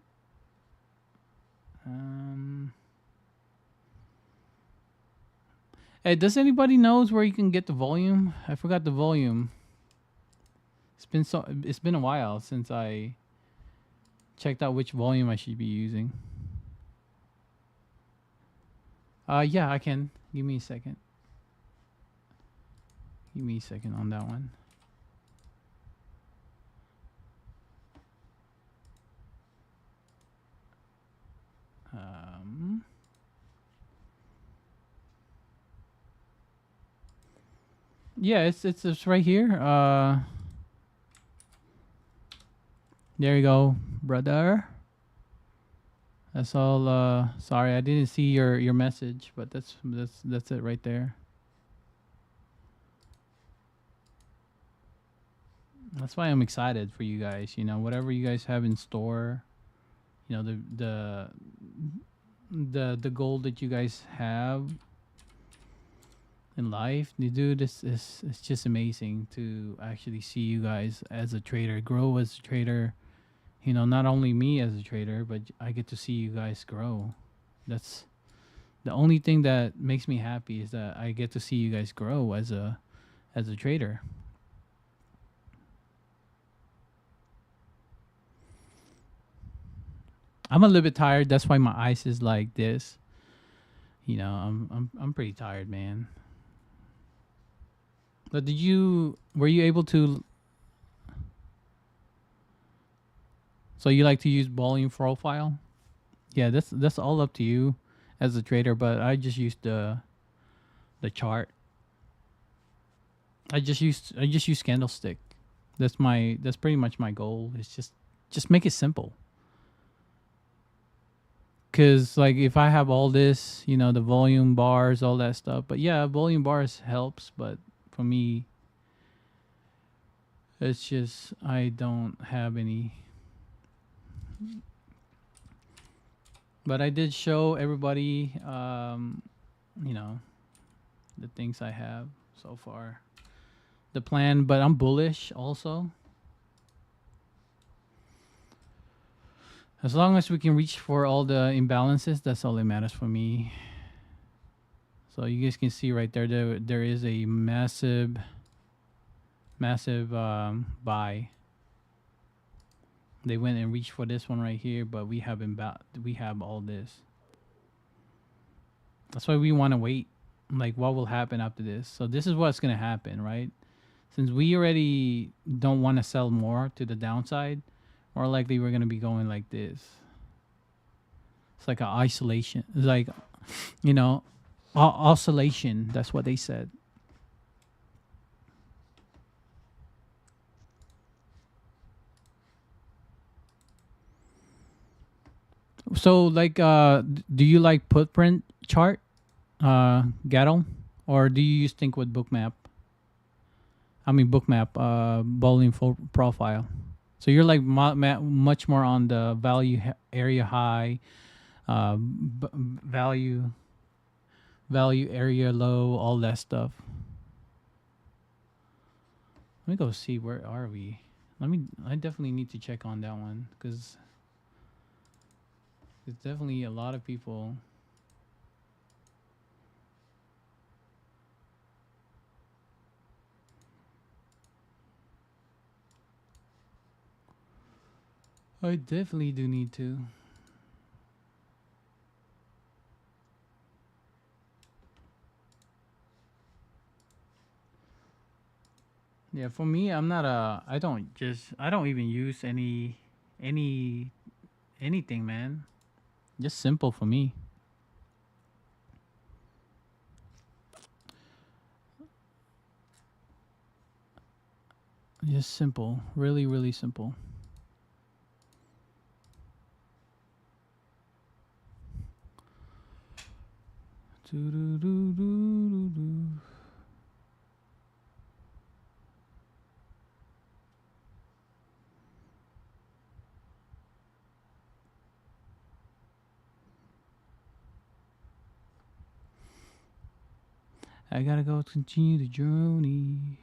Hey, does anybody knows where you can get the volume? I forgot the volume. It's been a while since I checked out which volume I should be using. Yeah, I can. Give me a second. Give me a second on that one. Yeah, it's right here. There you go, brother. That's all. Sorry, I didn't see your message, but that's it right there. That's why I'm excited for you guys. You know, whatever you guys have in store, you know, the goal that you guys have in life, dude, it's just amazing to actually see you guys as a trader grow as a trader. You know, not only me as a trader, but I get to see you guys grow. That's the only thing that makes me happy, is that I get to see you guys grow as a trader. I'm a little bit tired. That's why my eyes is like this. You know, I'm pretty tired, man. But were you able to? So you like to use volume profile? Yeah, that's all up to you as a trader. But I just used the chart. I just use candlestick. That's pretty much my goal. It's just make it simple. Cause like if I have all this, you know, the volume bars, all that stuff. But yeah, volume bars helps. But for me, it's just I don't have any. But I did show everybody, you know, the things I have so far, the plan. But I'm bullish also. As long as we can reach for all the imbalances, that's all that matters for me. So you guys can see right there, there is a massive Massive buy. They went and reached for this one right here, but we have we have all this. That's why we want to wait. Like, what will happen after this? So this is what's gonna happen, right? Since we already don't want to sell more to the downside, more likely we're gonna be going like this. It's like an isolation. It's like, you know, oscillation. That's what they said. So, like, do you like footprint chart, Gatto, or do you use think with bookmap? I mean, bookmap, bowling profile. So you're like much more on the value area high, value area low, all that stuff. Let me go see, where are we? I definitely need to check on that one, because there's definitely a lot of people. I definitely do need to. Yeah, for me, I don't even use anything, man. Just simple for me. Just simple. Really, really simple. I gotta go continue the journey.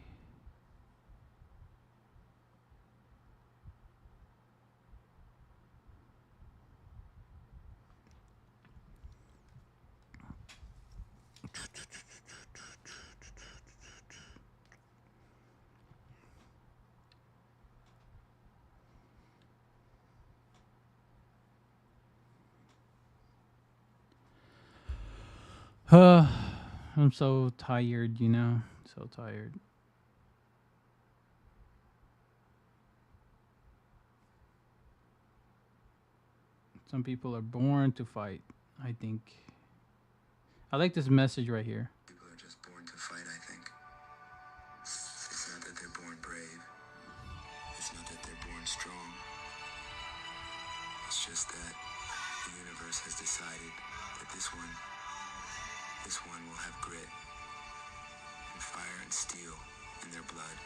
I'm so tired, you know, so tired. Some people are born to fight, I think. I like this message right here.
People are just born to fight, I think. It's not that they're born brave. It's not that they're born strong. It's just that the universe has decided that this one will have grit and fire and steel in their blood.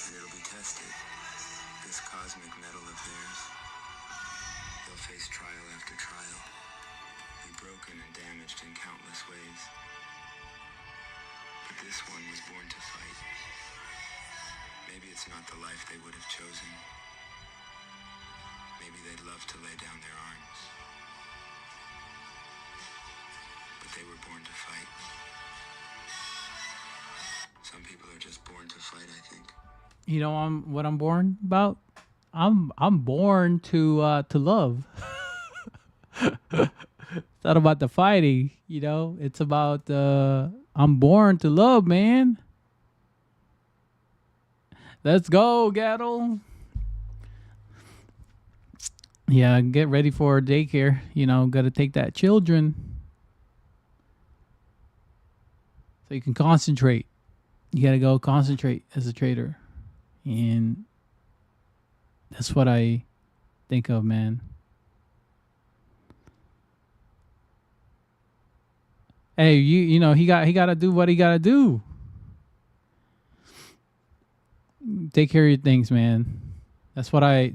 And it'll be tested. This cosmic metal of theirs. They'll face trial after trial. Be broken and damaged in countless ways. But this one was born to fight. Maybe it's not the life they would have chosen. Maybe they'd love to lay down their arms. But they were born to fight. Some people are just born to fight, I think.
You know, what I'm born about? I'm born to love. It's not about the fighting, you know. It's about I'm born to love, man. Let's go, Gatto. Yeah, get ready for daycare. You know, got to take that children so you can concentrate. You got to go concentrate as a trader. And that's what I think of, man. Hey, you know, he got to do what he got to do. Take care of your things, man. That's why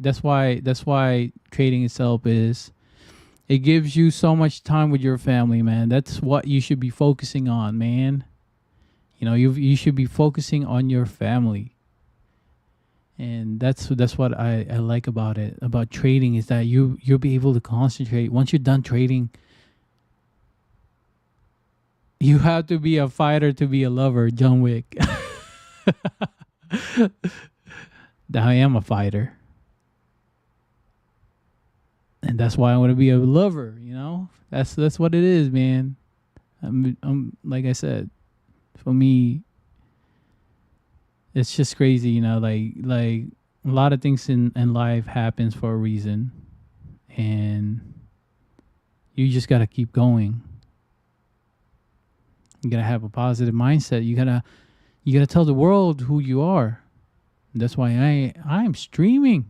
trading itself is, it gives you so much time with your family, man. That's what you should be focusing on, man. You know, you should be focusing on your family. And that's what I like about it, about trading, is that you'll be able to concentrate. Once you're done trading, you have to be a fighter to be a lover, John Wick. That I am a fighter. And that's why I want to be a lover, you know? That's what it is, man. I'm like I said, for me, it's just crazy, you know, like a lot of things in life happens for a reason. And you just gotta keep going. You gotta have a positive mindset. You gotta tell the world who you are. That's why I'm streaming.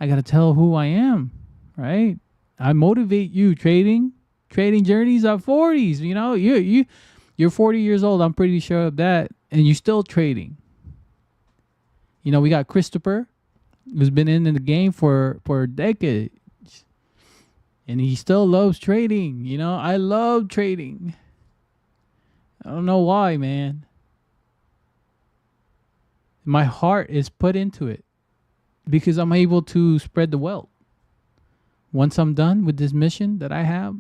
I gotta tell who I am, right? I motivate you trading journeys at 40s. You know, you're 40 years old. I'm pretty sure of that, and you're still trading. You know, we got Christopher, who's been in the game for decades, and he still loves trading. You know, I love trading. I don't know why, man. My heart is put into it because I'm able to spread the wealth. Once I'm done with this mission that I have,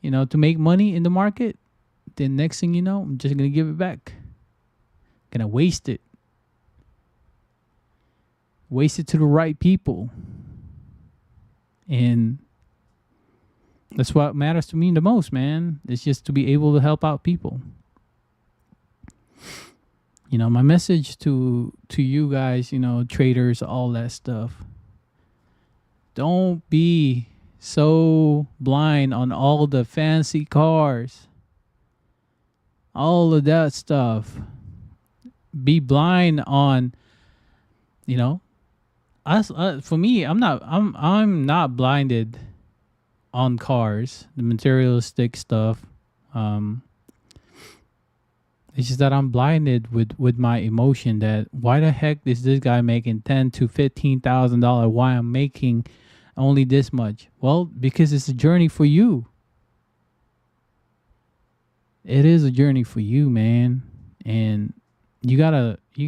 you know, to make money in the market, then next thing you know, I'm just going to give it back. Gonna waste it. Waste it to the right people. And that's what matters to me the most, man. It's just to be able to help out people. You know, my message to you guys, you know, traders, all that stuff. Don't be so blind on all the fancy cars. All of that stuff. Be blind on, you know, us. For me, I'm not blinded on cars, the materialistic stuff. It's just that I'm blinded with my emotion that why the heck is this guy making $10,000 to $15,000? Why I'm making only this much? Well, because it's a journey for you. It is a journey for you, man. And you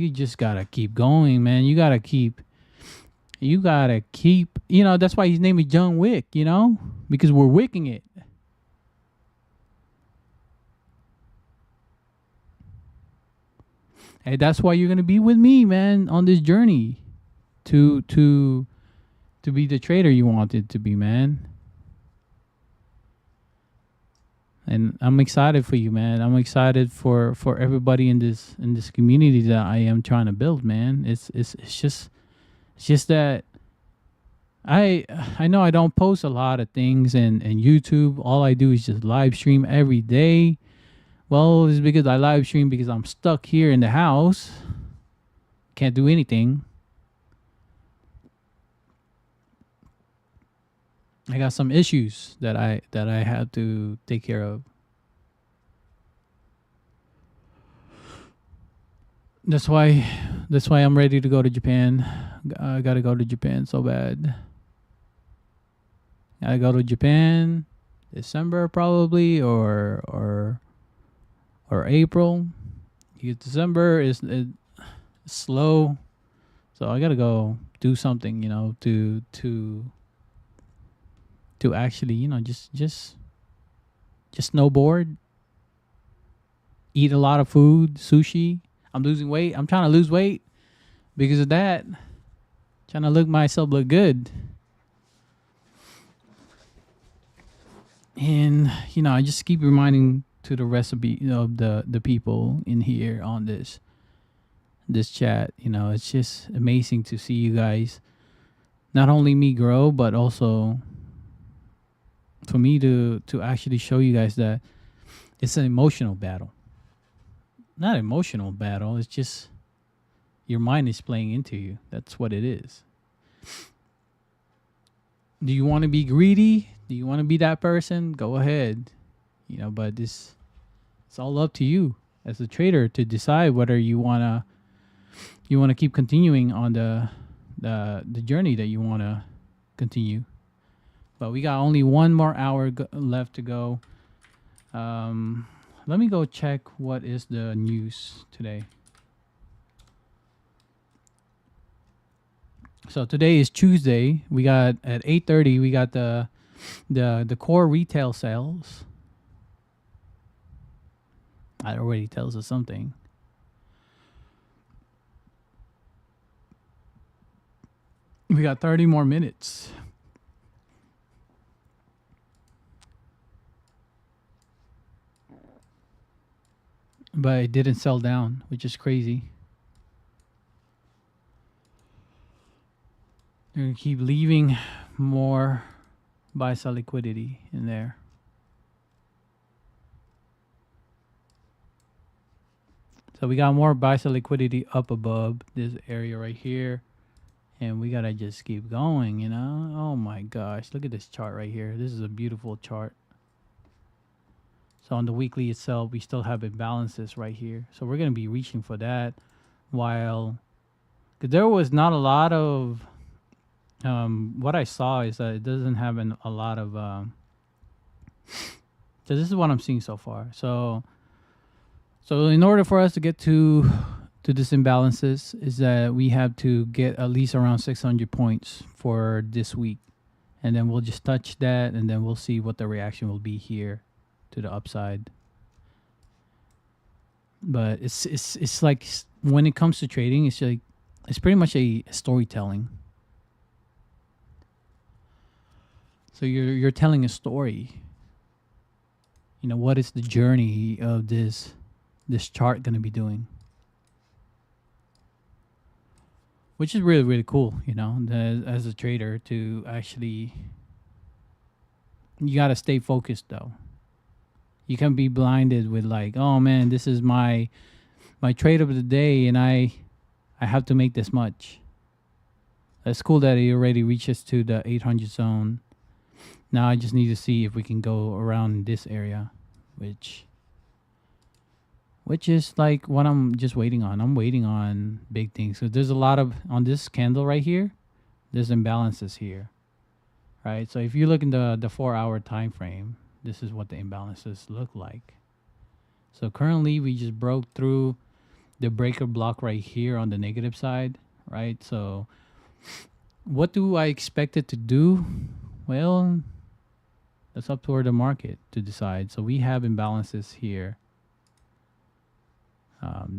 just gotta keep going, man. You gotta keep, you know, that's why his name is John Wick, you know, because we're wicking it. And that's why you're gonna be with me, man, on this journey to be the trader you wanted to be, man. And I'm excited for you, man. I'm excited for everybody in this community that I am trying to build, man. It's just that I know I don't post a lot of things and YouTube. All I do is just live stream every day. Well, it's because I live stream because I'm stuck here in the house. Can't do anything. I got some issues that I have to take care of. That's why I'm ready to go to Japan. I gotta go to Japan so bad. I go to Japan December probably or April. Because December is slow, so I gotta go do something, you know, to actually, you know, just snowboard, eat a lot of food, sushi. I'm losing weight. I'm trying to lose weight because of that. Trying to look good. And, you know, I just keep reminding to the rest of the people in here on this chat. You know, it's just amazing to see you guys, not only me grow, but also for me to actually show you guys that it's an emotional battle. Not emotional battle, it's just your mind is playing into you. That's what it is. Do you want to be greedy? Do you want to be that person? Go ahead. You know, but it's all up to you as a trader to decide whether you wanna keep continuing on the journey that you wanna continue. But we got only one more hour left to go. Let me go check what is the news today. So today is Tuesday. We got at 8:30. We got the core retail sales. That already tells us something. We got 30 more minutes. But it didn't sell down, which is crazy. They're going to keep leaving more buy-sell liquidity in there. So we got more buy-sell liquidity up above this area right here. And we got to just keep going, you know? Oh my gosh. Look at this chart right here. This is a beautiful chart. So on the weekly itself, we still have imbalances right here. So we're going to be reaching for that while... Cause there was not a lot of... what I saw is that it doesn't have a lot of... so this is what I'm seeing so far. So in order for us to get to this imbalances is that we have to get at least around 600 points for this week. And then we'll just touch that and then we'll see what the reaction will be here to the upside. But it's like when it comes to trading, it's like it's pretty much a storytelling. So you're telling a story. You know, what is the journey of this chart going to be doing? Which is really, really cool, you know, as a trader to actually... You got to stay focused, though. You can't be blinded with like, oh, man, this is my trade of the day, and I have to make this much. That's cool that it already reaches to the 800 zone. Now I just need to see if we can go around this area, which is like what I'm just waiting on. I'm waiting on big things. So there's a lot of, on this candle right here, there's imbalances here, right? So if you look in the 4-hour time frame, this is what the imbalances look like. So currently we just broke through the breaker block right here on the negative side, right? So what do I expect it to do? Well, that's up toward the market to decide. So we have imbalances here.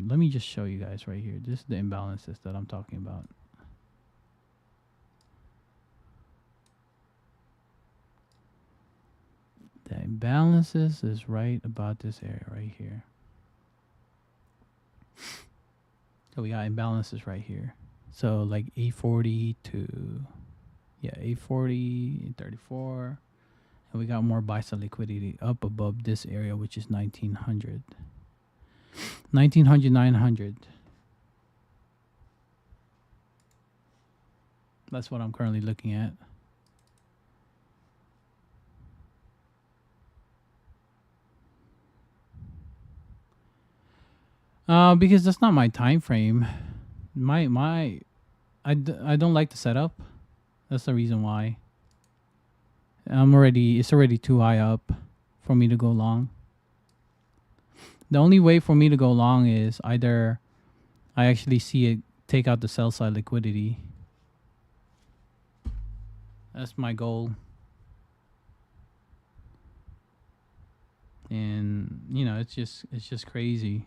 Let me just show you guys right here. This is the imbalances that I'm talking about. The imbalances is right about this area right here. So we got imbalances right here. So like 840 to, yeah, 840, 34. And we got more buy-sell liquidity up above this area, which is 1900. 1900, 900. That's what I'm currently looking at. Because that's not my time frame. I don't like the setup. That's the reason why. It's already too high up for me to go long. The only way for me to go long is either I actually see it take out the sell side liquidity. That's my goal. And you know, it's just crazy.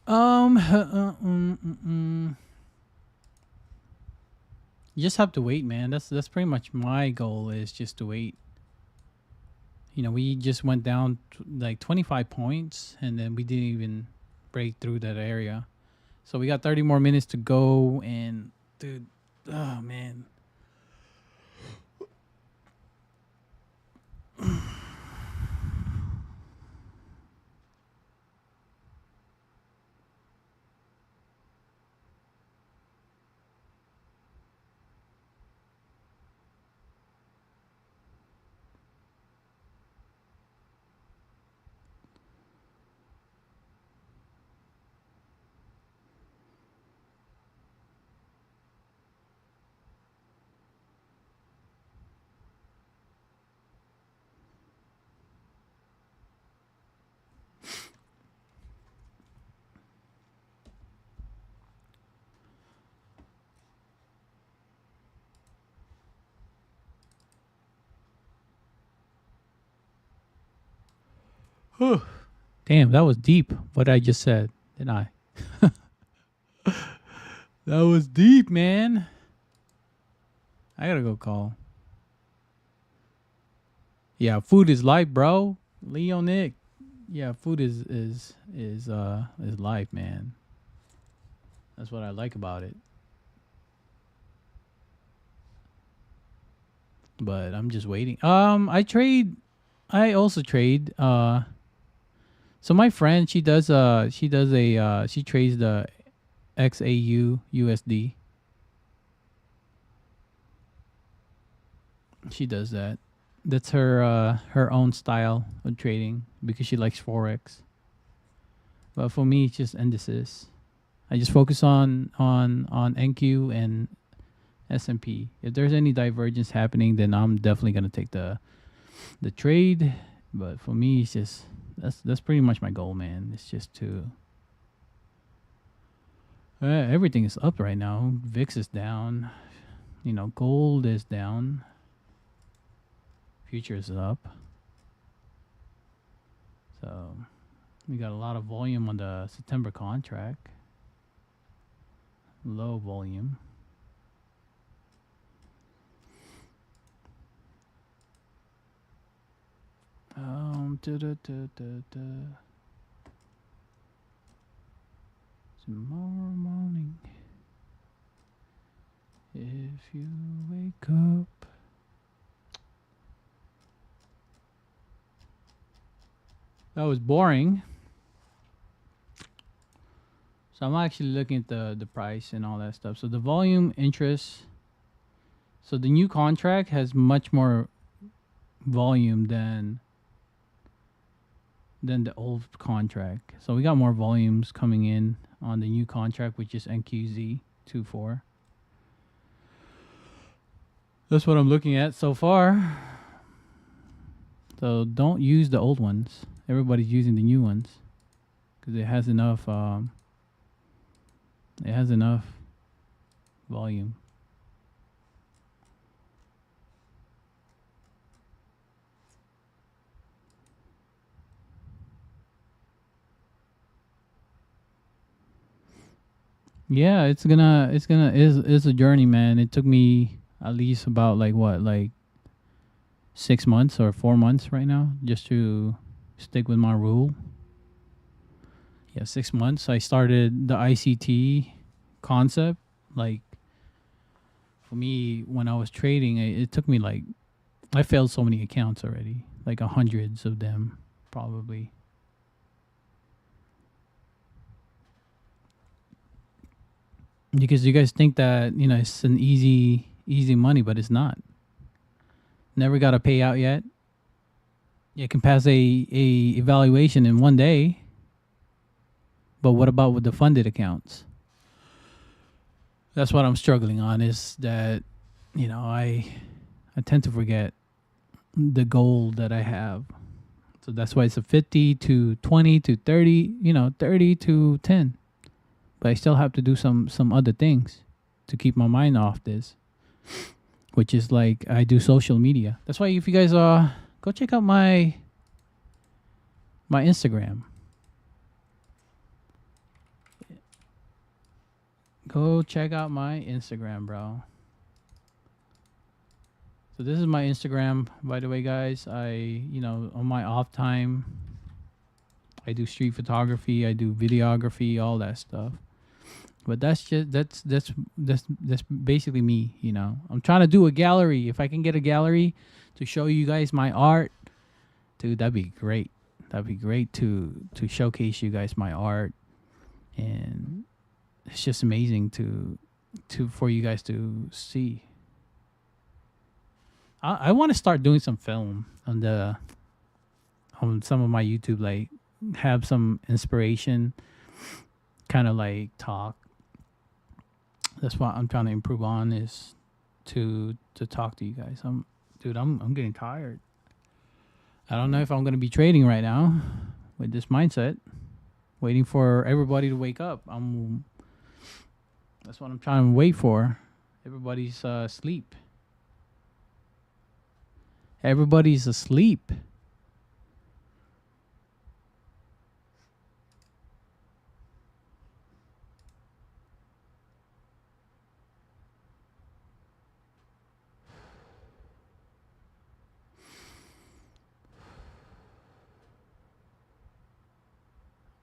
You just have to wait, man. That's pretty much my goal, is just to wait. You know, we just went down like 25 points, and then we didn't even break through that area. So we got 30 more minutes to go, and dude, oh man. Whew. Damn, that was deep, what I just said, didn't I? That was deep, man. I gotta go call. Yeah, food is life, bro. Leo Nick. Yeah, food is life, man. That's what I like about it. But I'm just waiting. I also trade. So my friend, she trades the XAU USD. She does that. That's her own style of trading, because she likes Forex. But for me, it's just indices. I just focus on NQ and S&P. If there's any divergence happening, then I'm definitely gonna take the trade. But for me, it's just that's pretty much my goal, man. It's just to everything is up right now. VIX is down. You know, gold is down. Futures is up. So we got a lot of volume on the September contract. Low volume. Tomorrow morning, if you wake up. That was boring. So I'm actually looking at the price and all that stuff. So the volume, interest. So the new contract has much more volume than the old contract. So we got more volumes coming in on the new contract, which is NQZ24. That's what I'm looking at so far. So don't use the old ones. Everybody's using the new ones because it has enough. It has enough volume. Yeah, it's a journey, man. It took me at least about like 6 months or 4 months right now just to stick with my rule. Yeah, 6 months. I started the ICT concept. Like, for me, when I was trading, it took me I failed so many accounts already, like hundreds of them probably. Because you guys think that, it's an easy money, but it's not. Never got a payout yet. You can pass a evaluation in one day. But what about with the funded accounts? That's what I'm struggling on, is that, I tend to forget the goal that I have. So that's why it's a 50 to 20 to 30, 30 to 10. But I still have to do some other things to keep my mind off this, which is like I do social media. That's why if you guys go check out my Instagram. Go check out my Instagram, bro. So this is my Instagram, by the way, guys. On my off time, I do street photography, I do videography, all that stuff. But that's basically me, I'm trying to do a gallery. If I can get a gallery to show you guys my art, dude, that'd be great. That'd be great to showcase you guys my art. And it's just amazing for you guys to see. I want to start doing some film on some of my YouTube, like have some inspiration, kind of like talk. That's what I'm trying to improve on, is to talk to you guys. I'm getting tired. I don't know if I'm going to be trading right now with this mindset, waiting for everybody to wake up. That's what I'm trying to wait for. Everybody's asleep. Everybody's asleep.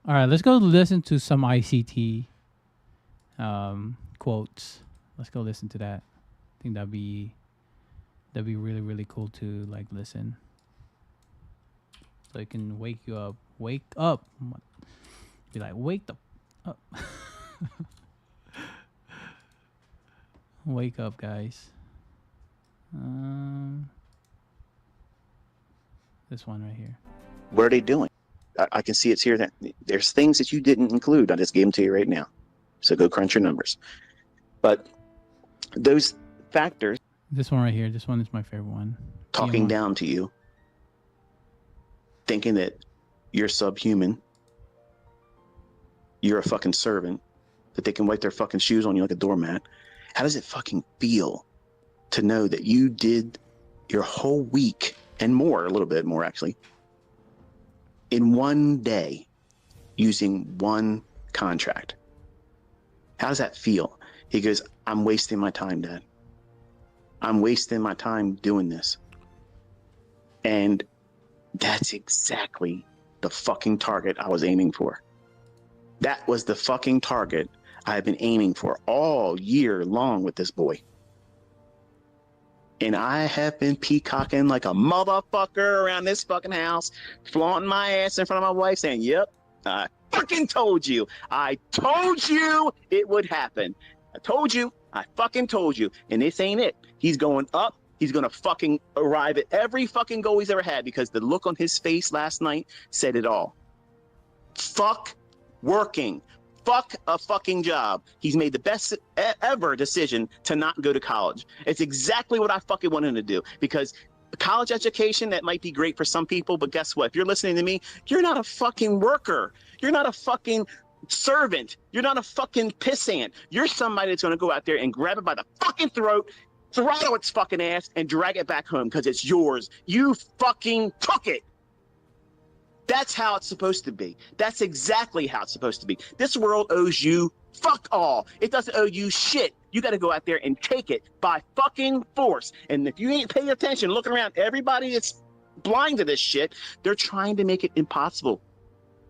All right, let's go listen to some ICT quotes. Let's go listen to that. I think that'd be really, really cool to like listen. So it can wake you up. Wake up. Be like, wake the up. Wake up, guys. This one right here.
What are they doing? I can see it's here. That there's things that you didn't include. I just gave them to you right now. So go crunch your numbers. But those factors.
This one right here. This one is my favorite one.
Talking down to you. Thinking that you're subhuman. You're a fucking servant. That they can wipe their fucking shoes on you like a doormat. How does it fucking feel to know that you did your whole week and more, a little bit more actually, in one day using one contract? How does that feel? He goes, I'm wasting my time, Dad. I'm wasting my time doing this. And that's exactly the fucking target I was aiming for. That was the fucking target I have been aiming for all year long with this boy. And I have been peacocking like a motherfucker around this fucking house, flaunting my ass in front of my wife, saying, yep, I fucking told you. I told you it would happen. I told you. I fucking told you. And this ain't it. He's going up. He's going to fucking arrive at every fucking goal he's ever had, because the look on his face last night said it all. Fuck working. Fuck a fucking job. He's made the best ever decision to not go to college. It's exactly what I fucking want him to do, because college education, that might be great for some people, but guess what? If you're listening to me, you're not a fucking worker. You're not a fucking servant. You're not a fucking pissant. You're somebody that's going to go out there and grab it by the fucking throat, throttle its fucking ass, and drag it back home because it's yours. You fucking took it. That's how it's supposed to be. That's exactly how it's supposed to be. This world owes you fuck all. It doesn't owe you shit. You got to go out there and take it by fucking force. And if you ain't paying attention, looking around, everybody that's blind to this shit, they're trying to make it impossible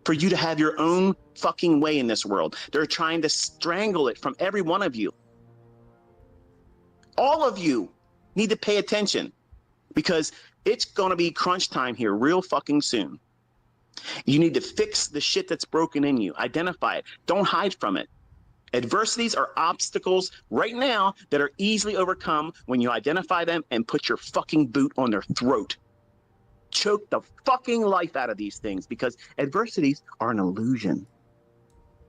for you to have your own fucking way in this world. They're trying to strangle it from every one of you. All of you need to pay attention, because it's going to be crunch time here real fucking soon. You need to fix the shit that's broken in you. Identify it. Don't hide from it. Adversities are obstacles right now that are easily overcome when you identify them and put your fucking boot on their throat. Choke the fucking life out of these things, because adversities are an illusion.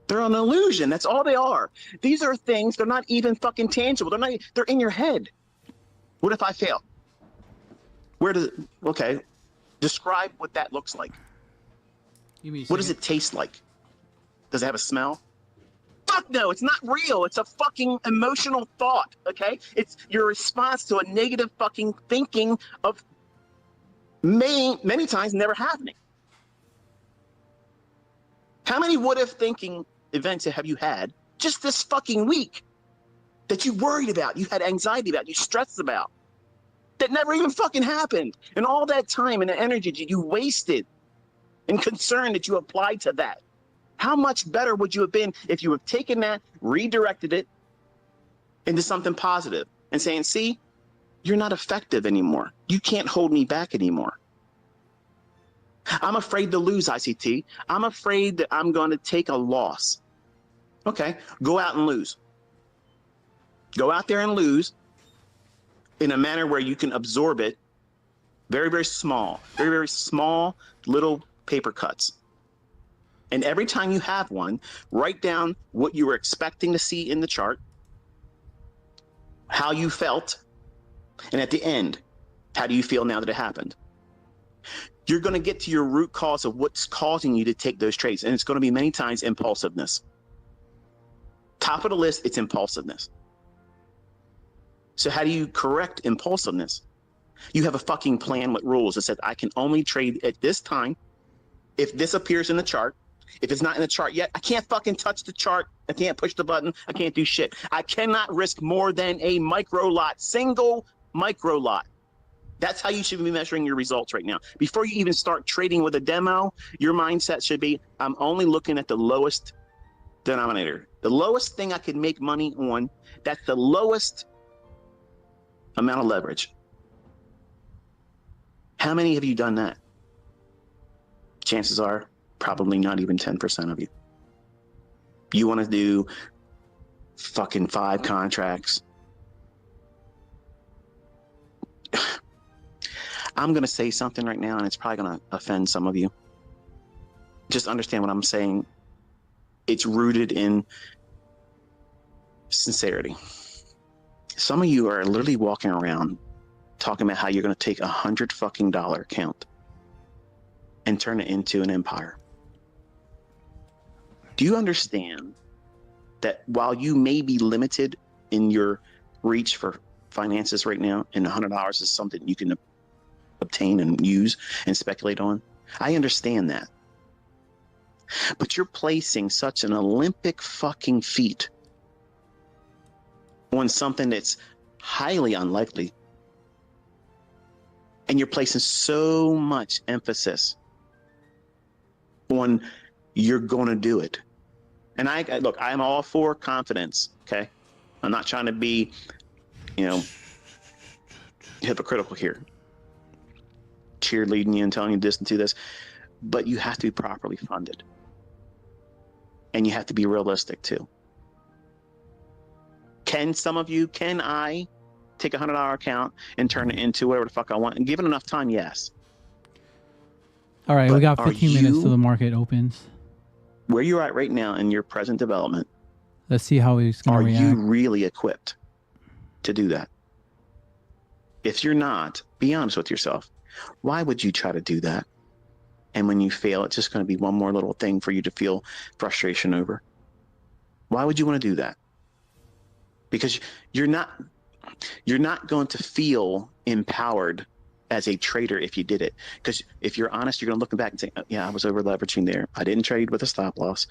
They're an illusion. That's all they are. These are things, they're not even fucking tangible. They're in your head. What if I fail? Okay. Describe what that looks like. What does it taste like? Does it have a smell? Fuck no, it's not real. It's a fucking emotional thought, okay? It's your response to a negative fucking thinking of many times never happening. How many what if thinking events have you had just this fucking week? that you worried about, you had anxiety about, you stressed about, that never even fucking happened. And all that time and the energy that you wasted and concern that you applied to that. How much better would you have been if you have taken that, redirected it into something positive and saying, see, you're not effective anymore. You can't hold me back anymore. I'm afraid to lose, ICT. I'm afraid that I'm going to take a loss. Okay, go out and lose. Go out there and lose in a manner where you can absorb it. Very, very small little paper cuts. And every time you have one, write down what you were expecting to see in the chart, how you felt, and at the end, how do you feel now that it happened? You're going to get to your root cause of what's causing you to take those trades. And it's going to be many times impulsiveness. Top of the list, it's impulsiveness. So how do you correct impulsiveness? You have a fucking plan with rules that says I can only trade at this time if this appears in the chart. If it's not in the chart yet, I can't fucking touch the chart. I can't push the button. I can't do shit. I cannot risk more than a micro lot, single micro lot. That's how you should be measuring your results right now. Before you even start trading with a demo, your mindset should be, I'm only looking at the lowest denominator. The lowest thing I can make money on, that's the lowest amount of leverage. How many have you done that? Chances are probably not even 10% of you. You want to do fucking 5 contracts. I'm going to say something right now, and it's probably going to offend some of you. Just understand what I'm saying. It's rooted in sincerity. Some of you are literally walking around talking about how you're going to take $100 fucking account and turn it into an empire. Do you understand that while you may be limited in your reach for finances right now, and $100 is something you can obtain and use and speculate on? I understand that. But you're placing such an Olympic fucking feat on something that's highly unlikely. And you're placing so much emphasis on you're going to do it. And I look, I'm all for confidence, okay? I'm not trying to be, hypocritical here. Cheerleading you and telling you this and do this. But you have to be properly funded. And you have to be realistic too. Can I take a $100 account and turn it into whatever the fuck I want? And give it enough time, yes.
All right,
but
we got 15 minutes till the market opens.
Where you're at right now in your present development,
let's see how he's going to react.
Are you really equipped to do that? If you're not, be honest with yourself. Why would you try to do that? And when you fail, it's just going to be one more little thing for you to feel frustration over. Why would you want to do that? Because you're not going to feel empowered as a trader if you did it. Because if you're honest, you're going to look back and say, oh, yeah, I was over leveraging there. I didn't trade with a stop loss.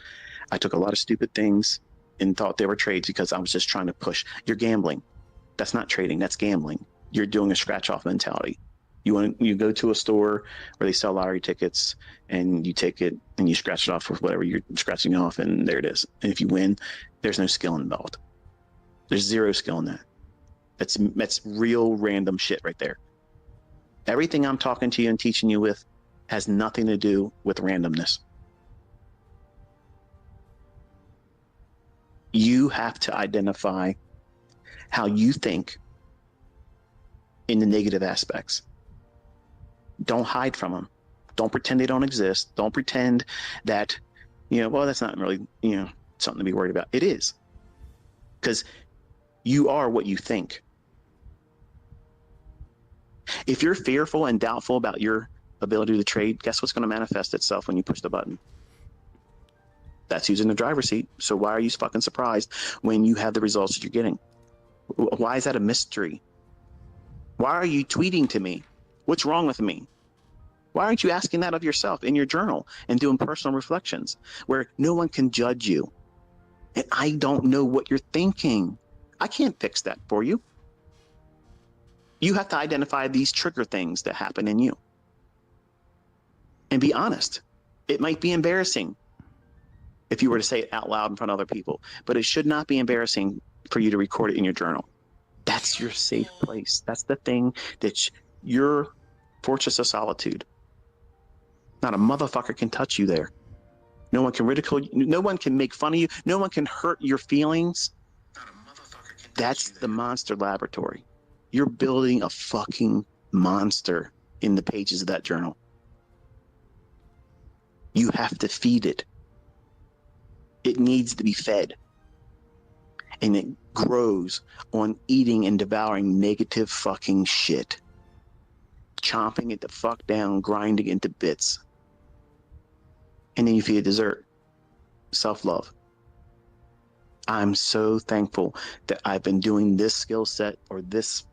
I took a lot of stupid things and thought they were trades because I was just trying to push. You're gambling. That's not trading. That's gambling. You're doing a scratch off mentality. You go to a store where they sell lottery tickets and you take it and you scratch it off with whatever you're scratching off, and there it is. And if you win, there's no skill involved. There's zero skill in that. That's real random shit right there. Everything I'm talking to you and teaching you with has nothing to do with randomness. You have to identify how you think in the negative aspects. Don't hide from them. Don't pretend they don't exist. Don't pretend that, well, that's not really, something to be worried about. It is. Because you are what you think. If you're fearful and doubtful about your ability to trade, guess what's going to manifest itself when you push the button? That's using the driver's seat. So why are you fucking surprised when you have the results that you're getting? Why is that a mystery? Why are you tweeting to me? What's wrong with me? Why aren't you asking that of yourself in your journal and doing personal reflections where no one can judge you? And I don't know what you're thinking. I can't fix that for you. You have to identify these trigger things that happen in you and be honest. It might be embarrassing if you were to say it out loud in front of other people, but it should not be embarrassing for you to record it in your journal. That's your safe place. That's the thing that's your fortress of solitude. Not a motherfucker can touch you there. No one can ridicule you. No one can make fun of you. No one can hurt your feelings. That's the monster laboratory. You're building a fucking monster in the pages of that journal. You have to feed it. It needs to be fed. And it grows on eating and devouring negative fucking shit. Chomping it the fuck down, grinding it into bits. And then you feed it dessert. Self-love. I'm so thankful that I've been doing this skill set or this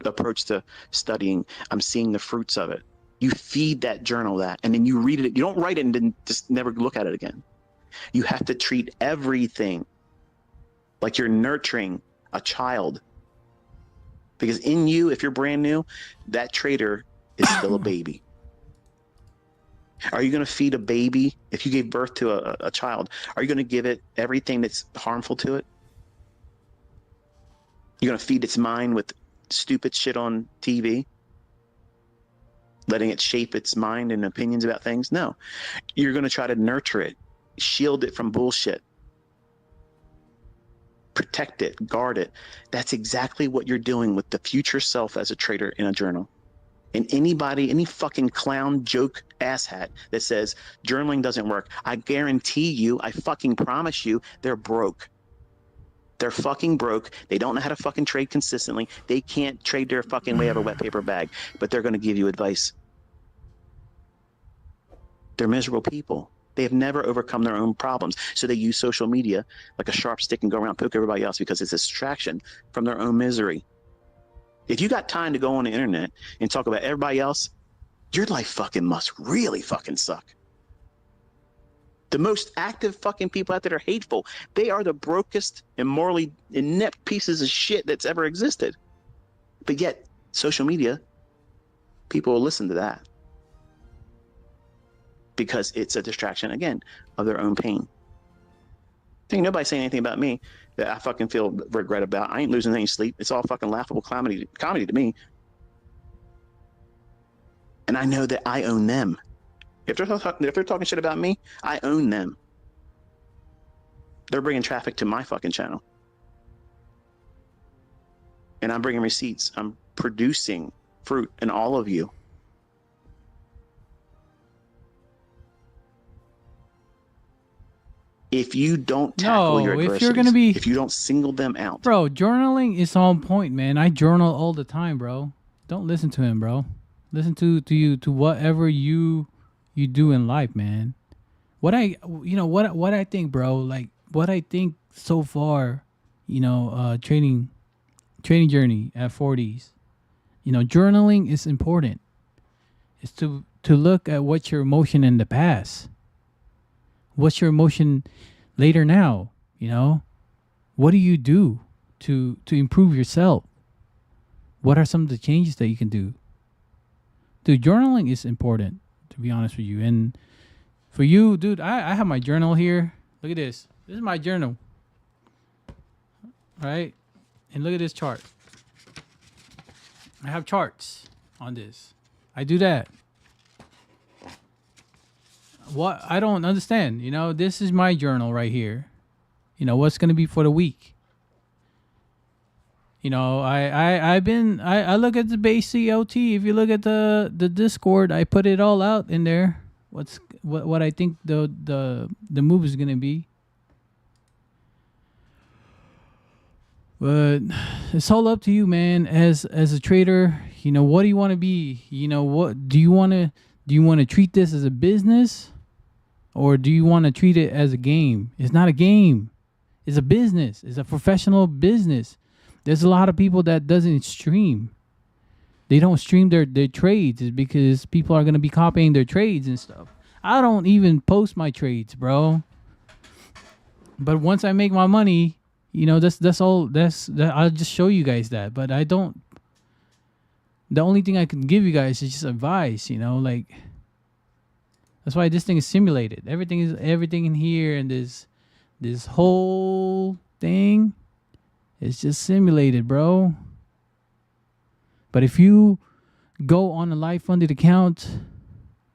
approach to studying. I'm seeing the fruits of it. You feed that journal that, and then you read it. You don't write it and then just never look at it again. You have to treat everything like you're nurturing a child. Because in you, if you're brand new, that trader is still a baby. Are you going to feed a baby? If you gave birth to a child, are you going to give it everything that's harmful to it? You're going to feed its mind with stupid shit on TV? Letting it shape its mind and opinions about things? No. You're going to try to nurture it, shield it from bullshit, protect it, guard it. That's exactly what you're doing with the future self as a trader in a journal. And anybody, any fucking clown joke asshat that says journaling doesn't work, I guarantee you, I fucking promise you, they're broke. They're fucking broke. They don't know how to fucking trade consistently. They can't trade their fucking way out of a wet paper bag, but they're going to give you advice. They're miserable people. They have never overcome their own problems. So they use social media like a sharp stick and go around poke everybody else because it's a distraction from their own misery. If you got time to go on the internet and talk about everybody else, your life fucking must really fucking suck. The most active fucking people out there are hateful. They are the brokest and morally inept pieces of shit that's ever existed. But yet, social media, people will listen to that. Because it's a distraction, again, of their own pain. Ain't nobody saying anything about me that I fucking feel regret about. I ain't losing any sleep. It's all fucking laughable comedy to me. And I know that I own them. If they're talking shit about me, I own them. They're bringing traffic to my fucking channel. And I'm bringing receipts. I'm producing fruit in all of you. If you don't tackle your adversities, if you don't single them out.
Bro, journaling is on point, man. I journal all the time, bro. Don't listen to him, bro. Listen to whatever you do in life, man. What I think, bro, like what I think so far, trading journey at 40s, journaling is important. It's to look at what's your emotion in the past. What's your emotion later now? What do you do to improve yourself? What are some of the changes that you can do? Dude, journaling is important, to be honest with you. And for you, dude, I have my journal here. Look at this. This is my journal. Right? And look at this chart. I have charts on this. I do that. What I don't understand, this is my journal right here. What's gonna be for the week. I look at the base CLT. If you look at the Discord, I put it all out in there. What I think the move is gonna be. But it's all up to you, man. As a trader, what do you want to be? What do you want to treat this as a business? Or do you want to treat it as a game? It's not a game. It's a business. It's a professional business. There's a lot of people that doesn't stream. They don't stream their trades. It's because people are going to be copying their trades and stuff. I don't even post my trades, bro. But once I make my money, You know, that's all. I'll just show you guys that. But I don't. The only thing I can give you guys is just advice. You know, like that's why this thing is simulated. Everything in here, and this whole thing is just simulated, bro. But if you go on a live funded account,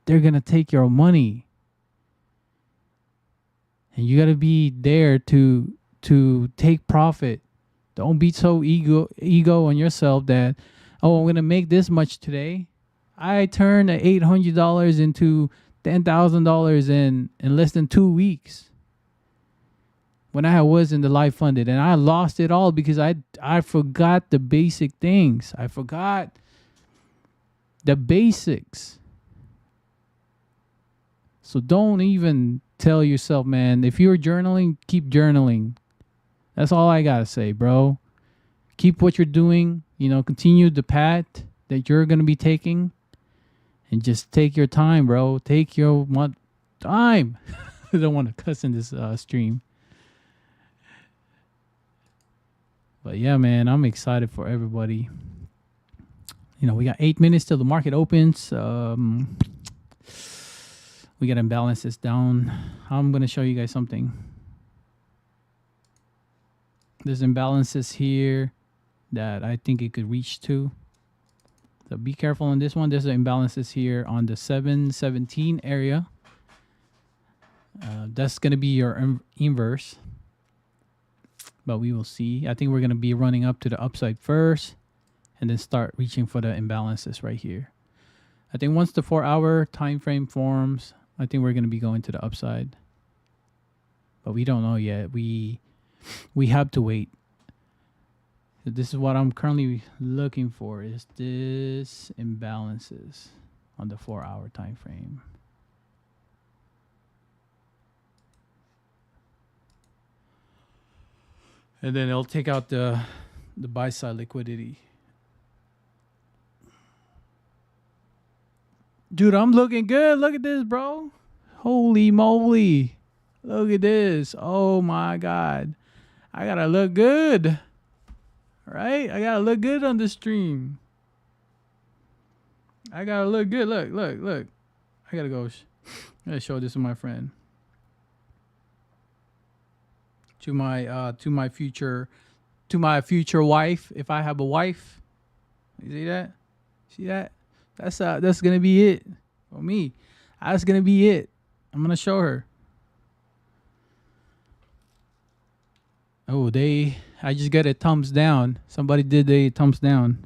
they're gonna take your money, and you gotta be there to take profit. Don't be so ego on yourself that, oh, I'm gonna make this much today. I turned $800 into $10,000 in less than 2 weeks when I was in the live funded, and I lost it all because I forgot the basic things. I forgot the basics. So don't even tell yourself, man, if you're journaling, keep journaling. That's all I gotta say, bro. Keep what you're doing. You know, continue the path that you're gonna be taking, and just take your time, bro. Take your time. I don't want to cuss in this stream, but yeah, man, I'm excited for everybody. You know, we got 8 minutes till the market opens. We gotta balance this down. I'm gonna show you guys something. There's imbalances here that I think it could reach to. So be careful on this one. There's imbalances here on the 717 area. That's going to be your inverse. But we will see. I think we're going to be running up to the upside first and then start reaching for the imbalances right here. I think once the 4-hour time frame forms, I think we're going to be going to the upside. But we don't know yet. We have to wait. This is what I'm currently looking for, is this imbalances on the 4-hour time frame. And then it'll take out the buy side liquidity. Dude, I'm looking good. Look at this, bro. Holy moly. Look at this. Oh my God. I gotta look good. Right? I gotta look good on the stream. I gotta look good. Look. I gotta go. I gotta show this to my friend. To my future wife, if I have a wife. You see that? See that? That's gonna be it for me. That's gonna be it. I'm gonna show her. Oh, I just got a thumbs down. Somebody did a thumbs down.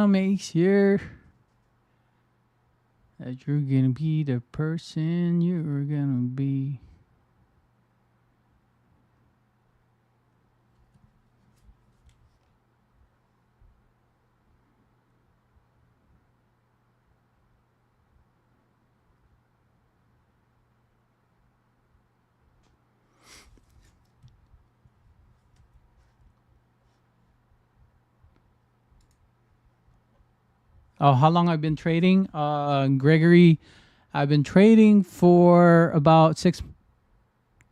Make sure that you're gonna be the person you're gonna be. Oh, how long I've been trading? Gregory, I've been trading for about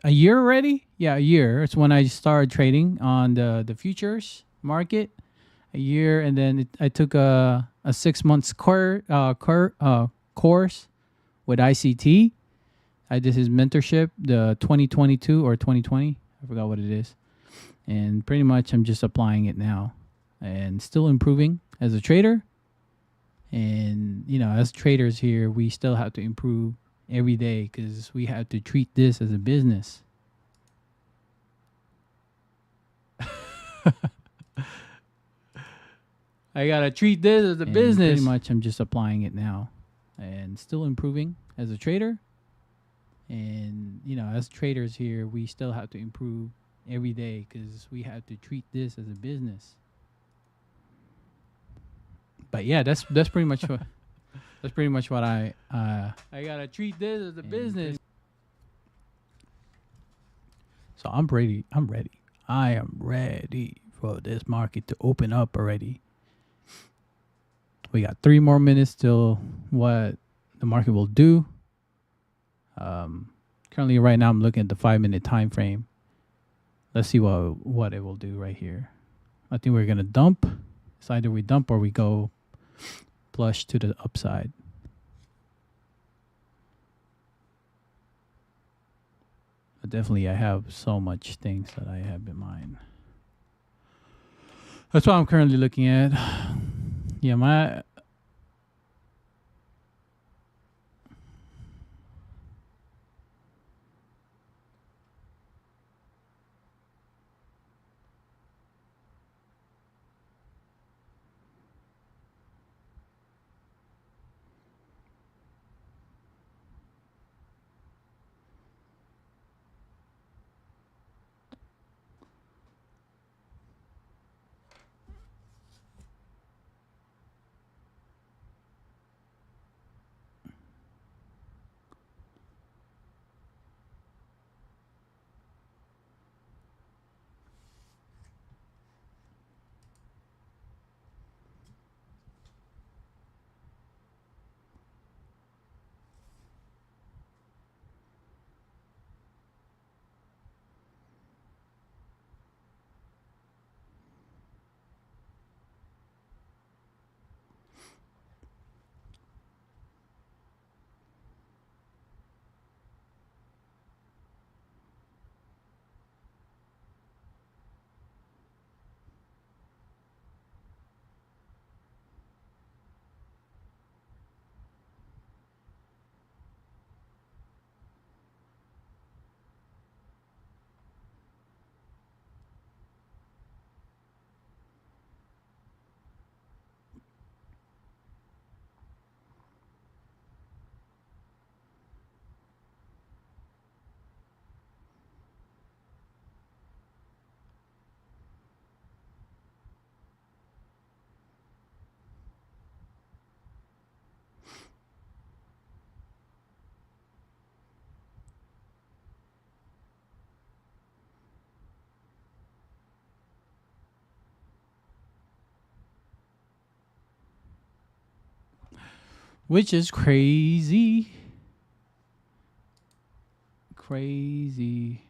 a year already. Yeah, a year. It's when I started trading on the futures market. A year, and then I took a 6 months course with ICT. I did his mentorship, the 2022 or 2020. I forgot what it is. And pretty much I'm just applying it now and still improving as a trader. And, you know, as traders here, we still have to improve every day because we have to treat this as a business. I got to treat this as a business. Pretty much I'm just applying it now and still improving as a trader. And, you know, as traders here, we still have to improve every day because we have to treat this as a business. But yeah, that's pretty much what I gotta treat this as a business. So I'm ready. I am ready for this market to open up already. We got 3 more minutes till what the market will do. Currently right now I'm looking at the 5-minute time frame. Let's see what it will do right here. I think we're gonna dump. It's either we dump or we go flush to the upside. But definitely I have so much things that I have in mind. That's what I'm currently looking at. Yeah, which is crazy. Crazy.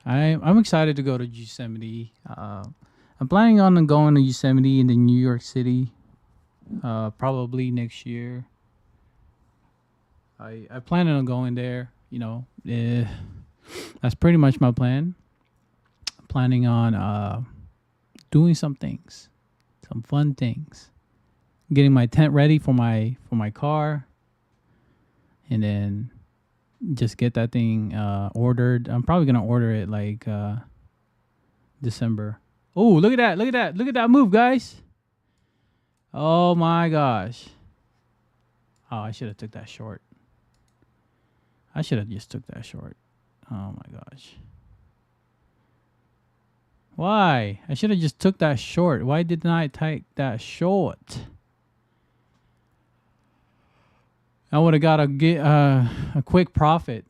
I'm excited to go to Yosemite. I'm planning on going to Yosemite in the New York City, probably next year. I plan on going there. You know, that's pretty much my plan. I'm planning on doing some things, some fun things, getting my tent ready for my car, and then just get that thing ordered. I'm probably gonna order it like December. Oh, look at that! Look at that! Look at that move, guys! Oh my gosh! Oh, I should have took that short. I should have just took that short. Oh my gosh! Why? I should have just took that short. Why didn't I take that short? I would have got a quick profit.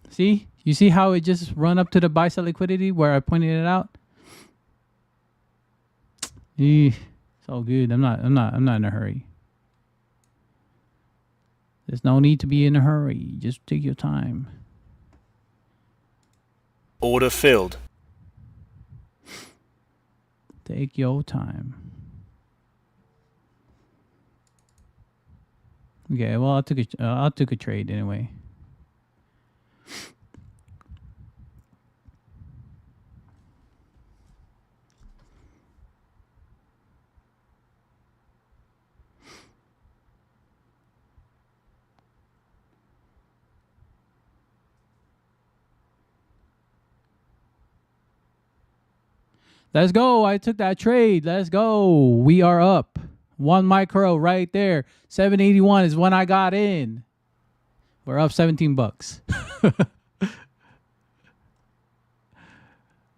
See? You see how it just run up to the buy side liquidity where I pointed it out? It's all good. I'm not in a hurry. There's no need to be in a hurry. Just take your time.
Order filled.
Take your time. Okay, well, I took a trade anyway. Let's go. I took that trade. Let's go. We are up. 1 micro right there. 781 is when I got in. We're up 17 bucks.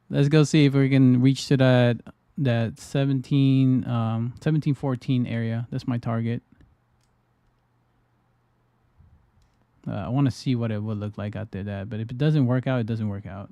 Let's go see if we can reach to that 1714 area. That's my target. I want to see what it would look like out there. But if it doesn't work out, it doesn't work out.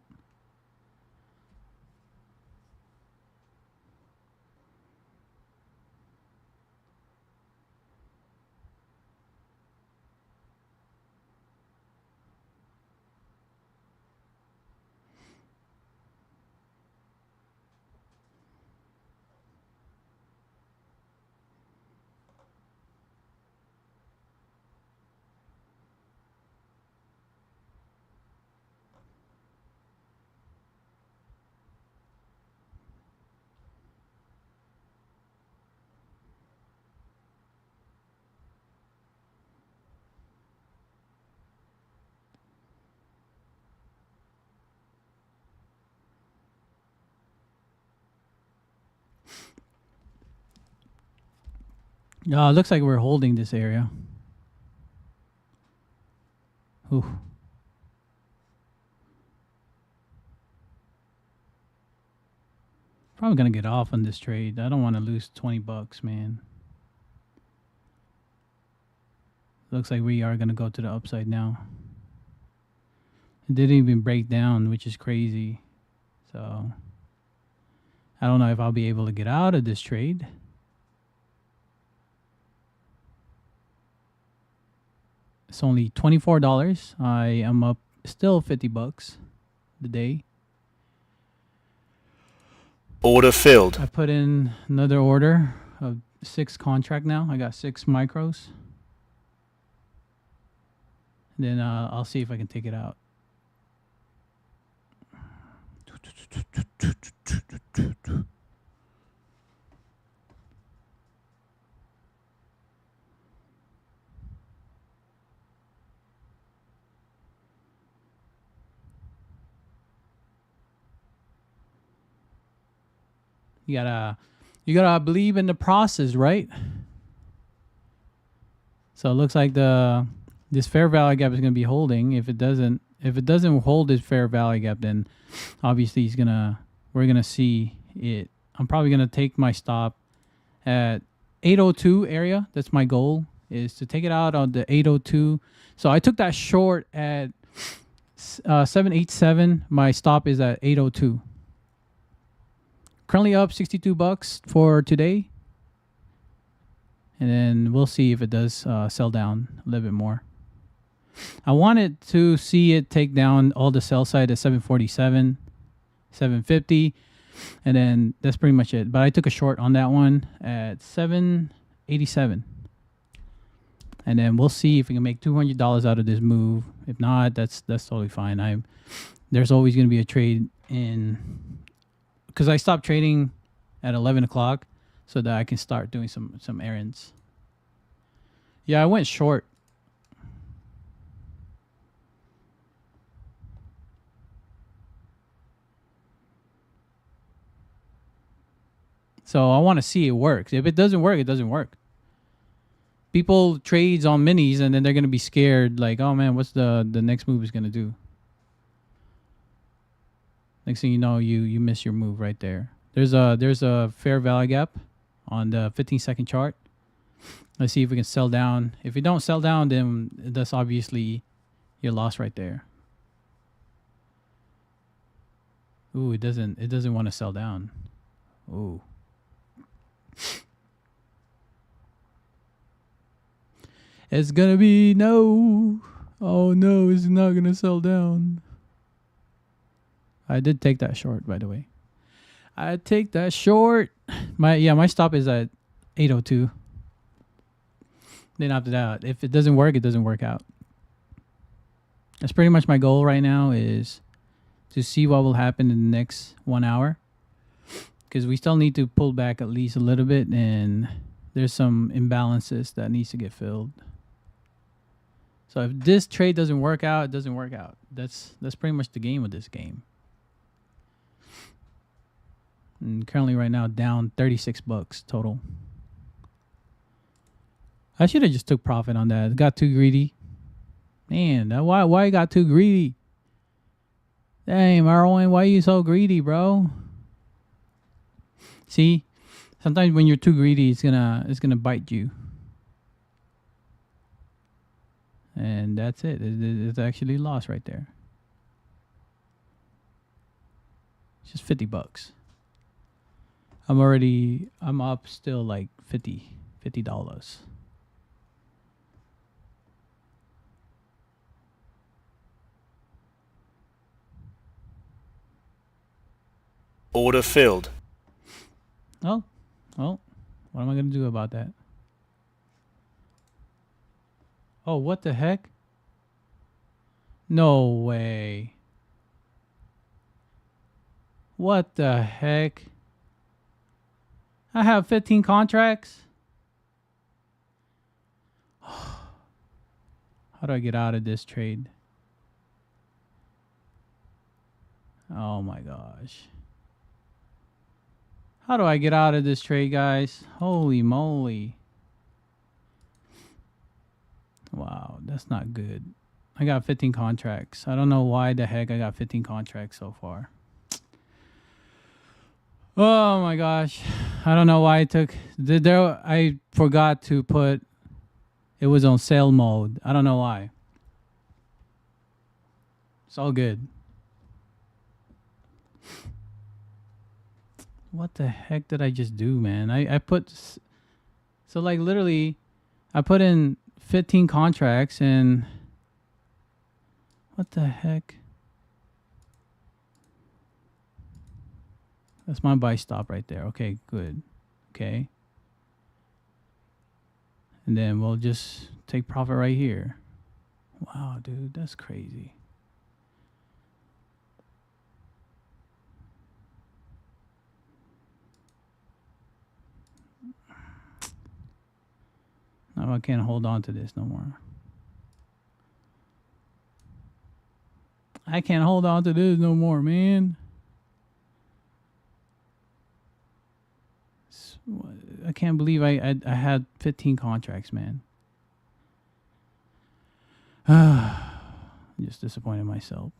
It looks like we're holding this area. Ooh. Probably gonna get off on this trade. I don't want to lose 20 bucks, man. Looks like we are gonna go to the upside now. It didn't even break down, which is crazy. So I don't know if I'll be able to get out of this trade. It's only $24. I am up still 50 bucks the day.
Order filled.
I put in another order of 6 contract now. I got 6 micros. And then I'll see if I can take it out. You gotta believe in the process, right? So it looks like this fair value gap is gonna be holding. If it doesn't hold this fair value gap, then obviously we're gonna see it. I'm probably gonna take my stop at 802 area. That's my goal, is to take it out on the 802. So I took that short at 787. My stop is at 802. Currently up 62 bucks for today. And then we'll see if it does sell down a little bit more. I wanted to see it take down all the sell side at 747, 750. And then that's pretty much it. But I took a short on that one at 787. And then we'll see if we can make $200 out of this move. If not, that's totally fine. There's always going to be a trade in, because I stopped trading at 11 o'clock so that I can start doing some errands. Yeah, I went short. So I want to see it works. If it doesn't work, it doesn't work. People trades on minis and then they're going to be scared like, oh man, what's the next move is going to do? Next thing you know, you miss your move right there. There's a fair value gap on the 15-second chart. Let's see if we can sell down. If you don't sell down, then that's obviously your loss right there. Ooh, it doesn't want to sell down. It's gonna be no. Oh no, it's not gonna sell down. I did take that short, by the way. I take that short. My stop is at 802. Then after that, if it doesn't work, it doesn't work out. That's pretty much my goal right now, is to see what will happen in the next 1 hour. Because we still need to pull back at least a little bit, and there's some imbalances that needs to get filled. So if this trade doesn't work out, it doesn't work out. That's pretty much the game of this game. And currently right now down $36 total. I should have just took profit on that. It got too greedy. Man, why got too greedy? Dang, Marlon, why are you so greedy, bro? See, sometimes when you're too greedy, it's gonna bite you. And that's it. It's actually lost right there. It's just $50. I'm up still like $50.
Order filled.
Oh, well, what am I gonna do about that? Oh, what the heck? No way. What the heck? I have 15 contracts. How do I get out of this trade? Oh my gosh. How do I get out of this trade, guys? Holy moly. Wow, that's not good. I got 15 contracts. I don't know why the heck I got 15 contracts so far. Oh my gosh. I don't know why I forgot to put it was on sale mode. I don't know why. It's all good. What the heck did I just do, man? I put so like literally I put in 15 contracts and what the heck? That's my buy stop right there. Okay, good. Okay. And then we'll just take profit right here. Wow, dude, that's crazy. Now I can't hold on to this no more. I can't hold on to this no more, man. I can't believe I had 15 contracts, man. I'm just disappointed in myself.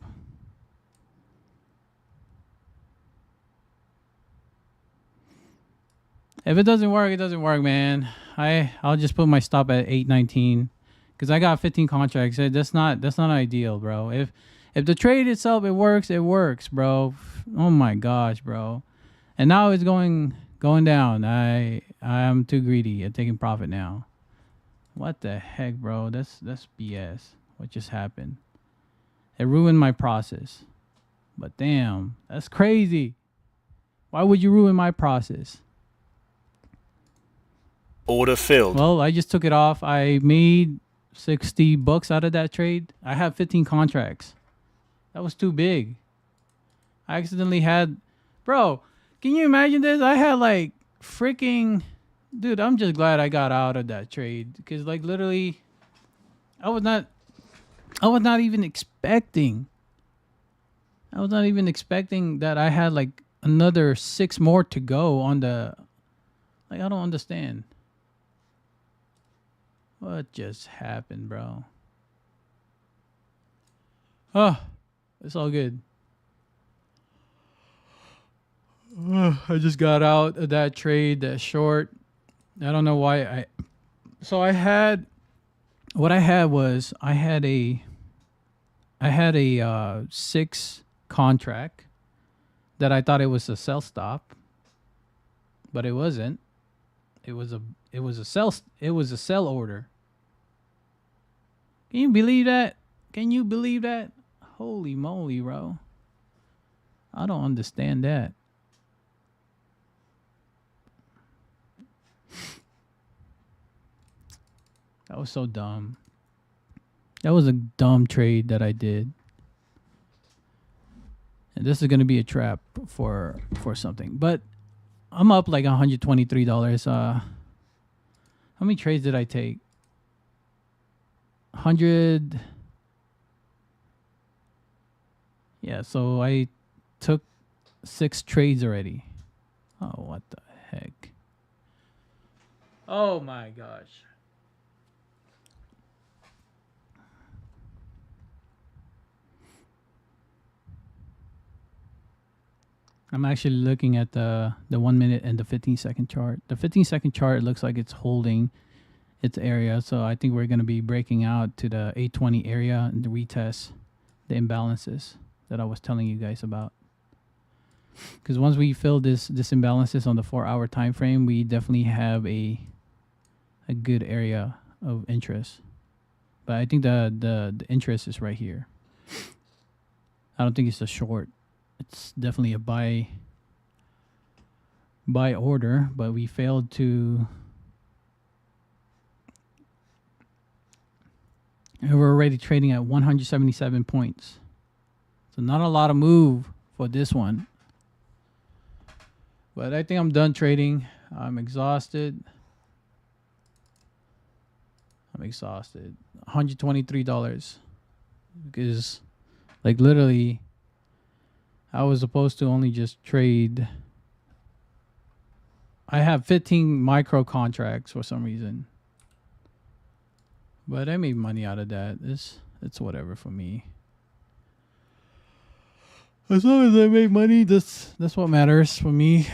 If it doesn't work, it doesn't work, man. I'll just put my stop at 819 because I got 15 contracts. That's not ideal, bro. If the trade itself it works, bro. Oh my gosh, bro. And now it's going down. I am too greedy at taking profit now. What the heck, bro? That's BS. What just happened? It ruined my process. But damn, that's crazy. Why would you ruin my process?
Order filled.
Well, I just took it off. I made $60 out of that trade. I have 15 contracts. That was too big. I accidentally had, bro, can you imagine this? I had like freaking, dude, I'm just glad I got out of that trade because like literally I was not even expecting that I had like another 6 more to go on the, like, I don't understand. What just happened, bro? Oh, it's all good. I just got out of that trade, that short. I don't know why I had a 6 contract that I thought it was a sell stop, but it wasn't. It was a sell order. Can you believe that? Can you believe that? Holy moly, bro. I don't understand that. That was so dumb. That was a dumb trade that I did. And this is going to be a trap for something. But I'm up like $123. How many trades did I take? 100. Yeah, so I took 6 trades already. Oh, what the heck? Oh my gosh. I'm actually looking at the 1 minute and the 15-second chart. The 15-second chart looks like it's holding its area, so I think we're going to be breaking out to the 820 area and the retest the imbalances that I was telling you guys about. Because once we fill this imbalances on the 4-hour time frame, we definitely have a good area of interest. But I think the interest is right here. I don't think it's a short. It's definitely a buy order, but we failed to. And we're already trading at 177 points. So not a lot of move for this one. But I think I'm done trading. I'm exhausted. $123. Because like literally I was supposed to only just trade. I have 15 micro contracts for some reason. But I made money out of that. It's whatever for me. As long as I make money, that's what matters for me.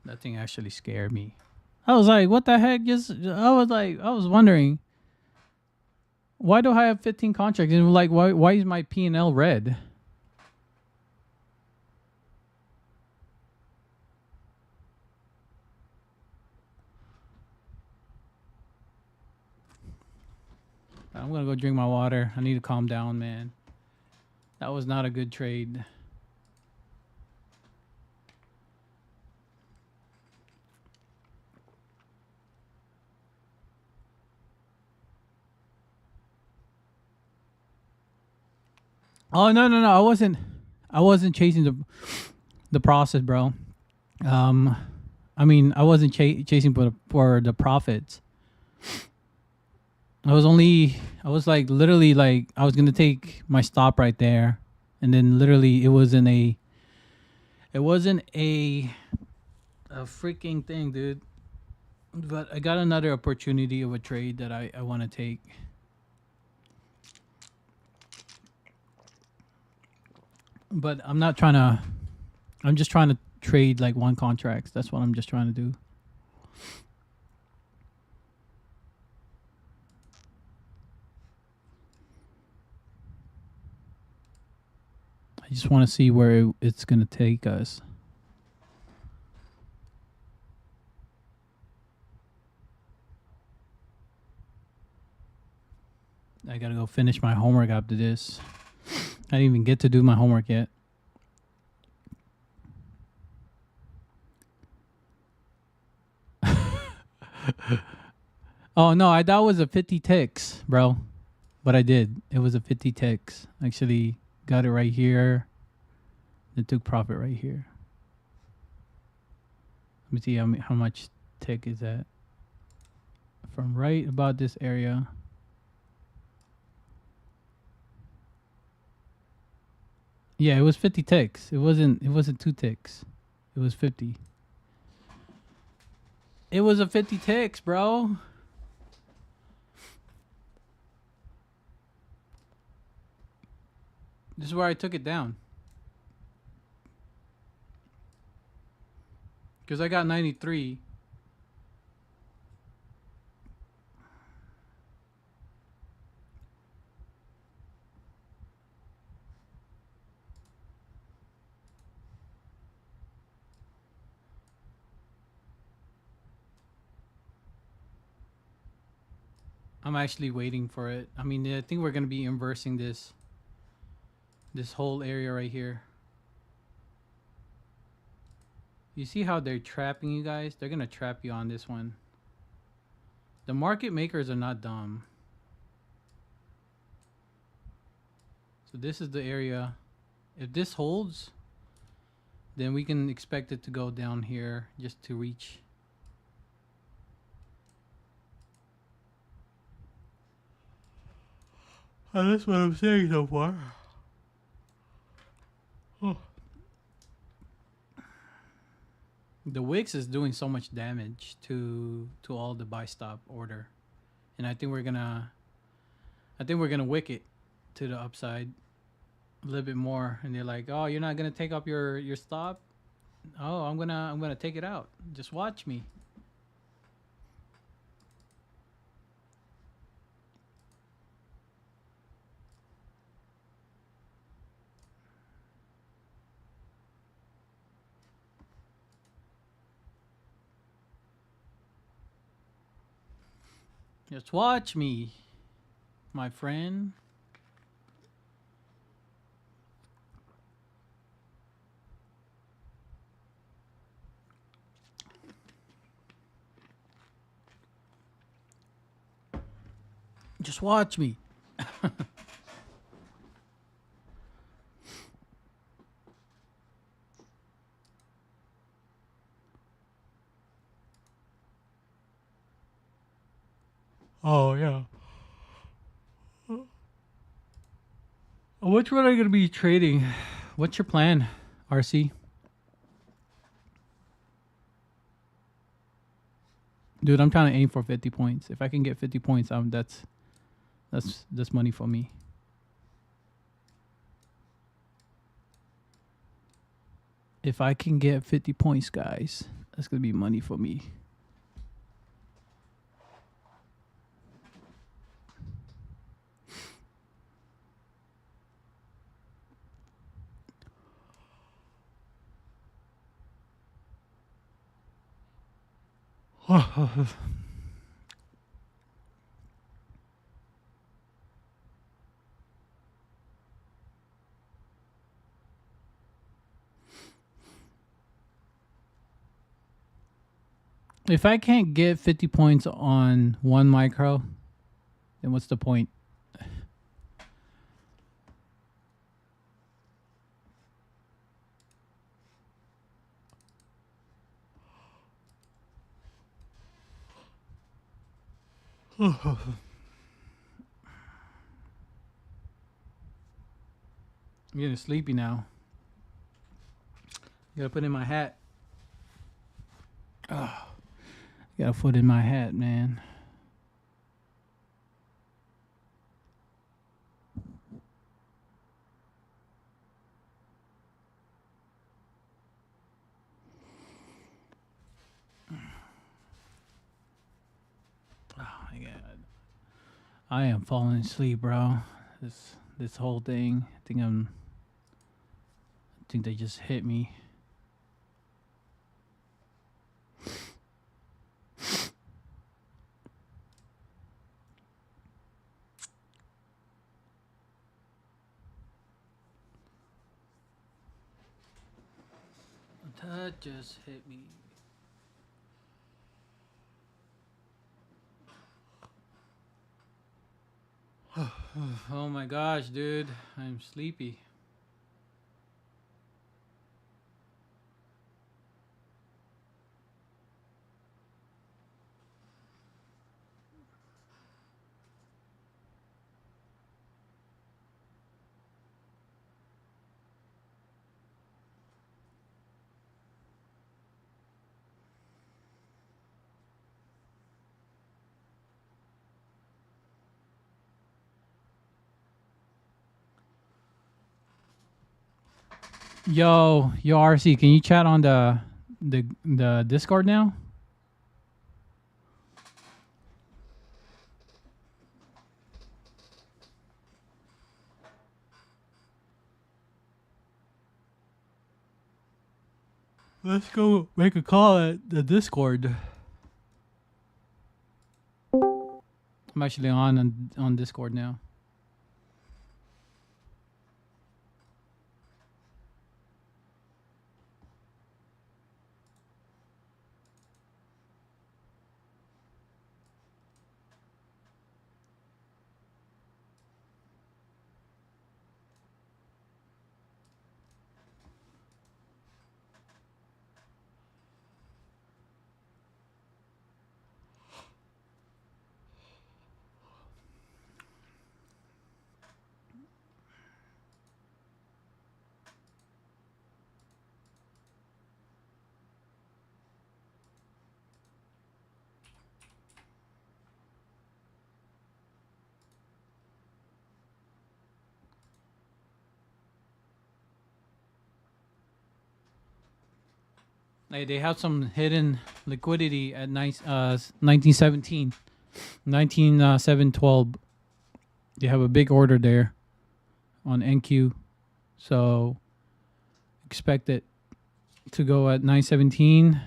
That thing actually scared me. I was like, what the heck? I was wondering, why do I have 15 contracts? And like, why is my P&L red? I'm going to go drink my water. I need to calm down, man. That was not a good trade. Oh no! I wasn't chasing the process, bro. I mean, I wasn't chasing for the profits. I was like literally like I was gonna take my stop right there, and then literally it wasn't a freaking thing, dude. But I got another opportunity of a trade that I want to take. But I'm not trying to. I'm just trying to trade like one contract. That's what I'm just trying to do. I just want to see where it's going to take us. I got to go finish my homework after this. I didn't even get to do my homework yet. Oh, no, that was a 50 ticks, bro. But I did. It was a 50 ticks. Actually, got it right here. It took profit right here. Let me see how much tick is that. From right about this area. Yeah, it was 50 ticks. It wasn't 2 ticks. It was 50. It was a 50 ticks, bro. This is where I took it down. Because I got 93. I'm actually waiting for it. I mean, I think we're gonna be inversing this whole area right here. You see how they're trapping you guys? They're gonna trap you on this one. The market makers are not dumb. So this is the area. If this holds, then we can expect it to go down here just to reach. And that's what I'm saying so far. Oh. The Wix is doing so much damage to all the buy stop order, and I think we're gonna wick it to the upside a little bit more. And they're like, "Oh, you're not gonna take up your stop? Oh, I'm gonna take it out. Just watch me." Just watch me, my friend. Just watch me. Oh, yeah. Which one are you going to be trading? What's your plan, RC? Dude, I'm trying to aim for 50 points. If I can get 50 points, that's money for me. If I can get 50 points, guys, that's going to be money for me. If I can't get 50 points on one micro, then what's the point? I'm getting sleepy now. Gotta put in my hat. Oh, gotta put in my hat, man. Oh my god. I am falling asleep, bro. This whole thing. I think they just hit me. That just hit me. Oh my gosh, dude. I'm sleepy. Yo, RC, can you chat on the Discord now? Let's go make a call at the Discord. I'm actually on Discord now. They have some hidden liquidity at 1917, 712. They have a big order there on NQ, so expect it to go at 917,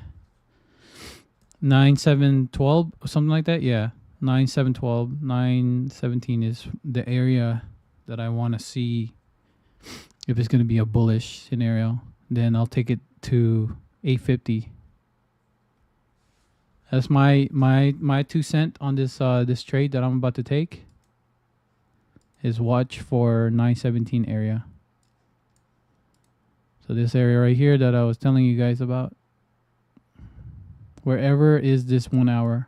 9712 or something like that. Yeah, 9712, 917 is the area that I want to see. If it's going to be a bullish scenario, then I'll take it to 850. That's my 2 cents on this this trade that I'm about to take. Is watch for 917 area. So this area right here that I was telling you guys about. Wherever is this 1 hour.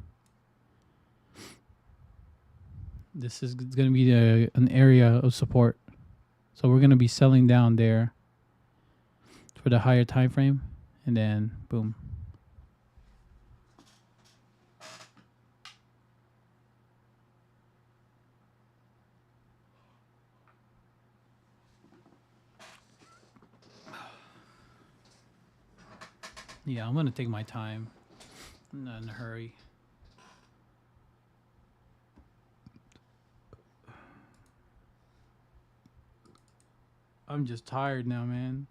This is going to be an area of support. So we're going to be selling down there for the higher time frame. And then, boom. Yeah, I'm going to take my time. I'm not in a hurry. I'm just tired now, man.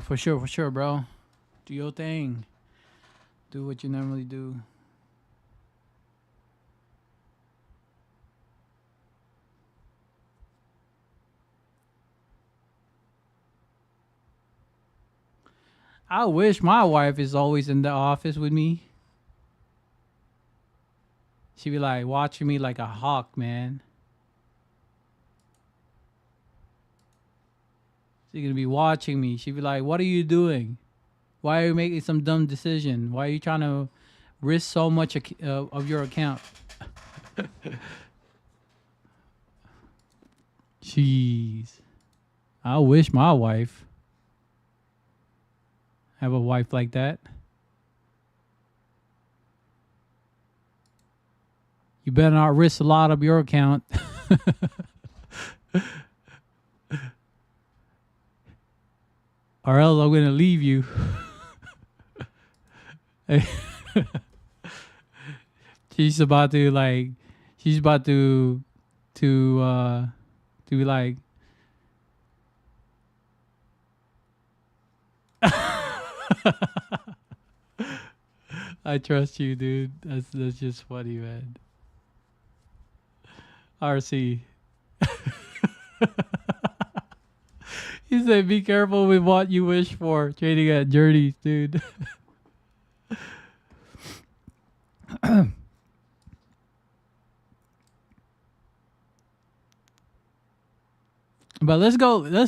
For sure, bro. Do your thing. Do what you normally do. I wish my wife is always in the office with me. She'd be like watching me like a hawk, man. She's gonna be watching me. She'd be like, "What are you doing? Why are you making some dumb decision? Why are you trying to risk so much of your account?" Jeez. I wish my wife have a wife like that. You better not risk a lot of your account. Or else I'm gonna leave you. She's about to be like, I trust you, dude. That's just funny, man. RC. He said, "Be careful with what you wish for." Trading at journeys, dude. But let's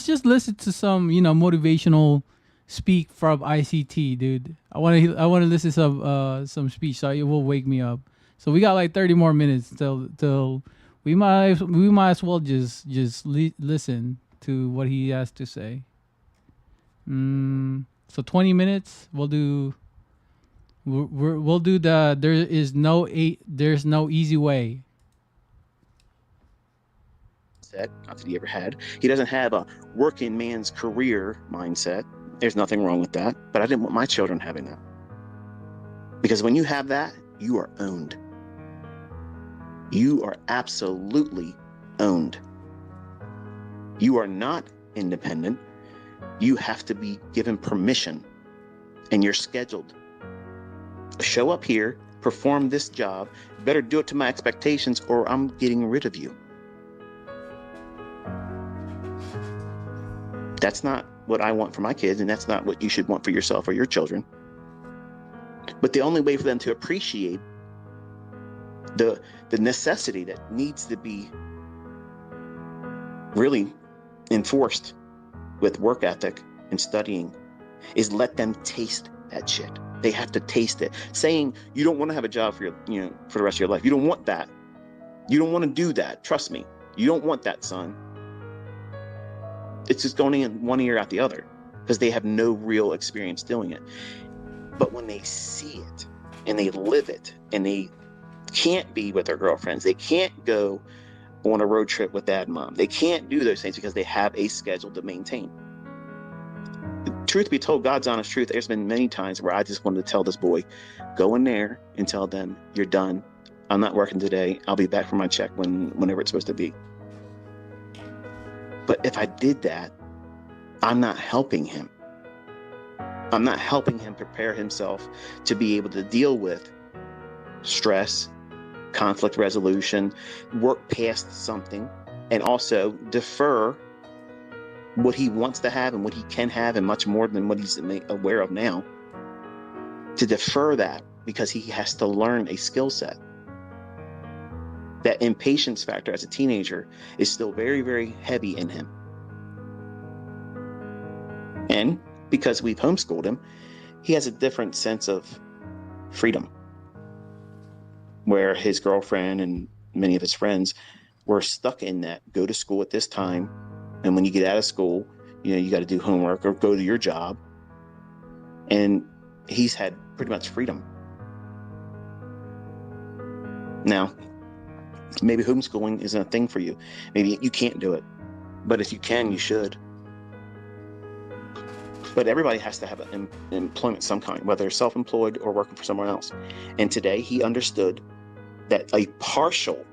just listen to some, motivational speak from ICT, dude. I want to listen to some speech, so it will wake me up. So we got like 30 more minutes till we might as well just listen to what he has to say. So 20 minutes we'll do the there's no easy way.
Not that he ever had. He doesn't have a working man's career mindset. There's nothing wrong with that. But I didn't want my children having that. Because when you have that, you are owned. You are absolutely owned. You are not independent. You have to be given permission, and you're scheduled. Show up here, perform this job, better do it to my expectations or I'm getting rid of you. That's not what I want for my kids, and that's not what you should want for yourself or your children. But the only way for them to appreciate the necessity that needs to be really enforced with work ethic and studying is let them taste that shit. They have to taste it. Saying you don't want to have a job for for the rest of your life. You don't want that. You don't want to do that. Trust me. You don't want that, son. It's just going in one ear out the other because they have no real experience doing it. But when they see it and they live it and they can't be with their girlfriends, they can't go on a road trip with dad and mom, they can't do those things because they have a schedule to maintain. Truth be told, God's honest truth, there's been many times where I just wanted to tell this boy, go in there and tell them you're done. I'm not working today. I'll be back for my check whenever it's supposed to be. But if I did that, I'm not helping him. I'm not helping him prepare himself to be able to deal with stress, conflict resolution, work past something, and also defer what he wants to have and what he can have and much more than what he's aware of now, to defer that because he has to learn a skill set. That impatience factor as a teenager is still very, very heavy in him. And because we've homeschooled him, he has a different sense of freedom, where his girlfriend and many of his friends were stuck in that, go to school at this time, and when you get out of school, you got to do homework or go to your job. And he's had pretty much freedom. Now, maybe homeschooling isn't a thing for you. Maybe you can't do it. But if you can, you should. But everybody has to have an employment of some kind, whether self-employed or working for someone else. And today he understood that a partial,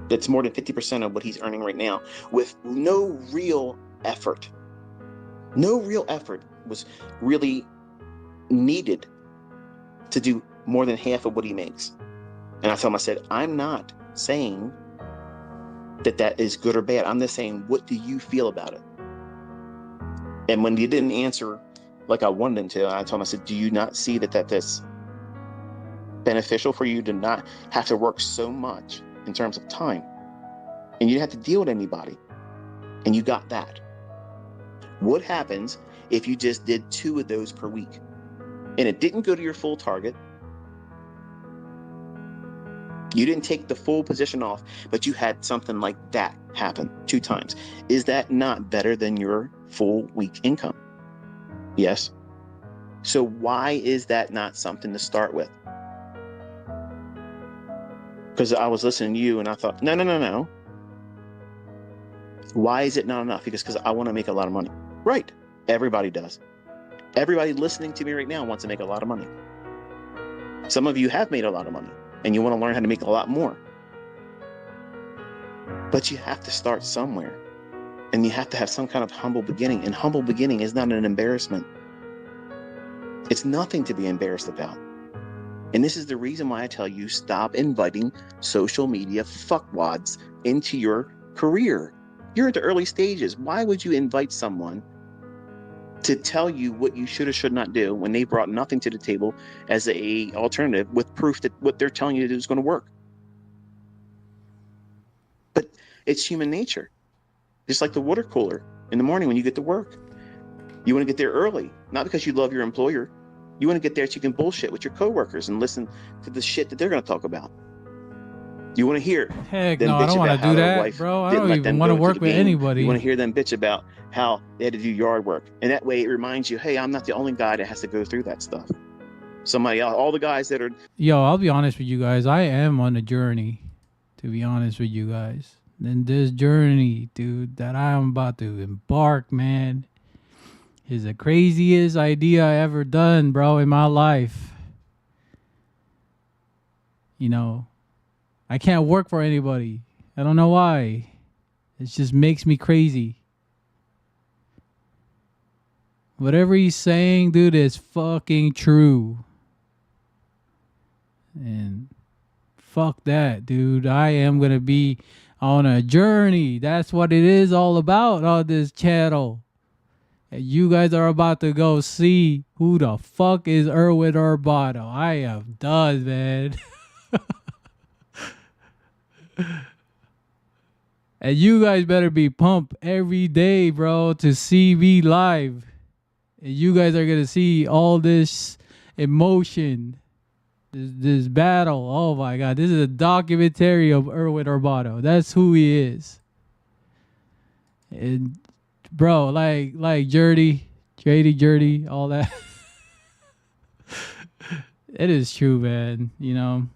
that's more than 50% of what he's earning right now, with no real effort was really needed to do more than half of what he makes. And I told him, I said, I'm not saying that is good or bad. I'm just saying, what do you feel about it? And when he didn't answer like I wanted him to, I told him, I said, do you not see that's beneficial for you to not have to work so much in terms of time? And you didn't have to deal with anybody. And you got that. What happens if you just did 2 of those per week? And it didn't go to your full target. You didn't take the full position off, but you had something like that happen 2 times. Is that not better than your full week income? Yes. So why is that not something to start with? Because I was listening to you and I thought, no. Why is it not enough? Because I want to make a lot of money. Right. Everybody does. Everybody listening to me right now wants to make a lot of money. Some of you have made a lot of money and you want to learn how to make a lot more. But you have to start somewhere. And you have to have some kind of humble beginning. And humble beginning is not an embarrassment. It's nothing to be embarrassed about. And this is the reason why I tell you, stop inviting social media fuckwads into your career. You're at the early stages. Why would you invite someone to tell you what you should or should not do when they brought nothing to the table as a alternative with proof that what they're telling you to do is going to work? But it's human nature. Just like the water cooler in the morning when you get to work. You want to get there early, not because you love your employer. You want to get there so you can bullshit with your coworkers and listen to the shit that they're going to talk about. You want to hear
Heck
them
no, I
bitch
don't want
about
to
how
do
their
that,
wife
bro. I
didn't
don't
let
even
them
want to
go
work
the
with
game.
anybody.
You want to hear them bitch about how they had to do yard work. And that way it reminds you, hey, I'm not the only guy that has to go through that stuff. Somebody else, all the guys that are...
Yo, I'll be honest with you guys. I am on a journey, to be honest with you guys. And this journey, dude, that I am about to embark, man, is the craziest idea I ever done, bro, in my life. You know, I can't work for anybody. I don't know why. It just makes me crazy. Whatever he's saying, dude, is fucking true. And fuck that, dude. I am going to be on a journey. That's what it is all about on this channel. And you guys are about to go see who the fuck is Erwin Urbano. I am done, man. And you guys better be pumped every day, bro, to see me live. And you guys are going to see all this emotion, this battle. Oh, my God. This is a documentary of Erwin Urbano. That's who he is. And, bro, like Jerdy, all that. It is true, man. You know,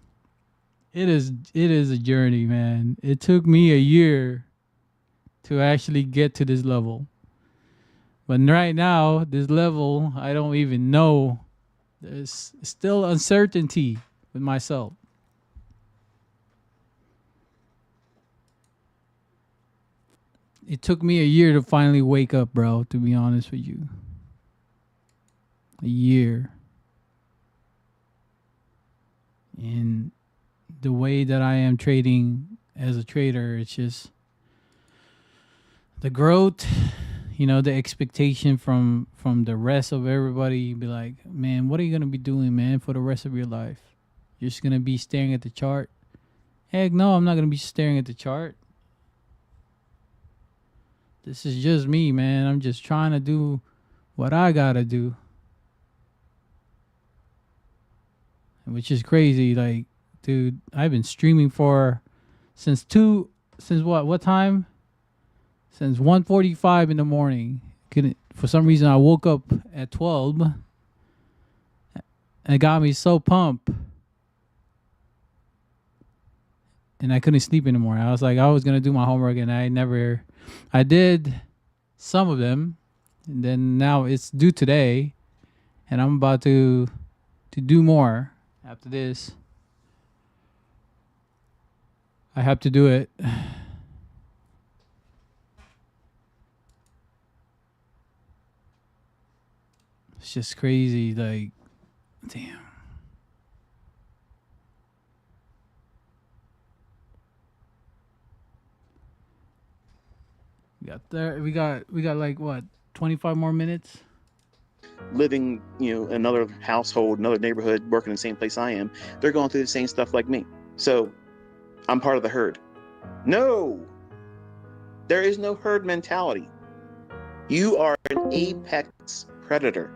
it is a journey, man. It took me a year to actually get to this level. But right now, this level, I don't even know. There's still uncertainty with myself. It took me a year to finally wake up, bro, to be honest with you. A year. And the way that I am trading as a trader, it's just the growth, you know, the expectation from the rest of everybody. Be like, man, what are you going to be doing, man, for the rest of your life? You're just going to be staring at the chart? Heck no, I'm not going to be staring at the chart. This is just me, man. I'm just trying to do what I got to do. Which is crazy. Like, dude, I've been streaming since what time? Since 1:45 in the morning. For some reason, I woke up at 12. And it got me so pumped. And I couldn't sleep anymore. I was like, I was going to do my homework, and I did some of them. And then now it's due today. And I'm about to do more after this. I have to do it. It's just crazy. Like, damn. We got like what, 25 more minutes?
Living, you know, in another household, another neighborhood, working in the same place I am, they're going through the same stuff like me. So I'm part of the herd. No, there is no herd mentality. You are an apex predator.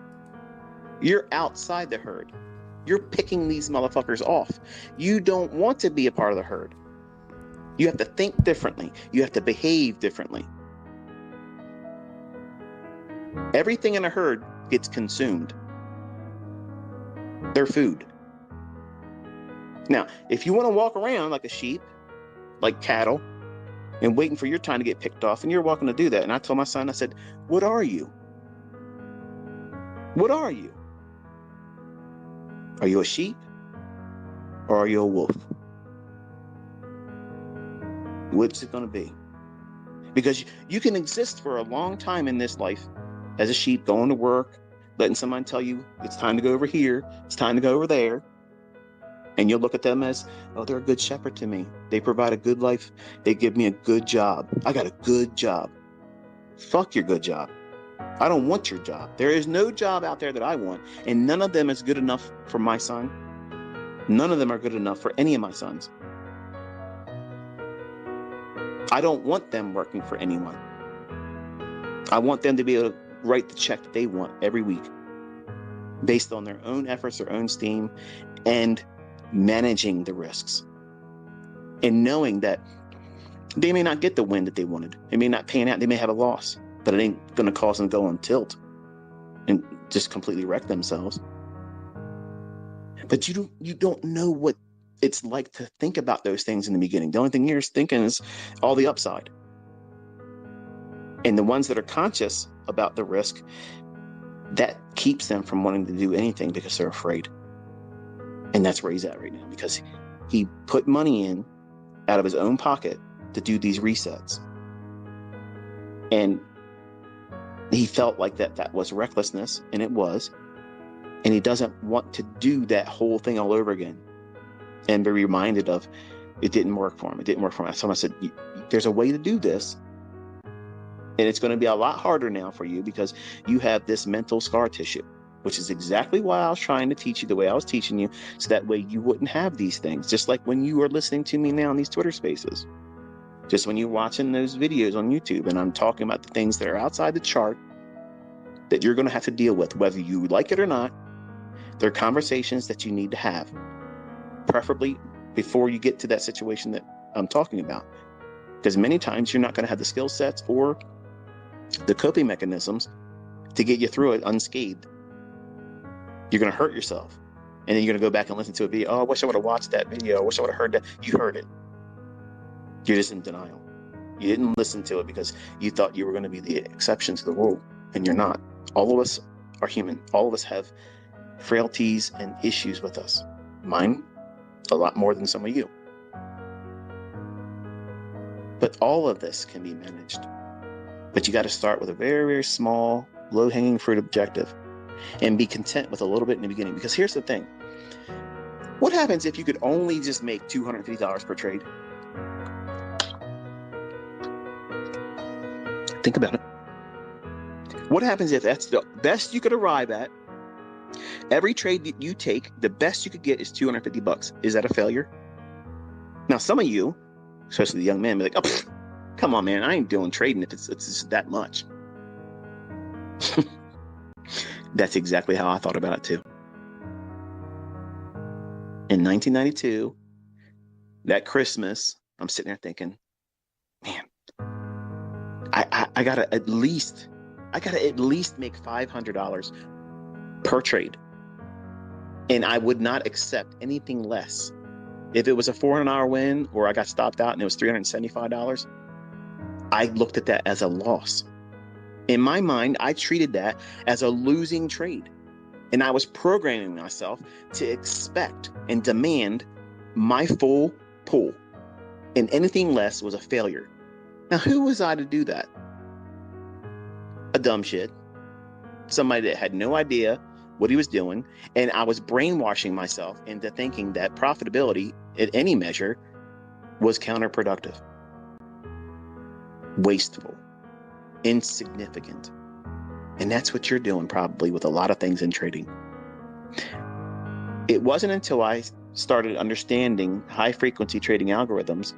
You're outside the herd. You're picking these motherfuckers off. You don't want to be a part of the herd. You have to think differently. You have to behave differently. Everything in a herd gets consumed. They're food. Now, if you want to walk around like a sheep, like cattle, and waiting for your time to get picked off, and you're welcome to do that. And I told my son, I said, what are you? What are you? Are you a sheep? Or are you a wolf? Which is it going to be? Because you can exist for a long time in this life as a sheep, going to work, letting someone tell you it's time to go over here, it's time to go over there. And you'll look at them as, oh, they're a good shepherd to me. They provide a good life. They give me a good job. I got a good job. Fuck your good job. I don't want your job. There is no job out there that I want, and none of them is good enough for my son. None of them are good enough for any of my sons. I don't want them working for anyone. I want them to be able to write the check that they want every week based on their own efforts, their own steam, and managing the risks and knowing that they may not get the win that they wanted. They may not pan out. They may have a loss, but it ain't going to cause them to go on tilt and just completely wreck themselves. But you don't know what it's like to think about those things in the beginning. The only thing you're thinking is all the upside. And the ones that are conscious about the risk, that keeps them from wanting to do anything because they're afraid. And that's where he's at right now, because he put money in
out of his own pocket to do these resets. And he felt like that was recklessness, and it was. And he doesn't want to do that whole thing all over again and be reminded of it didn't work for him. It didn't work for him. So I said, there's a way to do this. And it's going to be a lot harder now for you because you have this mental scar tissue, which is exactly why I was trying to teach you the way I was teaching you, so that way you wouldn't have these things. Just like when you are listening to me now in these Twitter spaces, just when you're watching those videos on YouTube, and I'm talking about the things that are outside the chart that you're going to have to deal with, whether you like it or not. They're conversations that you need to have, preferably before you get to that situation that I'm talking about. Because many times you're not going to have the skill sets or the coping mechanisms to get you through it unscathed. You're going to hurt yourself. And then you're going to go back and listen to a video. Oh, I wish I would have watched that video. I wish I would have heard that. You heard it. You're just in denial. You didn't listen to it because you thought you were going to be the exception to the rule, and you're not. All of us are human. All of us have frailties and issues with us. Mine, a lot more than some of you. But all of this can be managed. But you got to start with a very, very small, low-hanging fruit objective and be content with a little bit in the beginning. Because here's the thing. What happens if you could only just make $250 per trade? Think about it. What happens if that's the best you could arrive at? Every trade that you take, the best you could get is $250. Is that a failure? Now, some of you, especially the young men, be like, oh, come on, man, I ain't doing trading if it's just that much. That's exactly how I thought about it too. In 1992, that Christmas, I'm sitting there thinking, man, I gotta at least make $500 per trade. And I would not accept anything less. If it was a 400-hour win or I got stopped out and it was $375, I looked at that as a loss. In my mind, I treated that as a losing trade. And I was programming myself to expect and demand my full pull. And anything less was a failure. Now, who was I to do that? A dumb shit. Somebody that had no idea what he was doing. And I was brainwashing myself into thinking that profitability at any measure was counterproductive, wasteful, insignificant. And that's what you're doing probably with a lot of things in trading. It wasn't until I started understanding high frequency trading algorithms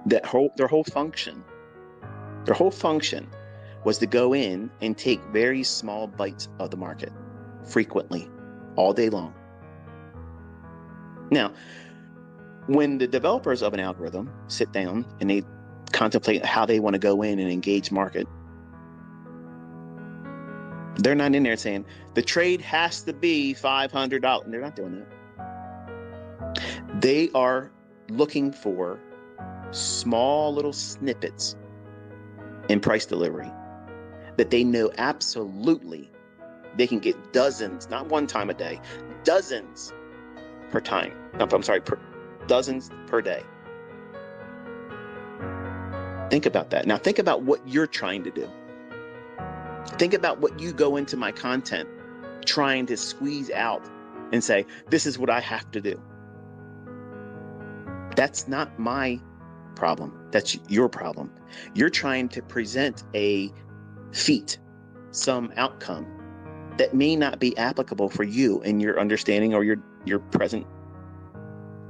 that their whole function was to go in and take very small bites of the market frequently, all day long. Now, when the developers of an algorithm sit down and they contemplate how they want to go in and engage market, they're not in there saying the trade has to be $500. They're not doing that. They are looking for small little snippets in price delivery that they know absolutely they can get dozens, not one time a day, dozens per time. Dozens per day. Think about that. Now think about what you're trying to do. Think about what you go into my content trying to squeeze out and say, this is what I have to do. That's not my problem. That's your problem. You're trying to present a feat, some outcome that may not be applicable for you in your understanding or your present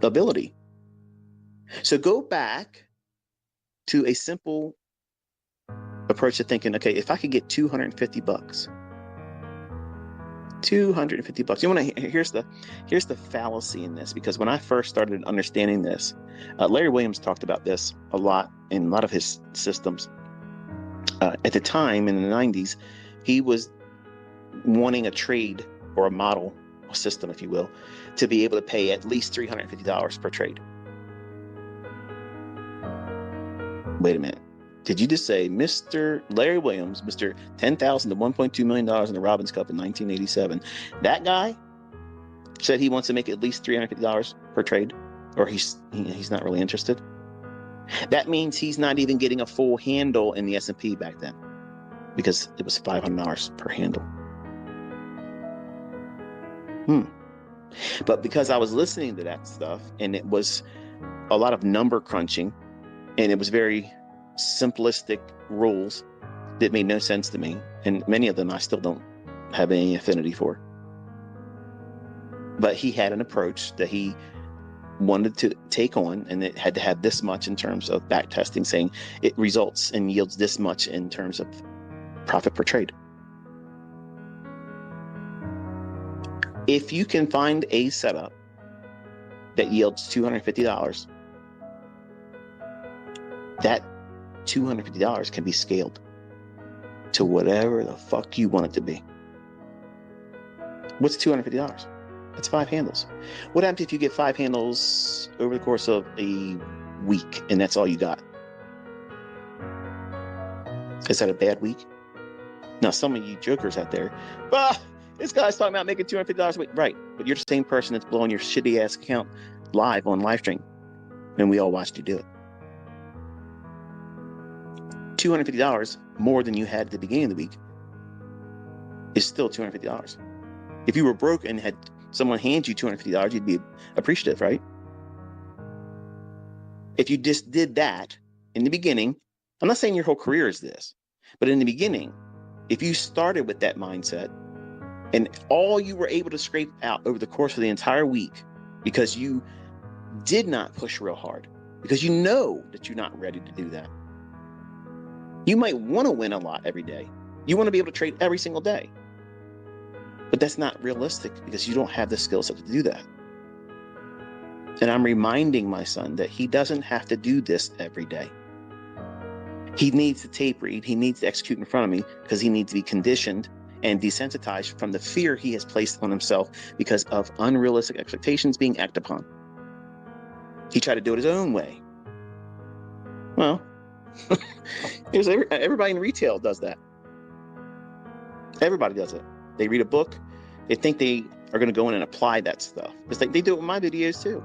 ability. So go back to a simple approach to thinking, okay, if I could get $250, $250. You want to here's the fallacy in this, because when I first started understanding this, Larry Williams talked about this a lot in a lot of his systems. At the time in the 90s, he was wanting a trade or a model, a system, if you will, to be able to pay at least $350 per trade. Wait a minute. Did you just say Mr. Larry Williams, Mr. $10,000 to $1.2 million in the Robbins Cup in 1987? That guy said he wants to make at least $350 per trade, or he's not really interested.
That means he's not even getting a full handle in the S&P back then, because it was $500 per handle. But because I was listening to that stuff, and it was a lot of number crunching, and it was very simplistic rules that made no sense to me, and many of them I still don't have any affinity for. But he had an approach that he wanted to take on, and it had to have this much in terms of back testing, saying it results and yields this much in terms of profit per trade. If you can find a setup that yields $250, that $250 can be scaled to whatever the fuck you want it to be. What's $250? It's 5 handles. What happens if you get 5 handles over the course of a week and that's all you got? Is that a bad week? Now, some of you jokers out there, this guy's talking about making $250 a week. Right, but you're the same person that's blowing your shitty ass account live on live stream, and we all watched you do it. $250 more than you had at the beginning of the week is still $250. If you were broke and had someone hand you $250, you'd be appreciative, right? If you just did that in the beginning, I'm not saying your whole career is this, but in the beginning, if you started with that mindset and all you were able to scrape out over the course of the entire week because you did not push real hard, because you know that you're not ready to do that. You might want to win a lot every day. You want to be able to trade every single day. But that's not realistic because you don't have the skill set to do that. And I'm reminding my son that he doesn't have to do this every day. He needs to tape read. He needs to execute in front of me because he needs to be conditioned and desensitized from the fear he has placed on himself because of unrealistic expectations being acted upon. He tried to do it his own way. Well, everybody in retail does that. Everybody does it. They read a book. They think they are going to go in and apply that stuff. It's like they do it with my videos too.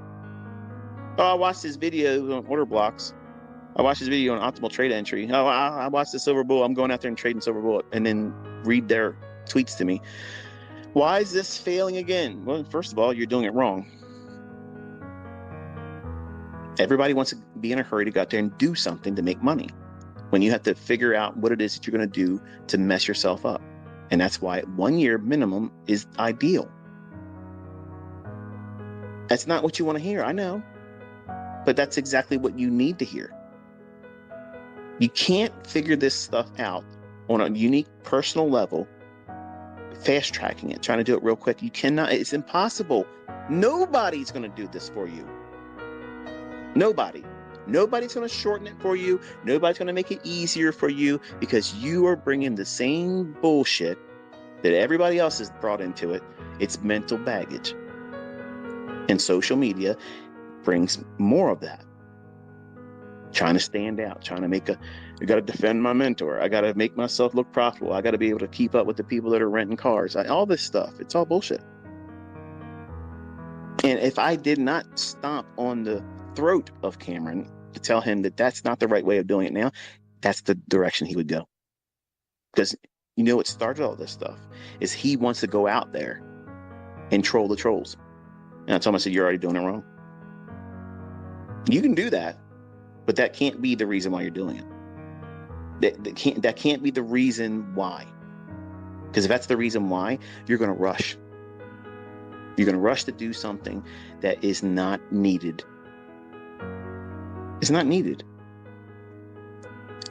Oh, I watched this video on order blocks. I watched this video on optimal trade entry. Oh, I watched the Silver Bull. I'm going out there and trading Silver Bull, and then read their tweets to me. Why is this failing again? Well, first of all, you're doing it wrong. Everybody wants to be in a hurry to go out there and do something to make money, when you have to figure out what it is that you're going to do to mess yourself up. And that's why 1 year minimum is ideal. That's not what you want to hear, I know. But that's exactly what you need to hear. You can't figure this stuff out on a unique personal level, fast tracking it, trying to do it real quick. You cannot, it's impossible. Nobody's going to do this for you. Nobody. Nobody's going to shorten it for you. Nobody's going to make it easier for you because you are bringing the same bullshit that everybody else has brought into it. It's mental baggage. And social media brings more of that. Trying to stand out, trying to I got to defend my mentor. I got to make myself look profitable. I got to be able to keep up with the people that are renting cars. All this stuff, it's all bullshit. And if I did not stomp on the throat of Cameron to tell him that that's not the right way of doing it now, that's the direction he would go. Because you know what started all this stuff is he wants to go out there and troll the trolls. And I told him, I said, you're already doing it wrong. You can do that, but that can't be the reason why you're doing it. That can't be the reason why. Because if that's the reason why, you're going to rush. You're going to rush to do something that is not needed. It's not needed.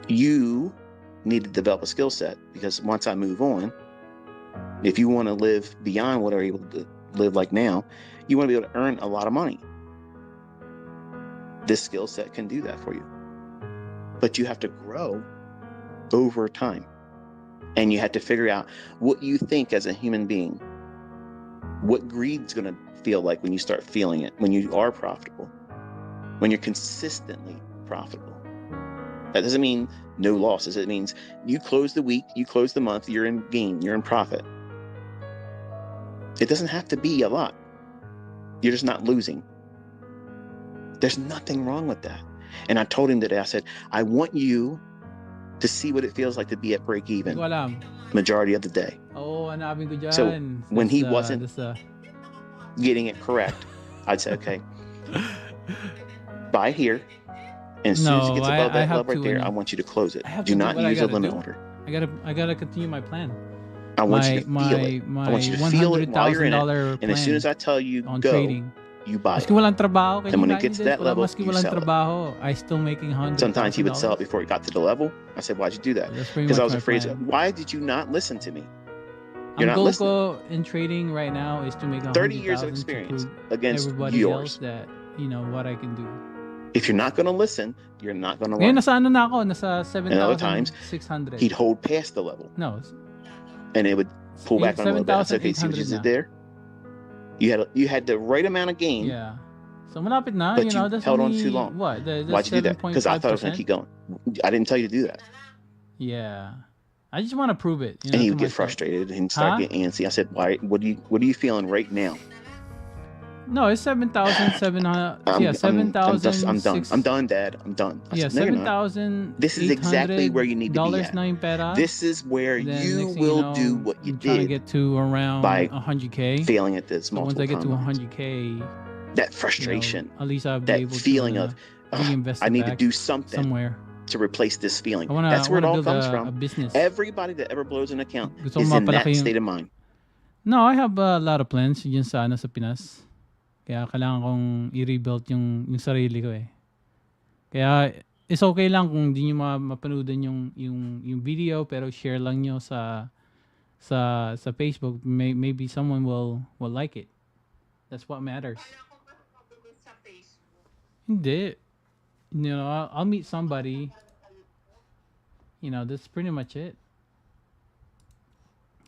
You need to develop a skill set, because once I move on, if you want to live beyond what I'm able to live like now, you want to be able to earn a lot of money. This skill set can do that for you. But you have to grow over time. And you have to figure out what you think as a human being. What greed's going to feel like when you start feeling it, when you are profitable, when you're consistently profitable. That doesn't mean no losses. It means you close the week, you close the month, you're in gain, you're in profit. It doesn't have to be a lot. You're just not losing. There's nothing wrong with that. And I told him that I said, I want you to see what it feels like to be at break even
Hindi ko alam.
majority of the day.
Oo, hanapin ko dyan.
So when he wasn't
that's,
getting it correct, I'd say, okay, buy here. And as soon as it gets above that level right there, I want you to close it. Do not use a limit order.
I gotta continue my plan.
I want you to feel it. I want you to feel it while you're in it. And as soon as I tell you go,
trading.
you buy
Maski
it.
walang trabaho,
And when it gets to that level,
maski
you
walang
sell it.
trabaho, I still making $100,000.
Sometimes he would sell it before it got to the level. I said, why'd you do that? Because I was afraid. Why did you not listen to me? You're not listening.
Ang goal ko in trading right now is to make
30 years of experience against
everybody
yours.
else that, you know, what I can do.
If you're not going to listen, you're not going to
Ngayon,
learn.
nasa ano na ako? Nasa
And other times,
7,600.
he'd hold past the level.
No.
And it would pull back on a little bit. I said, okay, see what you did there? You had the right amount of gain.
Yeah. So malapit na,
but
you know, that's
held on
only,
too long.
What?
Why'd you do that? Because I thought I was going to keep going. I didn't tell you to do that.
Yeah. I just want to prove it. You know,
and he would get frustrated and start getting antsy. I said, why? What are you feeling right now?
No, it's 7,700. Yeah, 7,000.
I'm done. I'm done, Dad. I'm done.
Yeah, 7,000.
This is exactly where you need to be at.
Pera.
This is where you will do what you did.
Trying to get to around
by
100K.
Failing at this multiple
so once I get
times.
to 100K,
that frustration,
at least I'll be
that
able
feeling
to,
of I need to do something
somewhere
to replace this feeling.
That's
where it all comes from.
Business.
Everybody that ever blows an account is in that state of mind.
No, I have a lot of plans dyan sa Pinas. Kaya kailangan kong i-rebuild yung sarili ko eh. Kaya it's okay lang kung hindi nyo mapanoodin yung video, pero share lang nyo sa Facebook. Maybe someone will like it. That's what matters. Hindi. You know, I'll meet somebody. You know, that's pretty much it.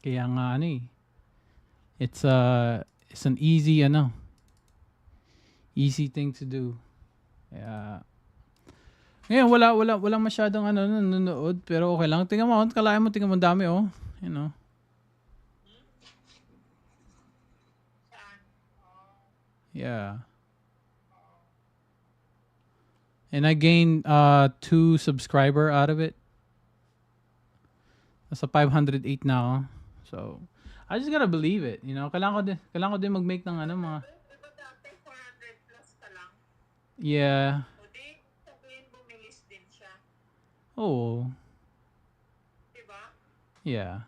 Kaya nga ano eh. It's an easy easy thing to do. Kaya ngayon wala masyadong nanonood, pero okay lang. Tingnan mo dami oh, you know. Yeah. And I gained 2 subscriber out of it. Nasa 508 na ako. So, I just gotta believe it, you know. Kailangan ko din mag-make ng mga Yeah. Oh. Yeah.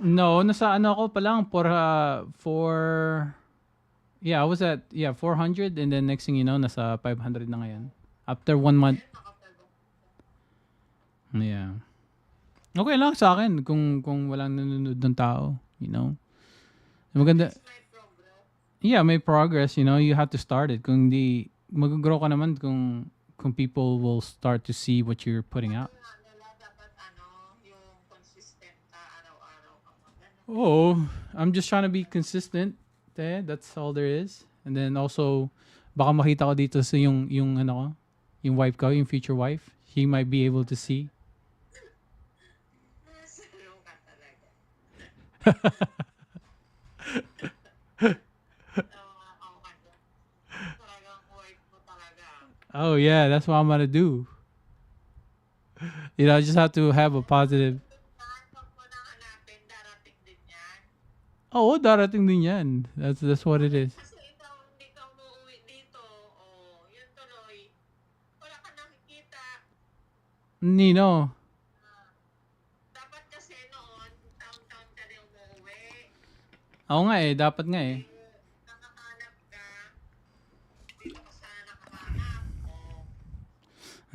No, nasa ako pa lang I was at 400, and then next thing you know, nasa 500 na ngayon. After 1 month. Yeah. Okay lang sa akin kung walang nanonood ng tao, you know. Maganda. Yeah, may progress, you know. You have to start it. Kung hindi, mag-grow ka naman kung people will start to see what you're putting out. Oh, I'm just trying to be consistent. That's all there is. And then also, baka makita ko dito sa yung wife ko, yung future wife. She might be able to see. Oh yeah, that's what I'm gonna do. You know, I just have to have a positive. Oh, darating din yan. That's what it is. Nino. Oo nga eh, dapat nga eh.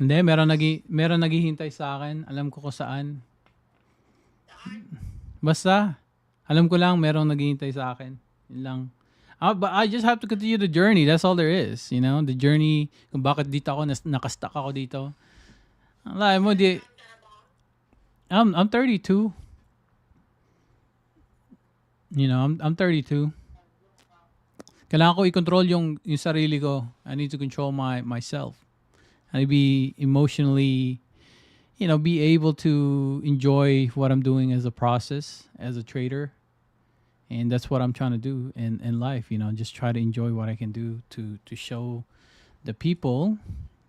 Hindi, meron naghihintay sa akin. Alam ko kung saan. Basta, alam ko lang merong naghihintay sa akin. Yun lang. But I just have to continue the journey. That's all there is. You know, the journey, kung bakit dito ako, nakastuck ako dito. Alam mo, I'm 32. You know, I'm 32. Kailangan ko i-control yung sarili ko. I need to control myself. I be emotionally, you know, be able to enjoy what I'm doing as a process, as a trader. And that's what I'm trying to do in life, just try to enjoy what I can do to show the people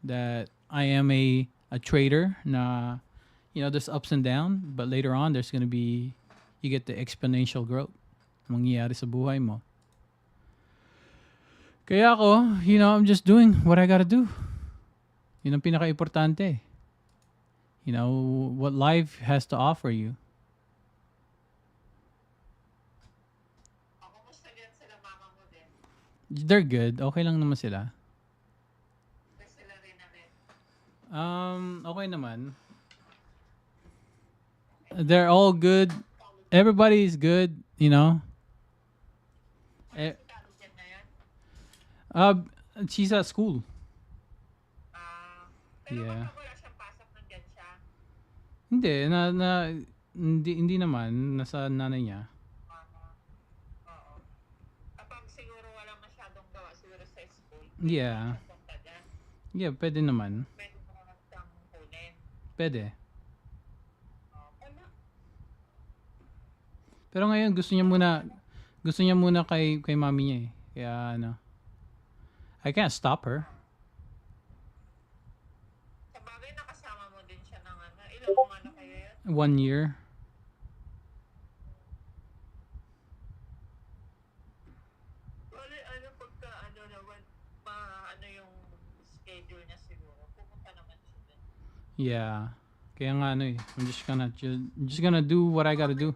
that I am a trader. Na, there's ups and downs, but later on there's gonna be, you get the exponential growth mangyayari sa buhay mo. Kaya ako, I'm just doing what I gotta do. Yun ang pinaka-importante. What life has to offer you. They're good. Okay lang naman sila. Okay naman. They're all good. Everybody is good, Eh, she's at school. Yeah. Hindi hindi naman nasa nanay niya. Yeah. Yeah, pwede naman. Pwede. Pero ngayon gusto niya muna kay mami niya eh. Kaya I can't stop her.
Sabagay nakasama mo din siya ng ilang kayo yun?
1 year.
Pagka naman, yung schedule niya siguro. Pupunta naman siya din.
Yeah. Kaya nga I'm just gonna do what I gotta do.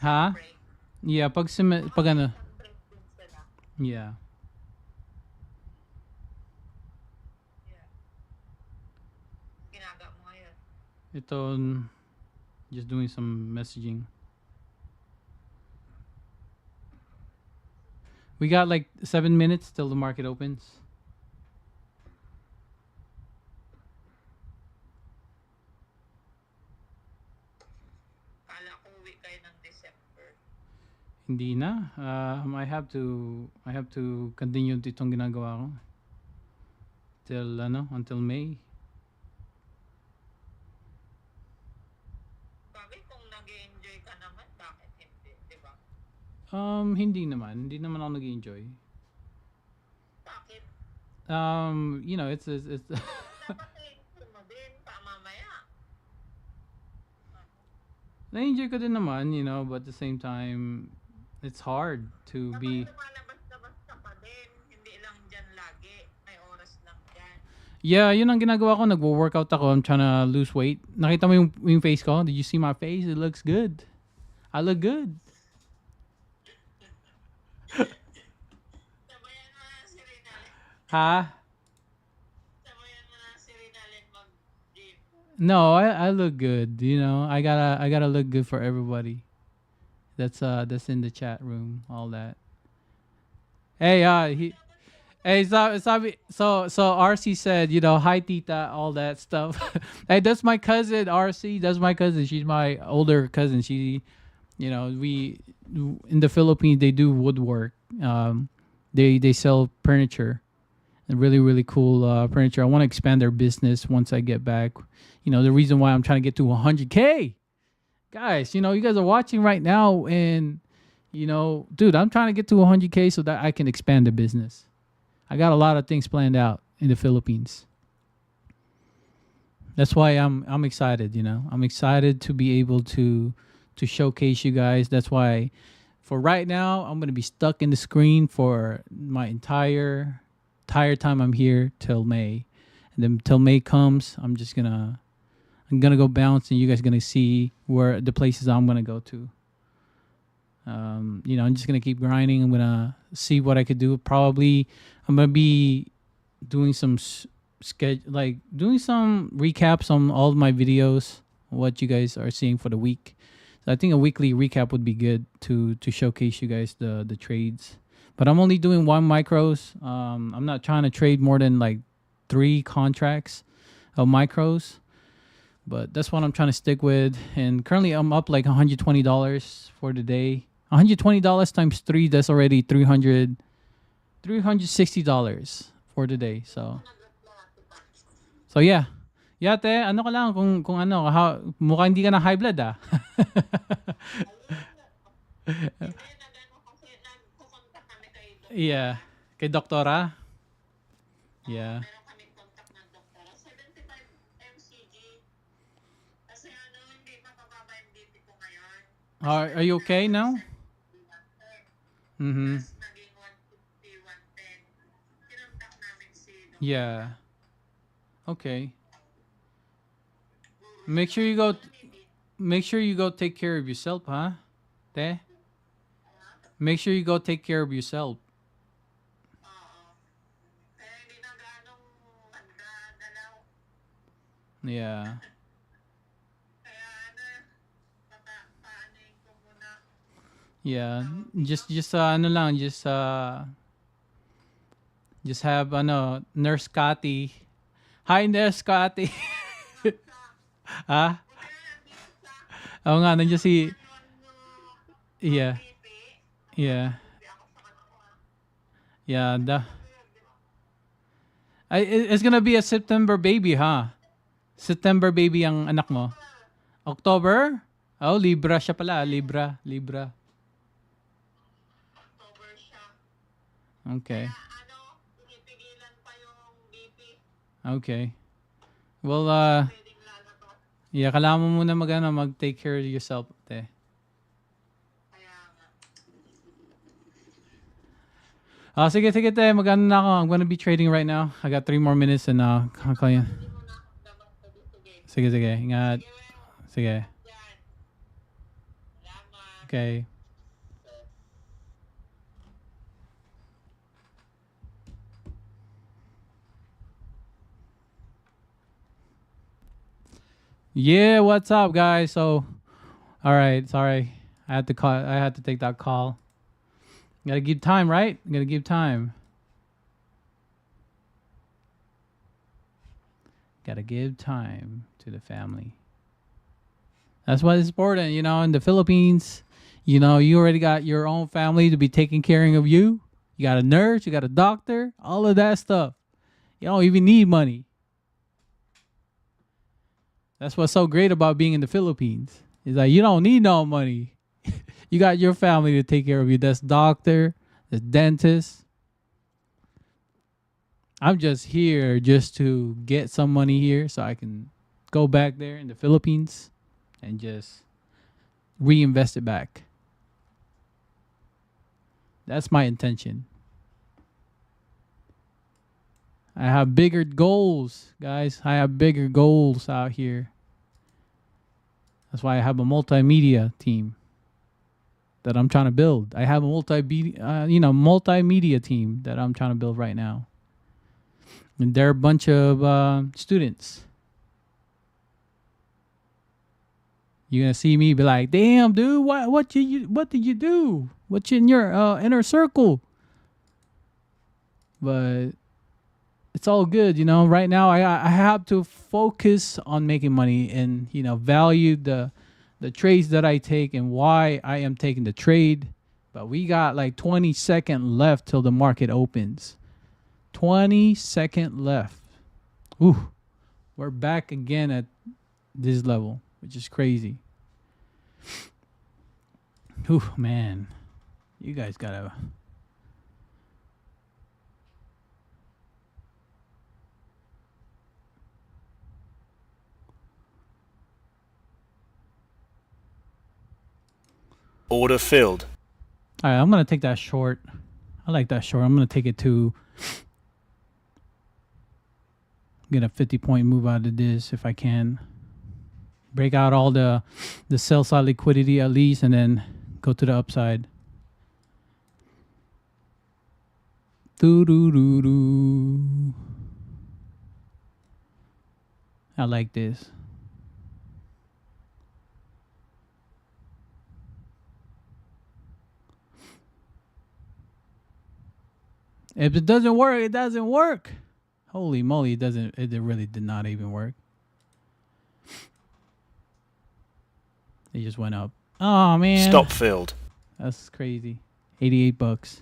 Ha? Yeah, pag Yeah.
Ginagawa mo ngayon?
Ito, just doing some messaging. We got like 7 minutes till the market opens.
Kala ko uwi kayo ng December.
Hindi na. I have to continue itong ginagawa ko until May.
Bagay kung nag-enjoy ka naman, bakit hindi, di ba?
Hindi naman ako nag-enjoy.
Bakit?
It's
Dapat mo din, mamaya.
na-enjoy ko din naman, but at the same time, it's hard to be.
Lumalabas-labas ka pa din, hindi lang dyan lagi, may oras lang dyan.
Yeah, yun ang ginagawa ko. Nagwo-workout ako. I'm trying to lose weight. Nakita mo yung face ko? Did you see my face? It looks good. I look good.
Sabayan mo na si Rinalyn.
Ha?
Sabayan mo na si Rinalyn mag-gym.
No, I look good. I gotta look good for everybody. That's in the chat room. All that. Hey, so RC said, hi tita, all that stuff. Hey, that's my cousin RC. That's my cousin. She's my older cousin. She, we in the Philippines they do woodwork. They sell furniture, and really really cool furniture. I want to expand their business once I get back. The reason why I'm trying to get to 100K, guys. You guys are watching right now, and dude, I'm trying to get to 100K so that I can expand the business. I got a lot of things planned out in the Philippines. That's why I'm excited. I'm excited to be able to showcase you guys. That's why, for right now, I'm gonna be stuck in the screen for my entire time I'm here till May, and then till May comes, I'm gonna go bounce, and you guys gonna see where the places I'm gonna go to. I'm just gonna keep grinding. I'm gonna see what I could do. Probably, I'm gonna be doing some doing some recaps on all of my videos, what you guys are seeing for the week. So I think a weekly recap would be good to showcase you guys the trades. But I'm only doing 1 micros. I'm not trying to trade more than like 3 contracts of micros. But that's what I'm trying to stick with. And currently I'm up like $120 for the day. $120 times 3, that's already $360 for the day. So yeah. Yeah, te, ano ka lang kung mukhang hindi ka na high blood ah.
Hindi, nag-ano kasi, nagkukontak kami kay Doktora.
Yeah. Kay doktora?
Oo,
Yeah.
meron kaming contact ng doktora. 75 mcg. Kasi ano, hindi mabababa yung BP ko ngayon.
Are you okay now? Mm-hmm.
Tapos naging 150, 110. Kinontak namin si Doktora.
Yeah. Okay. Make sure you go take care of yourself, huh? Te? Make sure you go take care of yourself.
Oo. Kaya hindi na ganong nagdadalaw.
Yeah.
Kaya ano, paanoin ko muna.
Yeah. Just ano lang, just have Nurse Cathy. Hi, Nurse Cathy. Ha? Oo nga, nandiyan si... Yeah. Yeah. Yeah. It's gonna be a September baby, huh? September baby ang anak mo. October? Oh, Libra siya pala. Libra.
October siya.
Okay.
Ano, pinipigilan pa yung BP.
Okay. Well,
Pwedeng lalabas.
yeah, kailangan mo muna mag-take care of yourself, te.
Kaya nga.
Sige, te. Magano na ako. I'm gonna be trading right now. I got 3 more minutes and call you.
Hindi mo na akong dapat sabi.
Sige. Ingat. Sige.
Yan. Salamat.
Okay. Yeah, what's up, guys? So, all right, sorry. I had to take that call. Gotta give time, right? Gotta give time. Gotta give time to the family. That's what is important, in the Philippines. You already got your own family to be taking care of you. You got a nurse, you got a doctor, all of that stuff. You don't even need money. That's what's so great about being in the Philippines. Is that you don't need no money. You got your family to take care of you. That's doctor, that's dentist. I'm just here just to get some money here so I can go back there in the Philippines and just reinvest it back. That's my intention. I have bigger goals, guys. I have bigger goals out here. That's why I have a multimedia team that I'm trying to build. I have a multimedia team that I'm trying to build right now. And they're a bunch of students. You're gonna see me be like, "Damn, dude, what did you do? What's in your inner circle?" But it's all good, Right now, I have to focus on making money and value the trades that I take and why I am taking the trade. But we got like 20 seconds left till the market opens. 20 seconds left. Ooh, we're back again at this level, which is crazy. Ooh, man, you guys gotta.
Order filled.
All right, I'm going to take that short. I like that short. I'm going to take it to get a 50-point move out of this if I can. Break out all the sell side liquidity at least and then go to the upside. Doo-doo-doo-doo. I like this. If it doesn't work, it doesn't work. Holy moly, it really did not even work. It just went up. Oh man.
Stop filled.
That's crazy. $88.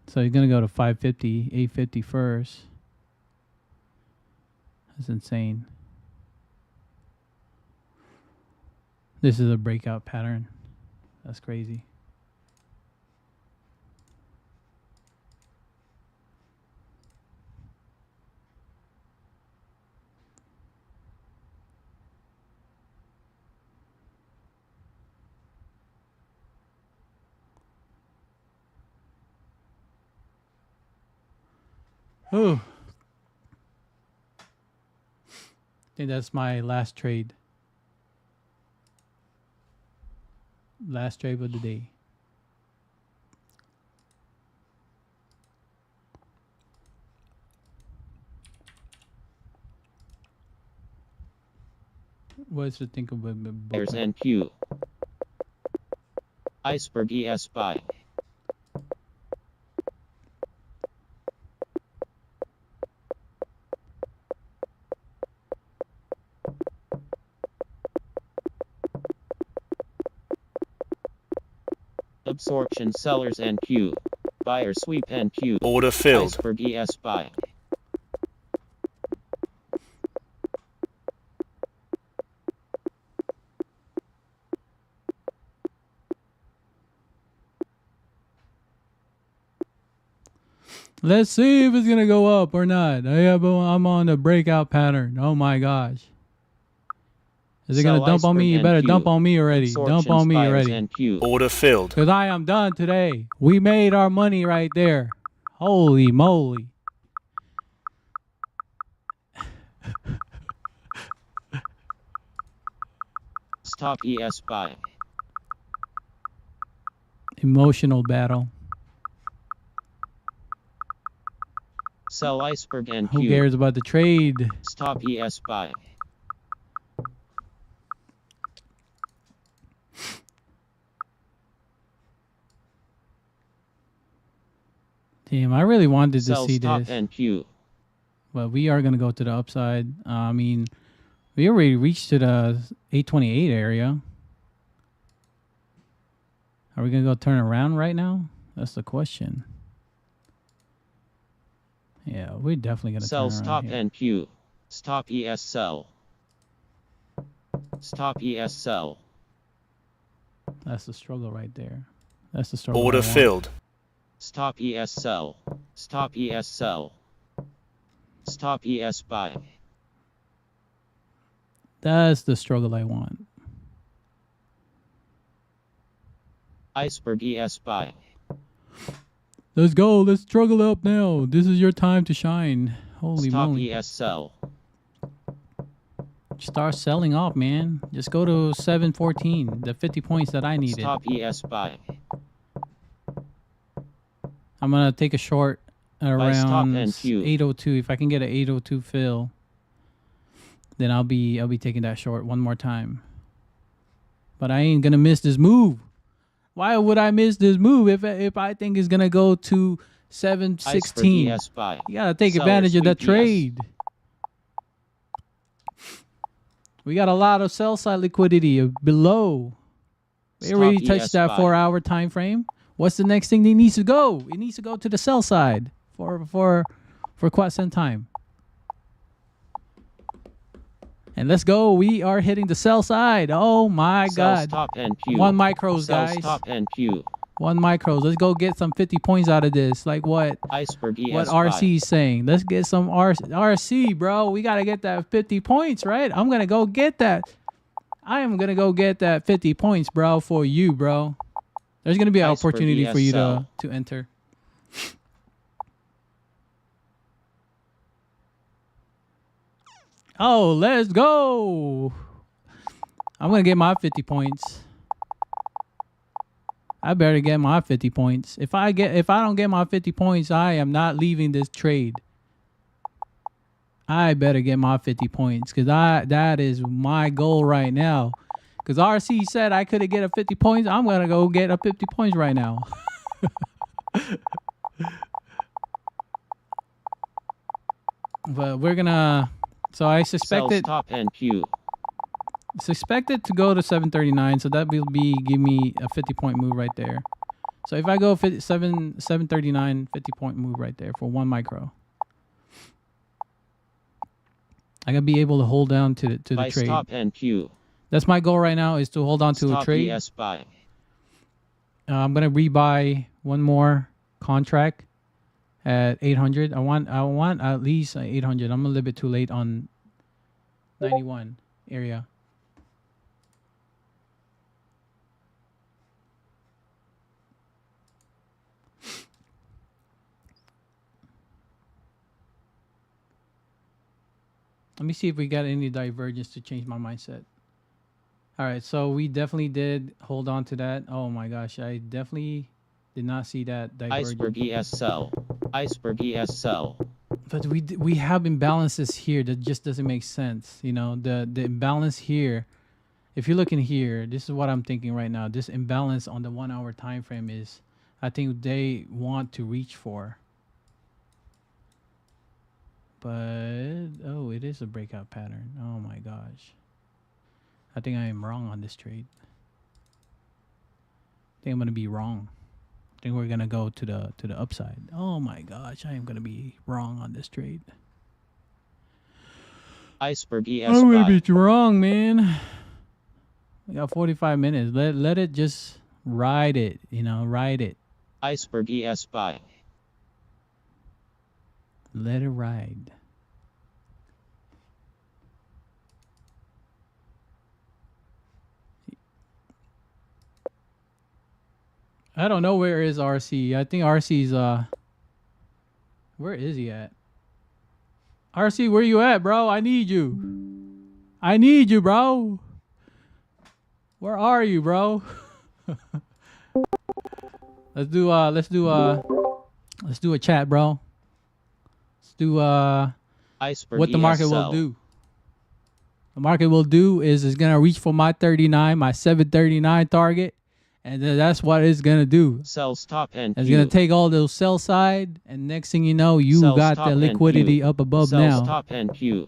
So you're gonna go to 550, 850 first. That's insane. This is a breakout pattern. That's crazy. Ooh. I think that's my last trade. Last trade of the day. What's to think of it?
There's NQ. Iceberg ES buy. Absorption sellers NQ. Buyer sweep NQ.
Order filled.
Iceberg ES buy.
Let's see if it's gonna go up or not. I'm on a breakout pattern. Oh my gosh. Is it
Sell
gonna dump on me? You better
NQ.
dump on me already. Dump
Absorptions
on me
buyers
already.
NQ.
Order filled.
Because I am done today. We made our money right there. Holy moly.
Stop ES buy.
Emotional battle.
Sell iceberg NQ.
Who cares about the trade?
Stop ES buy.
Damn, I really wanted to
Sell
see
stop
this.
NQ.
But we are going to go to the upside. I mean, we already reached to the 828 area. Are we going to go turn around right now? That's the question. Yeah, we're definitely going to turn
Sell
around
stop
here.
NQ. Stop ES sell. Stop ES sell.
That's the struggle right there. That's the struggle.
Order
I want.
filled.
Stop ES sell. Stop ES sell. Stop ES buy.
That's the struggle I want.
Iceberg ES buy.
Let's go. Let's struggle up now. This is your time to shine. Holy
Stop
moly.
ES sell.
Start selling off, man. Just go to 714, the 50 points that I needed.
Stop ES buy.
I'm going to take a short
stop
around
NQ.
802. If I can get an 802 fill, then I'll be taking that short one more time. But I ain't going to miss this move. Why would I miss this move if I think it's going to go to 716?
ES buy.
You got to take
Seller
advantage of that
sweep ES.
trade. We got a lot of sell side liquidity below. We
Stop
already touched
ES
that
buy.
4-hour time frame. What's the next thing that needs to go? It needs to go to the sell side for quite some time. And let's go. We are hitting the sell side. Oh my
Sell
God.
stop NQ.
1 micros,
Sell
guys.
stop NQ.
1 micros. Let's go get some 50 points out of this. Like what
Iceberg ES
what
buy.
RC is saying. Let's get some RC, bro. We got to get that 50 points, right? I'm going to go get that. I am going to go get that 50 points, bro, for you, bro. There's going to be an
Iceberg
opportunity for you
ESL.
to enter. Oh, let's go. I'm going to get my 50 points. I better get my 50 points. If I don't get my 50 points, I am not leaving this trade. I better get my 50 points because that is my goal right now. Because RC said I could get a 50 points. I'm going to go get a 50 points right now. But we're going to... So I
Sell
suspected
stop NQ.
to go to 739. So that will give me a 50-point move right there. So if I go 739, 50-point move right there for 1 micro. I gotta be able to hold down to the
Buy
trade.
stop NQ.
That's my goal right now, is to hold on to a
Stop
trade.
ES buy.
I'm gonna rebuy one more contract at 800. I want at least 800. I'm a little bit too late on 91 area. Let me see if we got any divergence to change my mindset. All right, so we definitely did hold on to that. Oh my gosh, I definitely did not see that divergence.
Iceberg ES sell. Iceberg ES sell.
But we have imbalances here that just doesn't make sense. You know, the imbalance here. If you're looking here, this is what I'm thinking right now. This imbalance on the 1 hour time frame is, I think they want to reach for. But oh, it is a breakout pattern. Oh my gosh. I think I am wrong on this trade. I think I'm gonna be wrong. I think we're gonna go to the upside. Oh my gosh, I am gonna be wrong on this trade.
Iceberg ES
I'm gonna
buy.
be wrong, man. We got 45 minutes. Let it just ride it. You know, ride it.
Iceberg ES buy.
Let it ride. I don't know where is RC. I think RC's where is he at? RC, where you at, bro? I need you. I need you, bro. Where are you, bro? let's do a chat, bro. Let's do
Iceberg
what the market
ES
will
sell.
do. The market will do is it's gonna reach for my 39, my 739 target, and then that's what it's gonna do.
Sell stop and
It's
Q.
gonna take all those sell side, and next thing you know, you
Sell
got
stop
the
and
liquidity
Q.
up above
Sell
now.
stop and Q.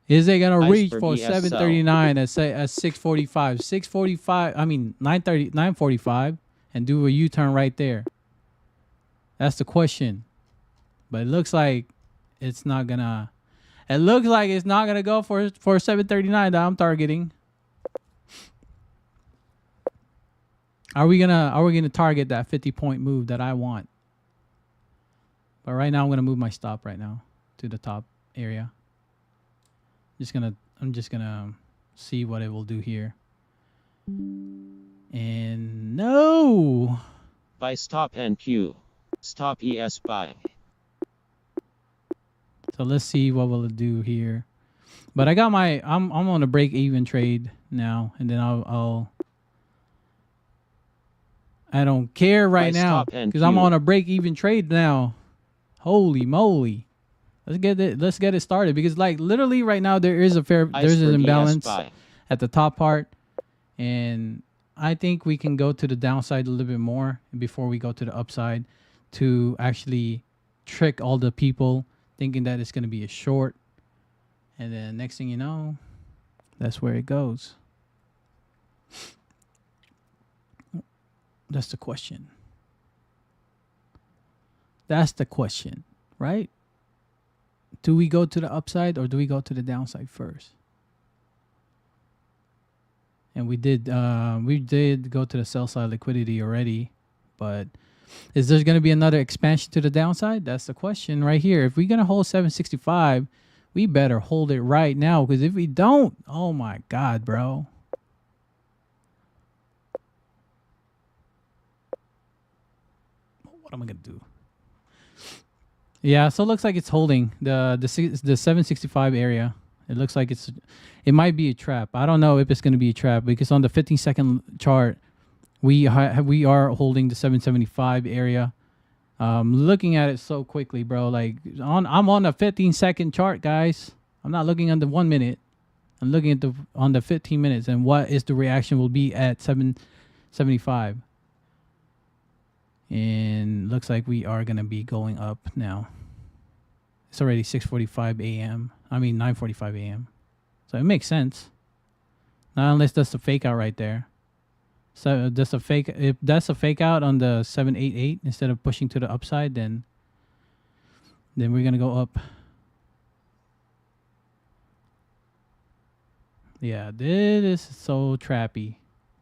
Is it gonna reach
Iceberg
for
ES sell.
739 at 645? 645. I mean 930, 945, and do a U-turn right there. That's the question. But it looks like it's not gonna. It looks like it's not gonna go for 739 that I'm targeting. Are we gonna target that 50-point move that I want? But right now I'm gonna move my stop right now to the top area. I'm just gonna see what it will do here. And no.
Buy stop and Q. Stop ES buy.
So let's see what will it do here. But I got my I'm on a break even trade now, and then I don't care right
Buy
now
stop and
because I'm
Q.
on a break even trade now. Holy moly. Let's get it started, because like literally right now there's an
Iceberg
imbalance
ES buy.
at the top part, and I think we can go to the downside a little bit more before we go to the upside to actually trick all the people thinking that it's going to be a short, and then next thing you know, that's where it goes. That's the question. That's the question, right? Do we go to the upside or do we go to the downside first? And we did go to the sell side liquidity already, but is there going to be another expansion to the downside? That's the question right here. If we're going to hold 765, we better hold it right now, because if we don't, oh my God, bro. What am I going to do? Yeah, so it looks like it's holding the 765 area. It looks like it might be a trap. I don't know if it's going to be a trap, because on the 15-second chart, we are holding the 775 area. Looking at it so quickly, bro. Like I'm on a 15-second chart, guys. I'm not looking on the 1 minute. I'm looking at on the 15 minutes and what is the reaction will be at 775. And looks like we are going to be going up now. It's already 6:45 a.m. I mean 9:45 a.m. So it makes sense. Not unless that's a fake out right there. So that's a fake. If that's a fake out on the 788 instead of pushing to the upside, then we're going to go up. Yeah, this is so trappy.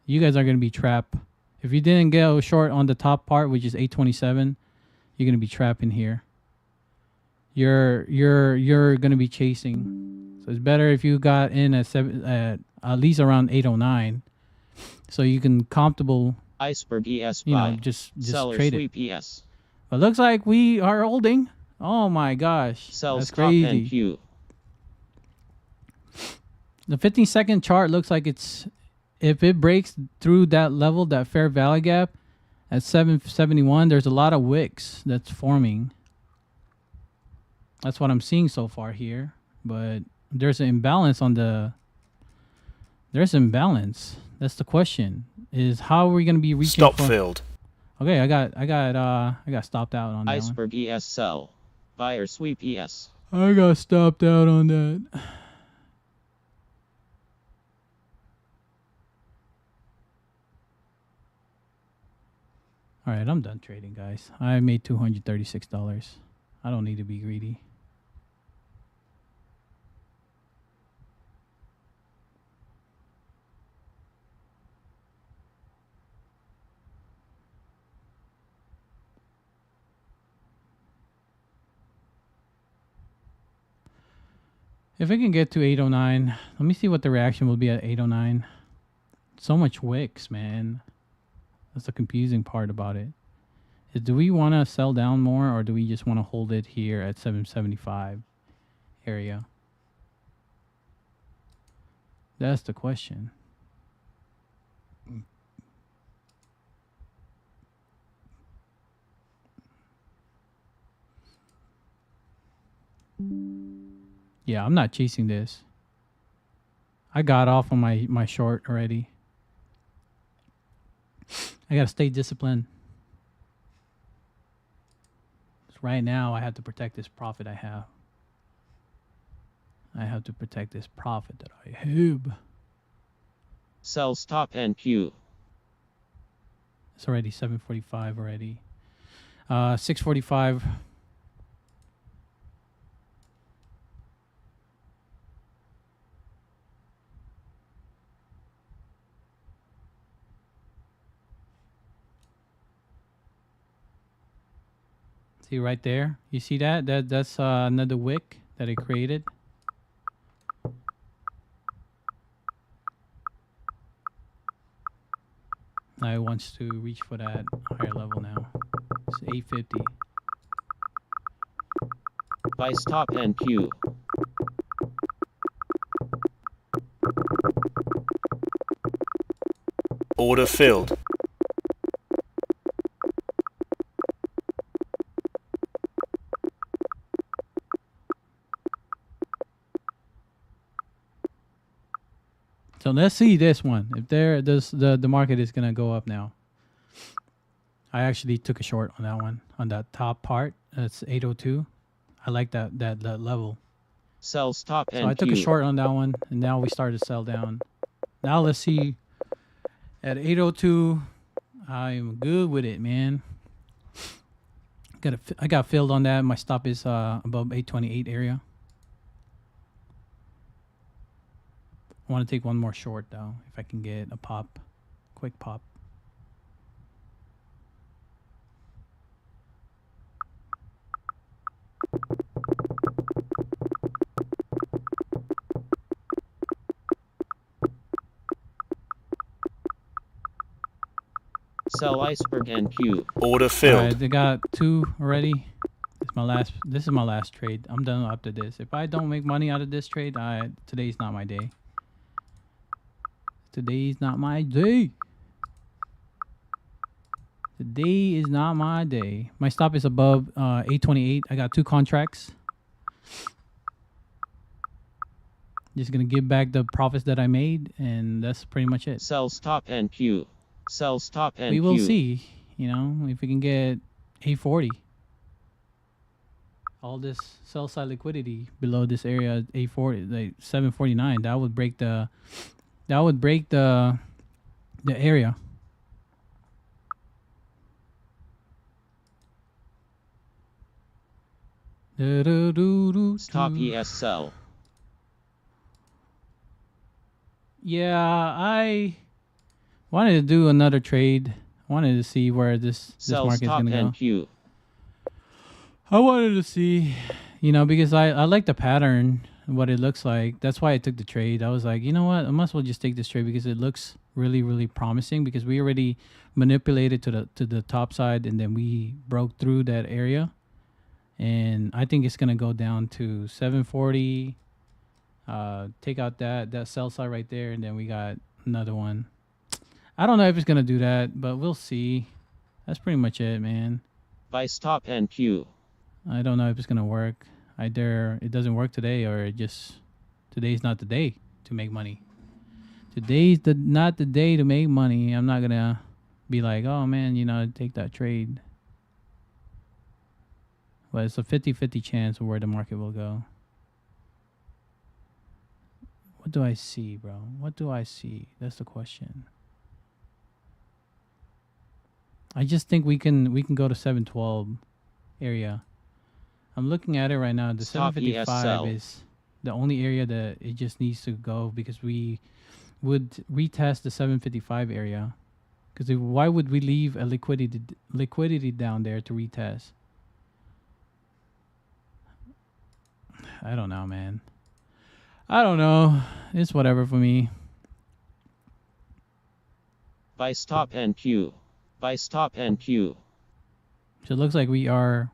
You guys are gonna be trapped. If you didn't go short on the top part, which is 827, you're gonna be trapped in here. You're gonna be chasing. So it's better if you got in at least around 809, so you can comfortable.
Iceberg ES
You know,
buy.
just
Seller
trade it.
sweep ES.
But looks like we are holding. Oh my gosh,
Sells
that's
top
crazy.
NQ.
The 15-second chart looks like it's, if it breaks through that level, that fair value gap at 771, there's a lot of wicks that's forming. That's what I'm seeing so far here. But there's an imbalance on the, there's imbalance. That's the question. Is how are we going to be reaching
Stop filled.
Okay, I got stopped out on that
Iceberg ES sell. Buyer sweep ES.
one. I got stopped out on that. All right, I'm done trading, guys. I made $236. I don't need to be greedy. If we can get to 809, let me see what the reaction will be at 809. So much wicks, man. That's the confusing part about it. Is, do we want to sell down more, or do we just want to hold it here at 775 area? That's the question. Yeah, I'm not chasing this. I got off on my short already. I gotta stay disciplined. Right now, I have to protect this profit I have. I have to protect this profit that I have.
Sell stop NQ.
It's already 745 already. 645. See right there? You see that? That's another wick that it created. Now it wants to reach for that higher level now. It's 850.
Buy stop NQ.
Order filled.
So let's see this one. If the market is gonna go up now. I actually took a short on that one, on that top part. That's 802. I like that level.
Sell stop NQ.
So I took a short on that one, and now we started to sell down. Now let's see. At 802, I'm good with it, man. I got filled on that. My stop is above 828 area. I want to take one more short though, if I can get a pop, quick pop.
Sell iceberg NQ.
Order filled.
All right, they got two already. This is my last trade. I'm done after this. If I don't make money out of this trade, today's not my day. Today's not my day. Today is not my day. My stop is above 828. I got two contracts. Just gonna give back the profits that I made, and that's pretty much it.
Sell stop NQ. Sell stop NQ.
We will see, you know, if we can get 840. All this sell side liquidity below this area at 840, like 749. That would break the area.
Stop ES sell.
Yeah, I wanted to do another trade. I wanted to see where this
Sell
market is
stop
going to go.
NQ.
I wanted to see, because I like the pattern, what it looks like. That's why I took the trade. I was like, you know what? I might as well just take this trade because it looks really, really promising because we already manipulated to the top side and then we broke through that area. And I think it's going to go down to 740. Take out that sell side right there, and then we got another one. I don't know if it's going to do that, but we'll see. That's pretty much it, man.
Buy stop NQ.
I don't know if it's gonna work. Either it doesn't work today, or today's not the day to make money. Today's not the day to make money. I'm not gonna be like, oh man, take that trade. But it's a 50-50 chance of where the market will go. What do I see, bro? What do I see? That's the question. I just think we can go to 712 area. I'm looking at it right now. The
Stop
755
ESL.
is the only area that it just needs to go because we would retest the 755 area. Because why would we leave a liquidity down there to retest? I don't know, man. I don't know. It's whatever for me.
Buy stop NQ. Buy stop NQ.
So it looks like we are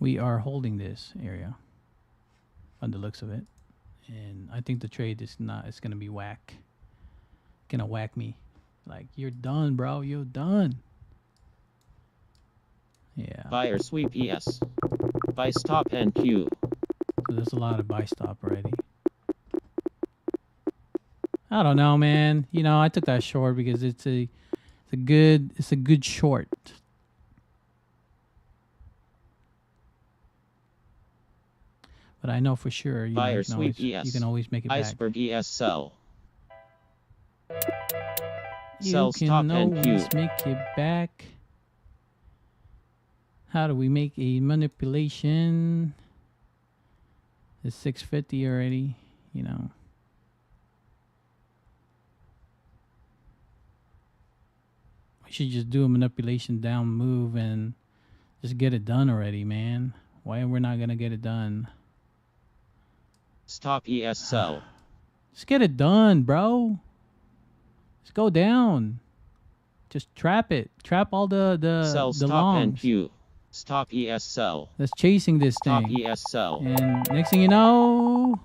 holding this area on the looks of it. And I think the trade is not, it's going to be whack. Gonna whack me. Like, you're done, bro. You're done. Yeah.
Buy or sweep ES. Buy stop NQ.
So there's a lot of buy stop already. I don't know, man. I took that short because it's a good short. But I know for sure you can always make it back.
Iceberg ES sell.
You
Sell stop
can always
NQ.
make it back. How do we make a manipulation? It's 650 already, We should just do a manipulation down move and just get it done already, man. Why we're not gonna get it done?
Stop ES sell.
Just get it done, bro. Just go down. Just trap it. Trap all the
Sell stop
longs.
NQ. Stop ES sell.
That's chasing this
Stop
thing.
ES sell.
And next thing you know,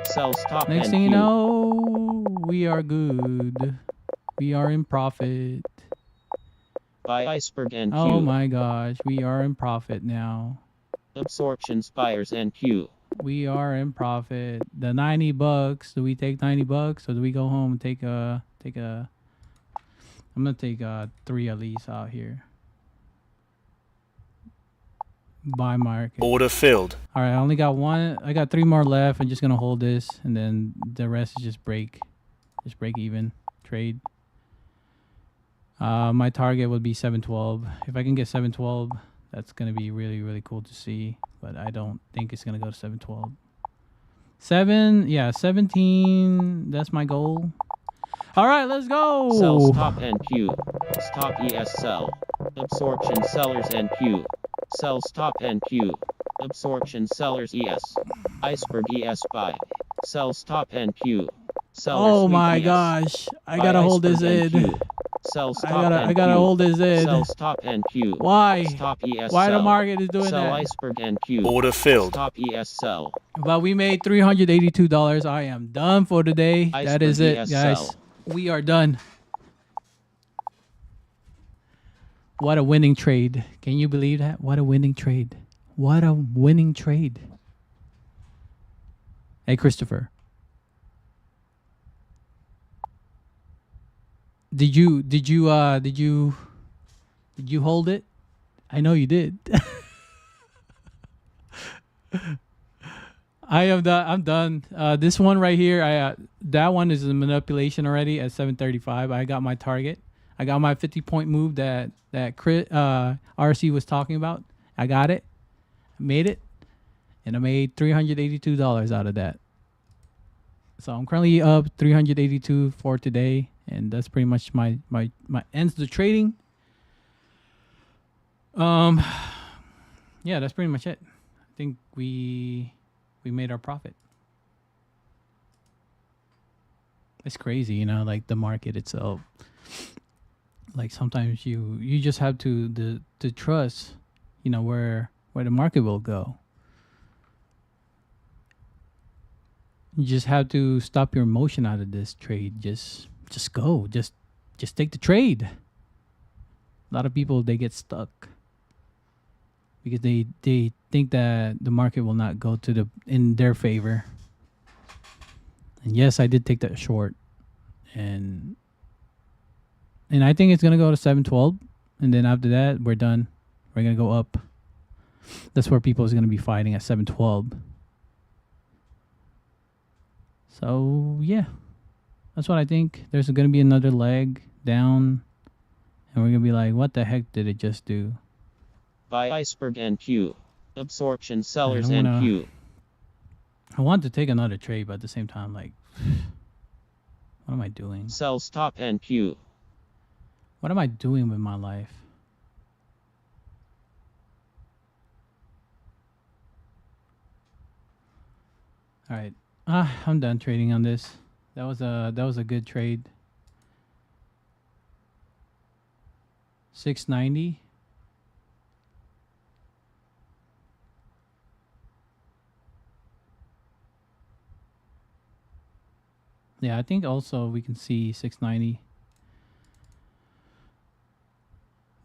Sell stop
next
NQ.
thing you know, we are good. We are in profit.
Buy iceberg NQ.
Oh my gosh, we are in profit now.
Absorption spires NQ.
We are in profit. The $90. Do we take $90 or do we go home and take a? I'm gonna take 3 at least out here. Buy market.
Order filled.
All right, I only got 1. I got 3 more left. I'm just gonna hold this, and then the rest is just break even trade. My target would be 712. If I can get 712, that's gonna be really, really cool to see. But I don't think it's gonna go to 712. 17. That's my goal. All right, let's go.
Sell stop NQ. Stop ES sell. Absorption sellers NQ. Sell stop NQ. Absorption sellers ES. Iceberg ES buy. Sell stop NQ. Sellers
Oh
sweep
my
ES.
gosh, I
Buy
gotta hold this
iceberg
in.
NQ. Sell stop NQ.
I gotta hold this in.
Sell stop NQ.
Why?
Stop ES
Why
sell.
the market is doing
Sell
that?
iceberg NQ.
Order filled.
Stop ES sell.
But we made $382. I am done for today. That is it,
Iceberg ES
guys.
sell.
We are done. What a winning trade. Can you believe that? What a winning trade. What a winning trade. Hey, Christopher. Did you hold it? I know you did. I'm done. This one right here, that one is a manipulation already at 735. I got my target. I got my 50-point move that RC was talking about. I got it. I made it. And I made $382 out of that. So I'm currently up 382 for today, and that's pretty much my ends the trading. Yeah, that's pretty much it. I think we made our profit. It's crazy, you know, like the market itself. Like sometimes you just have to trust, you know, where the market will go. You just have to stop your emotion out of this trade. Just go. Just take the trade. A lot of people, they get stuck because they think that the market will not go in their favor. And yes, I did take that short, and I think it's gonna go to 712, and then after that we're done. We're gonna go up. That's where people is gonna be fighting at 712. So yeah, that's what I think. There's gonna be another leg down, and we're gonna be like, what the heck did it just do?
Buy iceberg NQ. Absorption sellers NQ.
I want to take another trade, but at the same time, like, what am I doing?
Sell stop NQ.
What am I doing with my life? All right, I'm done trading on this. That was a good trade. 690. Yeah, I think also we can see 690.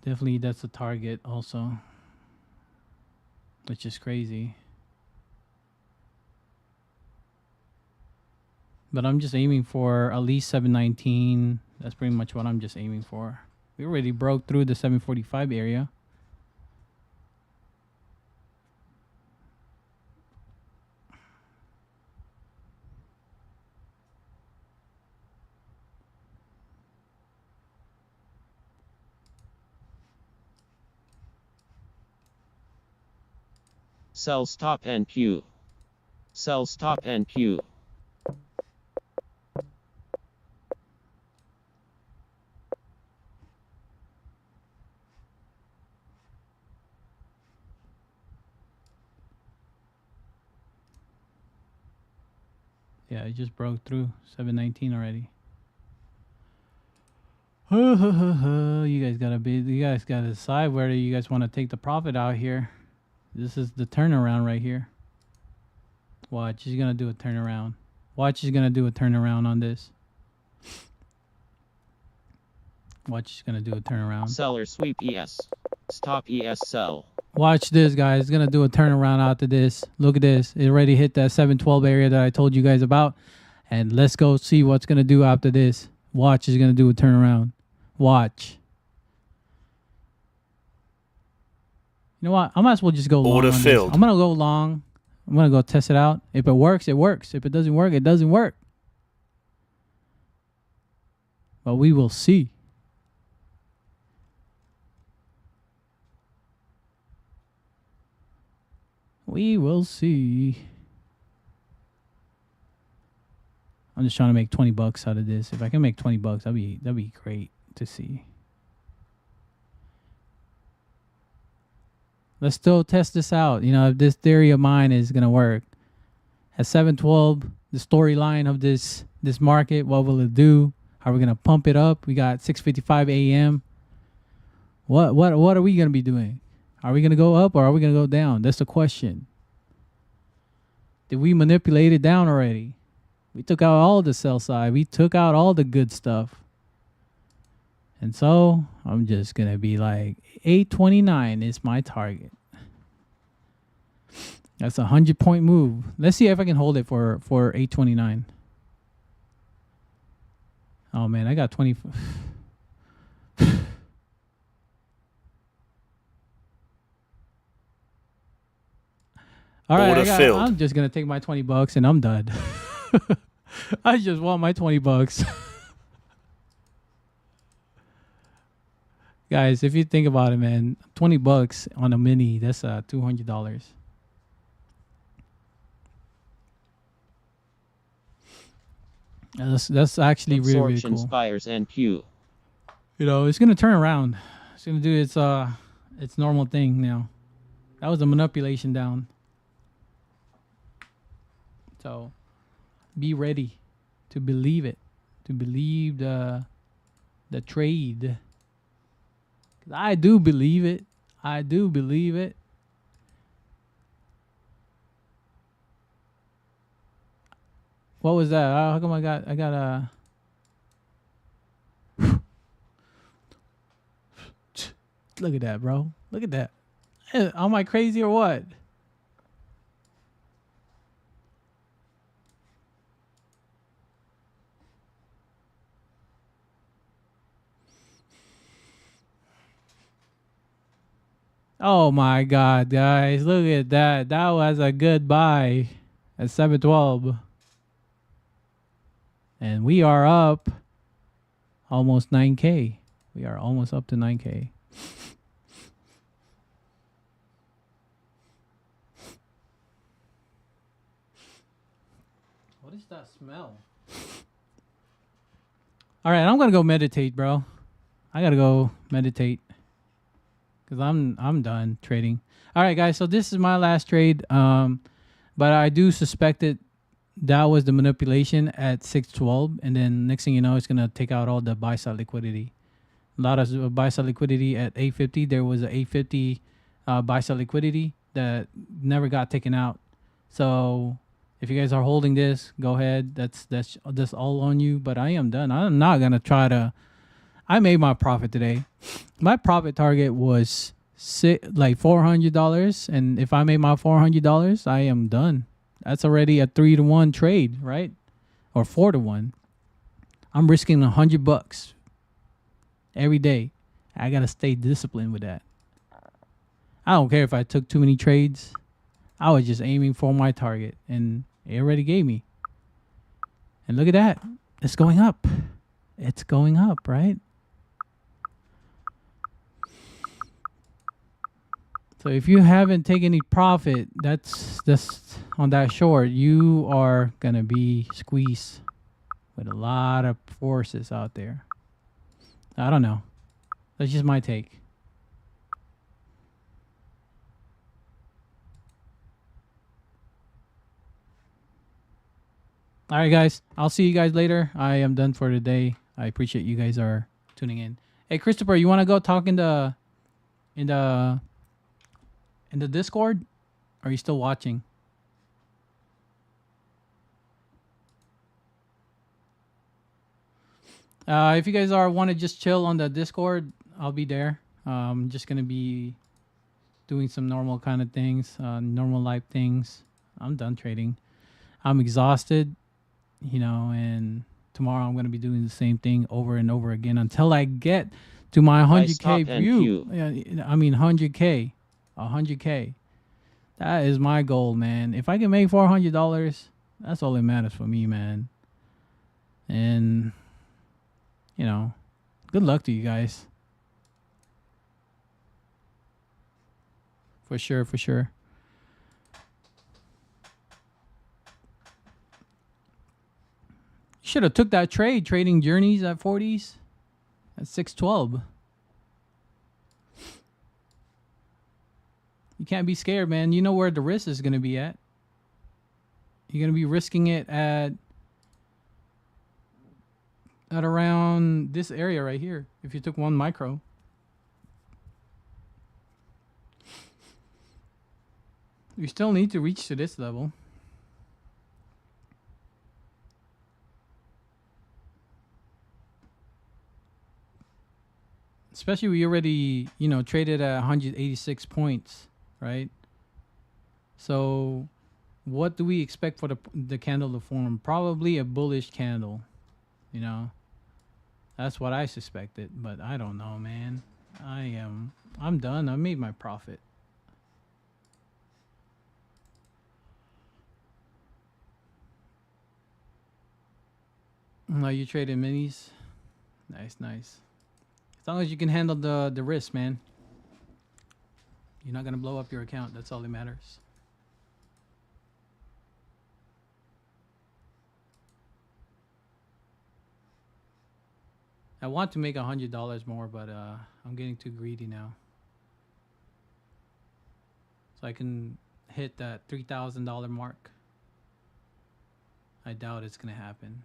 Definitely that's a target also, which is crazy. But I'm just aiming for at least 719. That's pretty much what I'm just aiming for. We already broke through the 745 area.
Sell stop NQ. Sell stop NQ.
Yeah, it just broke through 719 already. You guys gotta decide whether you guys want to take the profit out here. This is the turnaround right here. Watch, he's gonna do a turnaround. Watch, he's gonna do a turnaround on this. Watch, he's gonna do a turnaround.
Seller sweep ES. Stop ES sell.
Watch this, guys. It's gonna do a turnaround after this. Look at this. It already hit that 712 area that I told you guys about. And let's go see what's gonna do after this. Watch, is gonna do a turnaround. Watch. You know what? I might as well just go long.
Order filled.
I'm gonna go long. I'm gonna go test it out. If it works, it works. If it doesn't work, it doesn't work. But we will see. We will see. I'm just trying to make 20 bucks out of this. If I can make 20 bucks, that'd be great to see. Let's still test this out. You know, if this theory of mine is gonna work. At 712, the storyline of this market, what will it do? Are we gonna pump it up? We got 6:55 a.m. What are we gonna be doing? Are we gonna go up or are we gonna go down? That's the question. Did we manipulate it down already? We took out all the sell side. We took out all the good stuff. And so I'm just gonna be like 829 is my target. That's a 100-point move. Let's see if I can hold it for 829. Oh man, I got 20. All right, I'm just gonna take my 20 bucks and I'm done. I just want my 20 bucks. Guys, if you think about it, man, 20 bucks on a mini, that's $200. That's actually really, really
Absorption
cool.
Spires and Q.
You know, it's gonna turn around. It's gonna do its normal thing now. That was a manipulation down. So be ready to believe it, to believe the trade. 'Cause I do believe it. I do believe it. What was that? How come I got a look at that, bro. Look at that. Am I crazy or what? Oh my God, guys. Look at that. That was a good buy at 712. And we are up almost 9K. We are almost up to 9K. What is that smell? All right, I'm going to go meditate, bro. I got to go meditate. Because I'm done trading. All right, guys. So this is my last trade. But I do suspect that was the manipulation at 612. And then next thing you know, it's going to take out all the buy side liquidity. A lot of buy side liquidity at 850. There was a 850 buy side liquidity that never got taken out. So if you guys are holding this, go ahead. That's all on you. But I am done. I'm not going to try to. I made my profit today. My profit target was like $400, and if I made my $400, I am done. That's already a 3-to-1 trade, right? Or 4-to-1. I'm risking $100 every day. I gotta stay disciplined with that. I don't care if I took too many trades. I was just aiming for my target, and it already gave me. And look at that. It's going up. It's going up, right? So if you haven't taken any profit, that's on that short, you are gonna be squeezed with a lot of forces out there. I don't know. That's just my take. All right, guys. I'll see you guys later. I am done for today. I appreciate you guys are tuning in. Hey, Christopher, you want to go talk in the Discord? Or are you still watching? If you guys want to just chill on the Discord, I'll be there. I'm just gonna be doing some normal kind of things, normal life things. I'm done trading. I'm exhausted, and tomorrow I'm gonna be doing the same thing over and over again until I get to my 100K view. I mean 100K, 100K. That is my goal, man. If I can make $400, that's all that matters for me, man. And good luck to you guys. For sure, for sure. Should have took that trade, trading journeys at 40s at 612. You can't be scared, man. You know where the risk is going to be at. You're going to be risking it at around this area right here if you took one micro. You still need to reach to this level. Especially we already, traded at 186 points, right? So what do we expect for the candle to form? Probably a bullish candle, That's what I suspected, but I don't know, man. I'm done. I made my profit. No, you traded minis? Nice, nice. As long as you can handle the risk, man. You're not going to blow up your account. That's all that matters. I want to make $100 more, but I'm getting too greedy now. So I can hit that $3,000 mark. I doubt it's gonna happen.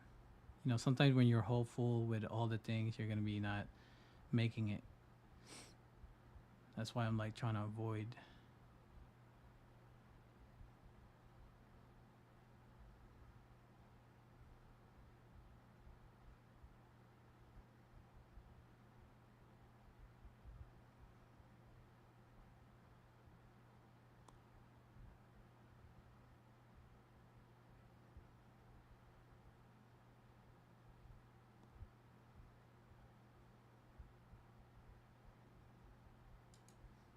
You know, sometimes when you're hopeful with all the things, you're gonna be not making it. That's why I'm like trying to avoid.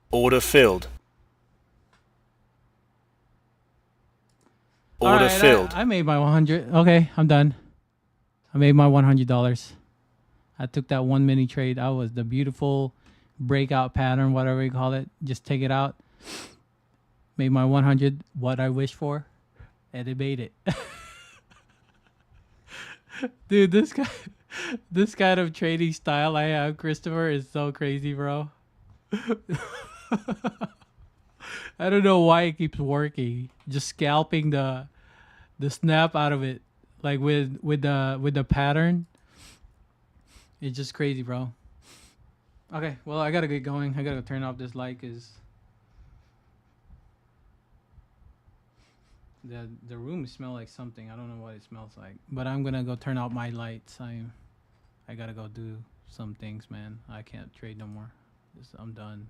Order filled. Order
Alright,
filled.
I made my 100. Okay, I'm done. I made my $100. I took that 1 mini trade. I was the beautiful breakout pattern, whatever you call it. Just take it out. Made my 100, what I wished for, and it made it. Dude, this kind of trading style I have, Christopher, is so crazy, bro. I don't know why it keeps working. Just scalping the snap out of it, like with the pattern. It's just crazy, bro. Okay, well, I gotta get going. I gotta turn off this light because the room smells like something. I don't know what it smells like, but I'm gonna go turn out my lights. I gotta go do some things, man. I can't trade no more. I'm done.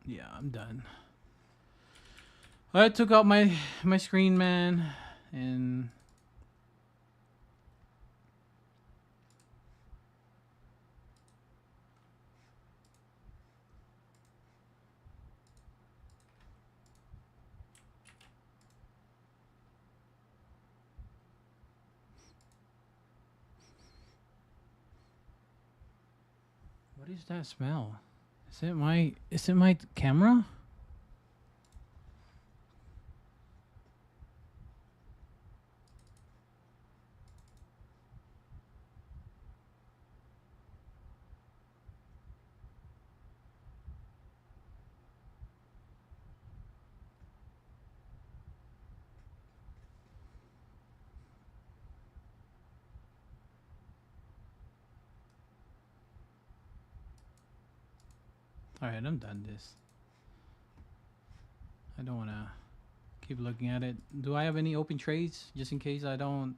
Yeah, I'm done. I took out my screen, man, and what is that smell? Is it my camera? All right, I'm done this. I don't want to keep looking at it. Do I have any open trades just in case I don't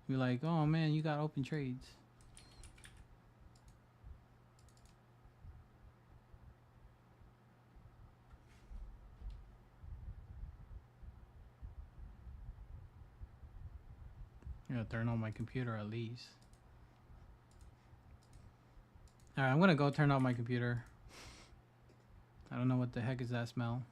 be like, oh man, you got open trades? I'm gonna turn on my computer at least. All right, I'm gonna go turn on my computer. I don't know what the heck is that smell.